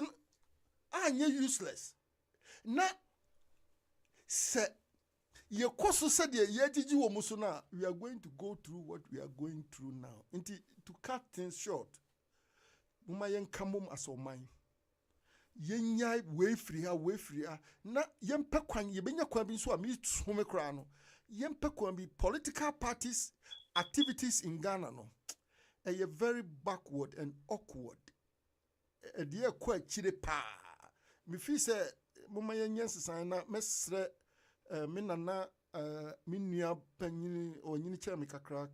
anye useless. Na say ye koso said ye jiji wo muso na we are going to go through what we are going through now. Inti to cut things short. Muma yen kamum asoman. Yenya we free ha na yempe kwan ye benya kwan bi so a me tsume kra no. Yempe kwan bi political parties activities in Ghana no. A very backward and awkward. A dear kwa chire pa. Me fi say mama yenyense san na mesre me nana me nua panyini onyini kire me kakra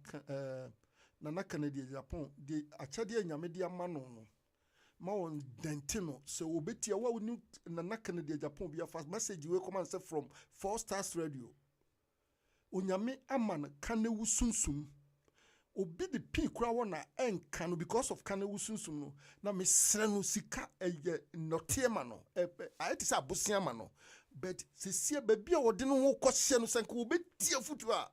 Nana Kennedy Japan the achade nyame de amano no ma won dentino so obetia wa woni Nana Kennedy Japan be fast message we come and say from 4 Stars Radio onyame aman kanewu sunsum obi the pin kura wona enka no because of kanewu sunsum no na me sre no sika eye notiema no ayeti sa abosiama no but sesie ba bia wode no ho kwhye no sanka obetia futu a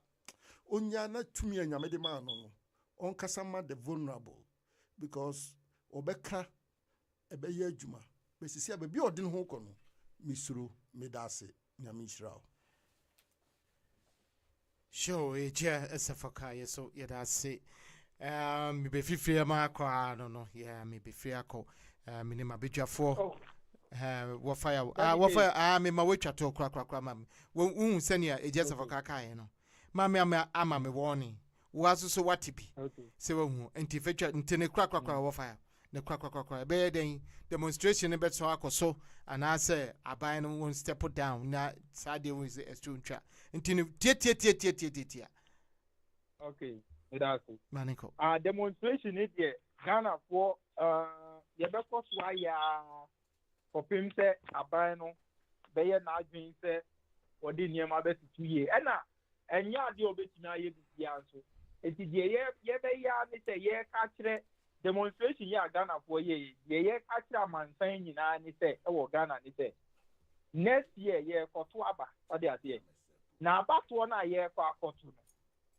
onya na tumi anyame de ma no on kasama the vulnerable because obeka ebeye adwuma but sesie ba bia wode no ho kɔ no misuro medase nyame hyirawo. Sure, SFK, so yeah, that's it. Me be free ma kwa no, yeah, me be free ako. Me ne ma beja for. What fire, me ma wecha to kra mam. Wo senior e just SFK kai no. Ma me ama me warning. Wo so what be. Se wo hu enti fecha ntene kra wo fire. Ne kra be den demonstration be so akoso and I say abai no won step down na sade won say extreme tra ntini tie okay that's it maniko demonstration is there Ghana for ye be ko so ya for pim say abai no be ye na adwin say odi niam be situye e na enya ade obetimi aye bia so enti ye be ya ni say ye ka kire demonstration ya Ghana for ye catch man saying nyina ni say e wo Ghana ni say next year ye koto aba o de ase na abato na ye kwa akoto no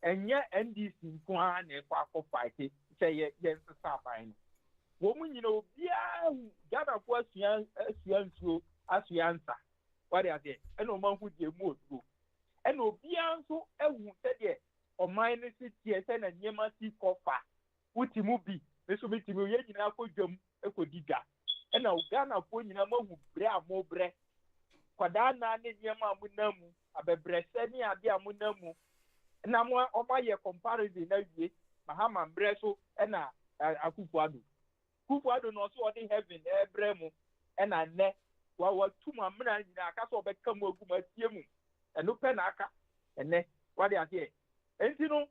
enye NDC nko ha na kwa akọ fight say ye nsesa ban no wo mu nyina obia Ghana for asua nsuo asua nsa o de ase e no man hu die mu otuo e no obia nso ehu say de oman ni si tie say na nyema si kofa utimu bi eso bitimi ye nyina akodwam ekodiga e na Ghana fo nyina mahu bre amobre kwada na ne nyema amunamu abebrese ni ade amunamu na mo omaye comparison na wie mahama mbre so e na akufuado no so odi heaven ebre mu e na ne wa tuma mra nyina aka so obeka mu aguma tie mu eno pe na aka ene what they say enti no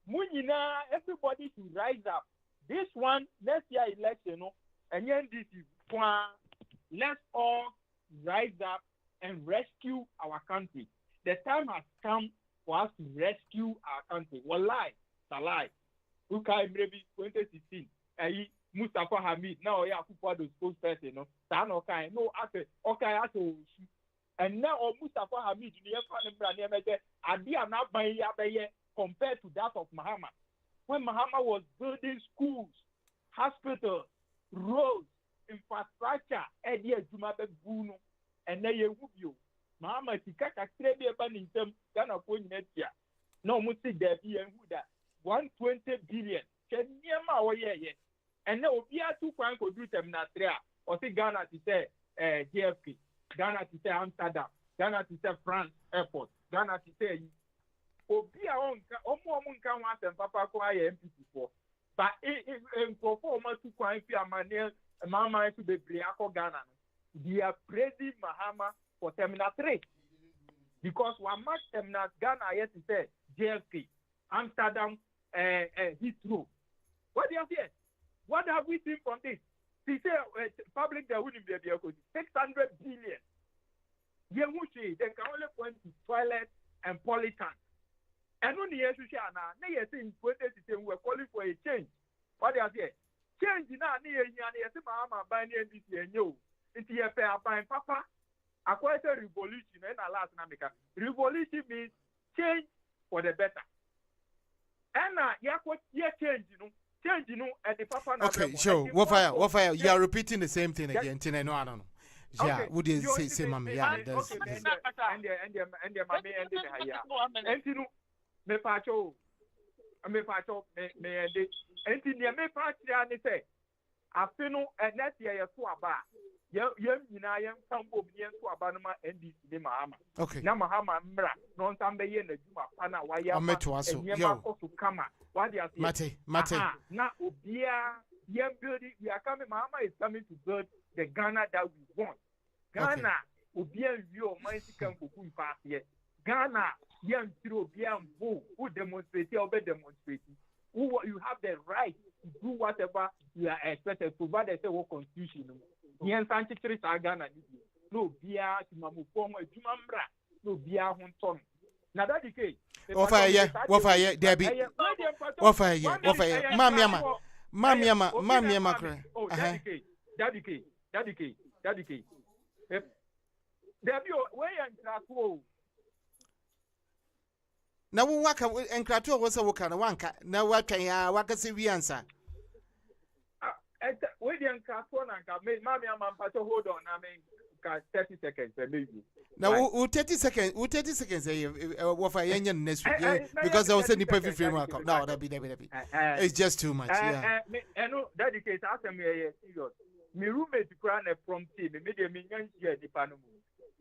mu nyina everybody should rise up. This one, next year election, and NDC, let's all rise up and rescue our country. The time has come for us to rescue our country. Wallahi, Salai, Ukai maybe 2016, Mustafa Hamid, now I have to the spokesperson, no, okay, and now Mustafa Hamid, compared to that of Muhammad. When Muhammad was building schools, hospitals, roads, infrastructure, and then you Muhammad Tikaka Trebi Banintum, Ghana Point Netia. No, Musi Debi and Huda, 120 billion. Can you know, and now we are 2 points to do them not there. Or say Ghana to say JFK, Ghana to say Amsterdam, Ghana to say France Airport, Ghana to say Obia omunka wan papa ko aye MPP4 but in performance to kwan fi amane mama to be akọ Ghana no they are praising Mahama for Terminal 3 because one match Terminal Ghana yet to say JFK Amsterdam Heathrow what do you say what have we seen from this they say public that wouldn't be able to 600 billion they can only point to toilet and polytank. And when the issue now, they are saying we're calling for a change. What they are saying? Change now, near Mama buying NDC and you. It's a fair buying papa. A quite a revolution in our Latin America. Revolution means change for the better. And change, and the papa. Okay, sure. What fire? You are repeating the same thing again. I don't know. Yeah, would you say, Mammy? Yeah, that's. And the mommy and the me pacho me enti ne me pacho ni say afinu next year so aba yem nyina yem kambo bi yem so aba no ma NDC de Mahama okay na Mahama mra no ntam be ye na djuma pa na wa ya yo ko kama what they are mate na obia yem building we are coming Mahama is coming to build the Ghana that we want Ghana obia wi o man sika nkoku mfa ase Ghana young European who demonstrate or be demonstrating. you have the right to do whatever you are expected, provided the constitution. Yen Sanchitri Sagana, no beer, Mamukom, Jumambra, no beer, Honton. Now that the case. What fire, Debbie? What fire, Mamma, oh, dedicate. Debbie, where you na wo waka enkrato wo se wo kana wanka na watwan ya waka se wi answer we the enkrato na ka me mami amampato hold on I mean 30 seconds maybe na wo 30 seconds wo fa yenya next week because I was saying nipa free mark no that be it's just too much yeah no dedicate asem here serious me roommate kura na from team me dey me nyan share nipa no mu.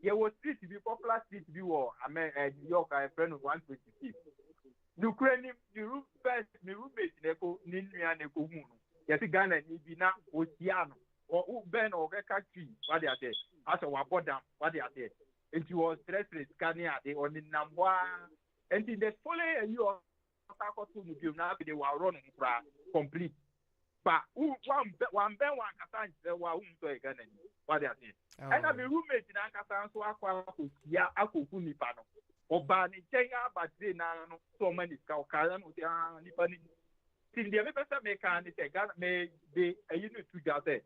There was street to be popular street to be war. I mean, New York, I friend of 126. Ukraine, the roommate, Neko, Ninia, Neko, Yes, Ghana, Nibina, Oceano, or Ben or Gekaki, what they are there. As a Wabodam, what they are there. And she was dressless, Scania, they only number. And in the following year, they were running complete. But one Katan, they were Ghana. What they are saying. And I'm a roommate in Ankasa, so I could Nipano. Or Bani Changa, but they now so many Kaukaran with the Nipani. Since the other mechanic, may be a unit to gather.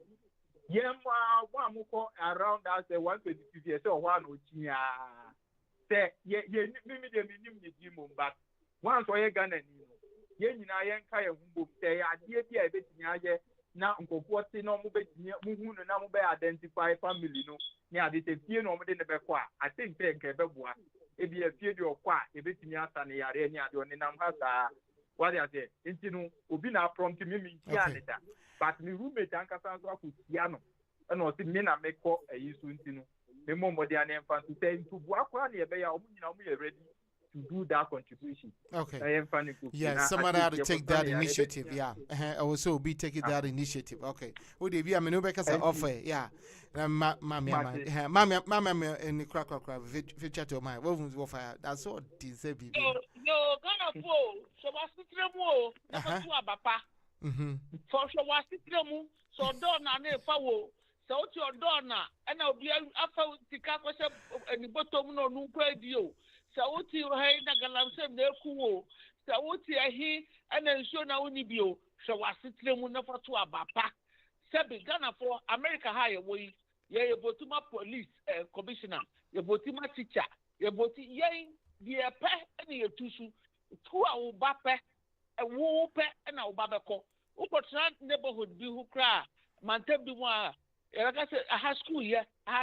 Yama, one more around us, 122 years or one which say, but once I got a Yen Kaya Humbo, say, I dear bit now Uncle Forty no Moon and identify family no near the fear no in the Bequa. I think they can it be a fear of qua, a bit near Sunny Arena, the only Namhasa. What are they? Intinu, Ubina from Timmy, but me roommate Ankasan with Piano, and was in Mina make a use to the moment they are infant to say to Buakwani, ready to do that contribution. Okay. Yeah, somebody had to take that initiative. Yeah. I also be taking that initiative. Okay. Would you be a Menubeka offer? Yeah. Mamma, in the crack, future to my woman's warfare. That's all deserve. No, gonna pull. So what's the tremo? Never to a papa. For so what's the tremo? So donna ne fowl. So your donna, and I'll be after the capacity and the bottom no radio. Sauti haina galamse mekuo sauti ahi ana nsho na unibio so wasitre mu na fatu abapa sebi Ghana for America ha ye ye botuma police commissioner ye botuma teacher ye boti ye die pe na ye tusu tu a wo ba pe wo pe na wo ba beko ukotra neighborhood bi hu kra mantem bi wa ye ka say a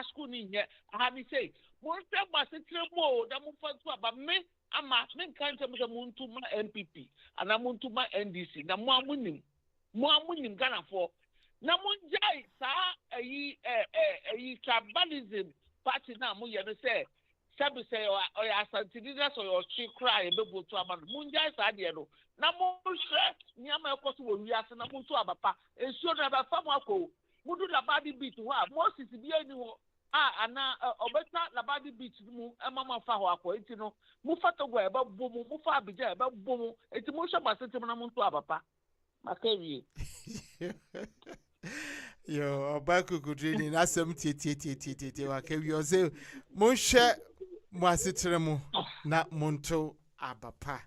school ni here aha mi say Monster Bassitremo, the Mufantua, but me, I'm a man can't tell me the Muntuma MPP, and I'm Muntuma NDC, the Muamunim Ghana for. Namunjai, sir, a tribalism party now, Muya say, Sabi say, or Santidas or your chief cry, a bubble to a man, Munjai Sadiano. Namusha, Yama Kosu, we ask Namutu Abapa, and sure that a famako, Mudu la body beat to her, most is the annual. Ana obeta labadi beach mu mama fa ho akọ enti no mu fato go eba bomu mu fa abija eba bomu enti mu hwe basete na mu nto abapa makawie yo obaku kudrini na sem tie wa kawie o se mu hwe mu asetere mu na mu nto abapa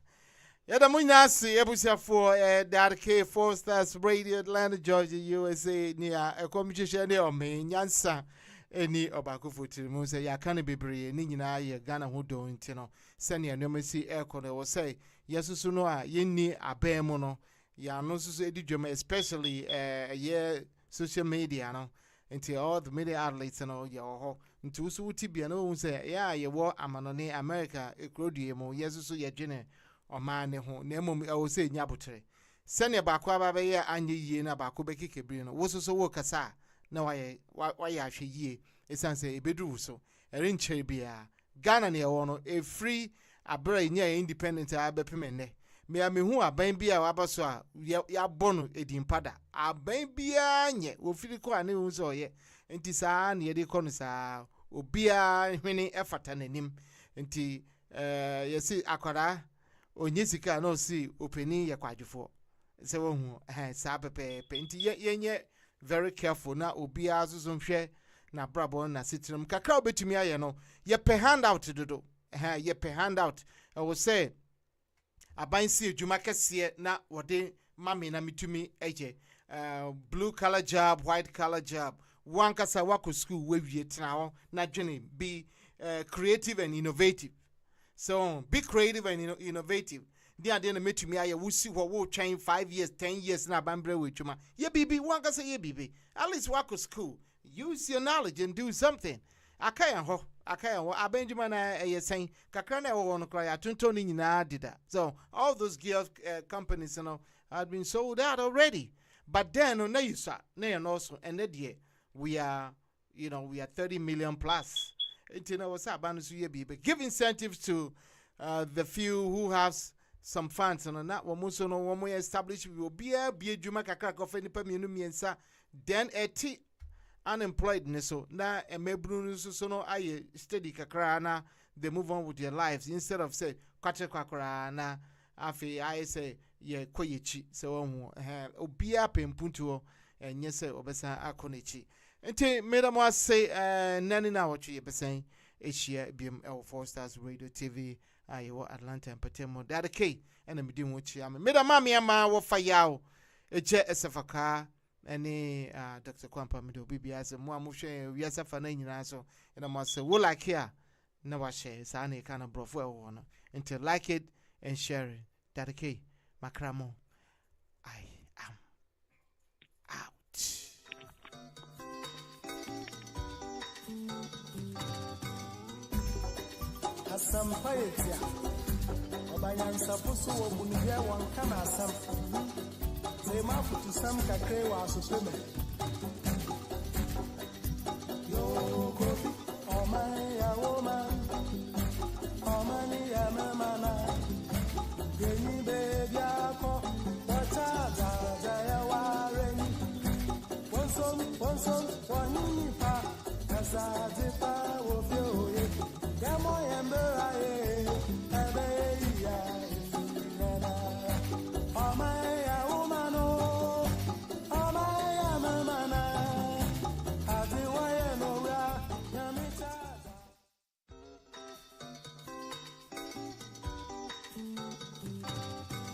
yada mu nyase ebusiafo DRK 4 Stars Radio Atlanta Georgia USA ni a communication ne o me nyansa eni obakofo tirimu se ya kan bebre ni nyina ye Ghana ho do ntino sene enomasi ekọ na wo say yesusu no a yenni aban mu no ya no susu edidwom especially ye social media no nti all the media outlets no ye ho nti usu utibia no hu say ya ye wo amanone America ekrodue mu yesusu ye dwene omane ho na emom wo say nyabotre sene baako aba ye anye yie na baako bekekebiri no wo susu wo kasa na why ahwe yie esanse ebeduru so erenche bia Ghana ne wono e free abra nya independent abepemene me amehu aban bia wabaso a ya bono edimpada aban bia nye wo firi ko ane hu so ye enti saa ne yede ko no saa obia hwene efata nanim enti yesi akwara onye sika no si openi ye kwadwefo So sabe penti ye very careful na obi azuzo nhwe na brabo na sitrim kakra obetumi aye no ye pe handout dodo ye pe handout I will say abansi adwuma kese na wode mami na mitumi eje blue color job, white color job, one kasa wako school we tena na dwene be creative and innovative. So be creative and innovative. They are then metumi aye wusi wo train 5 years 10 years na bambre we twuma ye bibi one kasa ye bibi at least wako school, use your knowledge and do something. Akaya ho abenjuma na saying kakra na wo no kra atonto ni nyina dida. So all those gear companies had been sold out already. But then on you sir also and that year we are 30 million plus. Give incentives to the few who have some funds and that one we establish we will be a juma kakra kofe nipa mienu miensa then unemployed so na emebru so no aye steady kakra na they move on with their lives instead of say kwate kwakra na afi I say ye koyechi so obia pempuntuo enye say obesa akonechi enti madam was say nani na watch ye besen ehia biem L4 Stars Radio TV ayo Atlanta Empatemo that K and me dim watch am madam mami ama wo fayao eje esafaka any Dr. Kwampa Mido BBS mo amuhwe wiasa fa na nyina so and I say wo like here na wa share sa na kind of brofo e wo no until like it and share it that K Makramo I am out. Asampayetia obanyansa pusu wo bunye won kana asam se ma futu sam kakre wa asosome yo kofi o man ya woman o man ya mama geni baby ako wata za ya wareni wonsom wonini pa kasa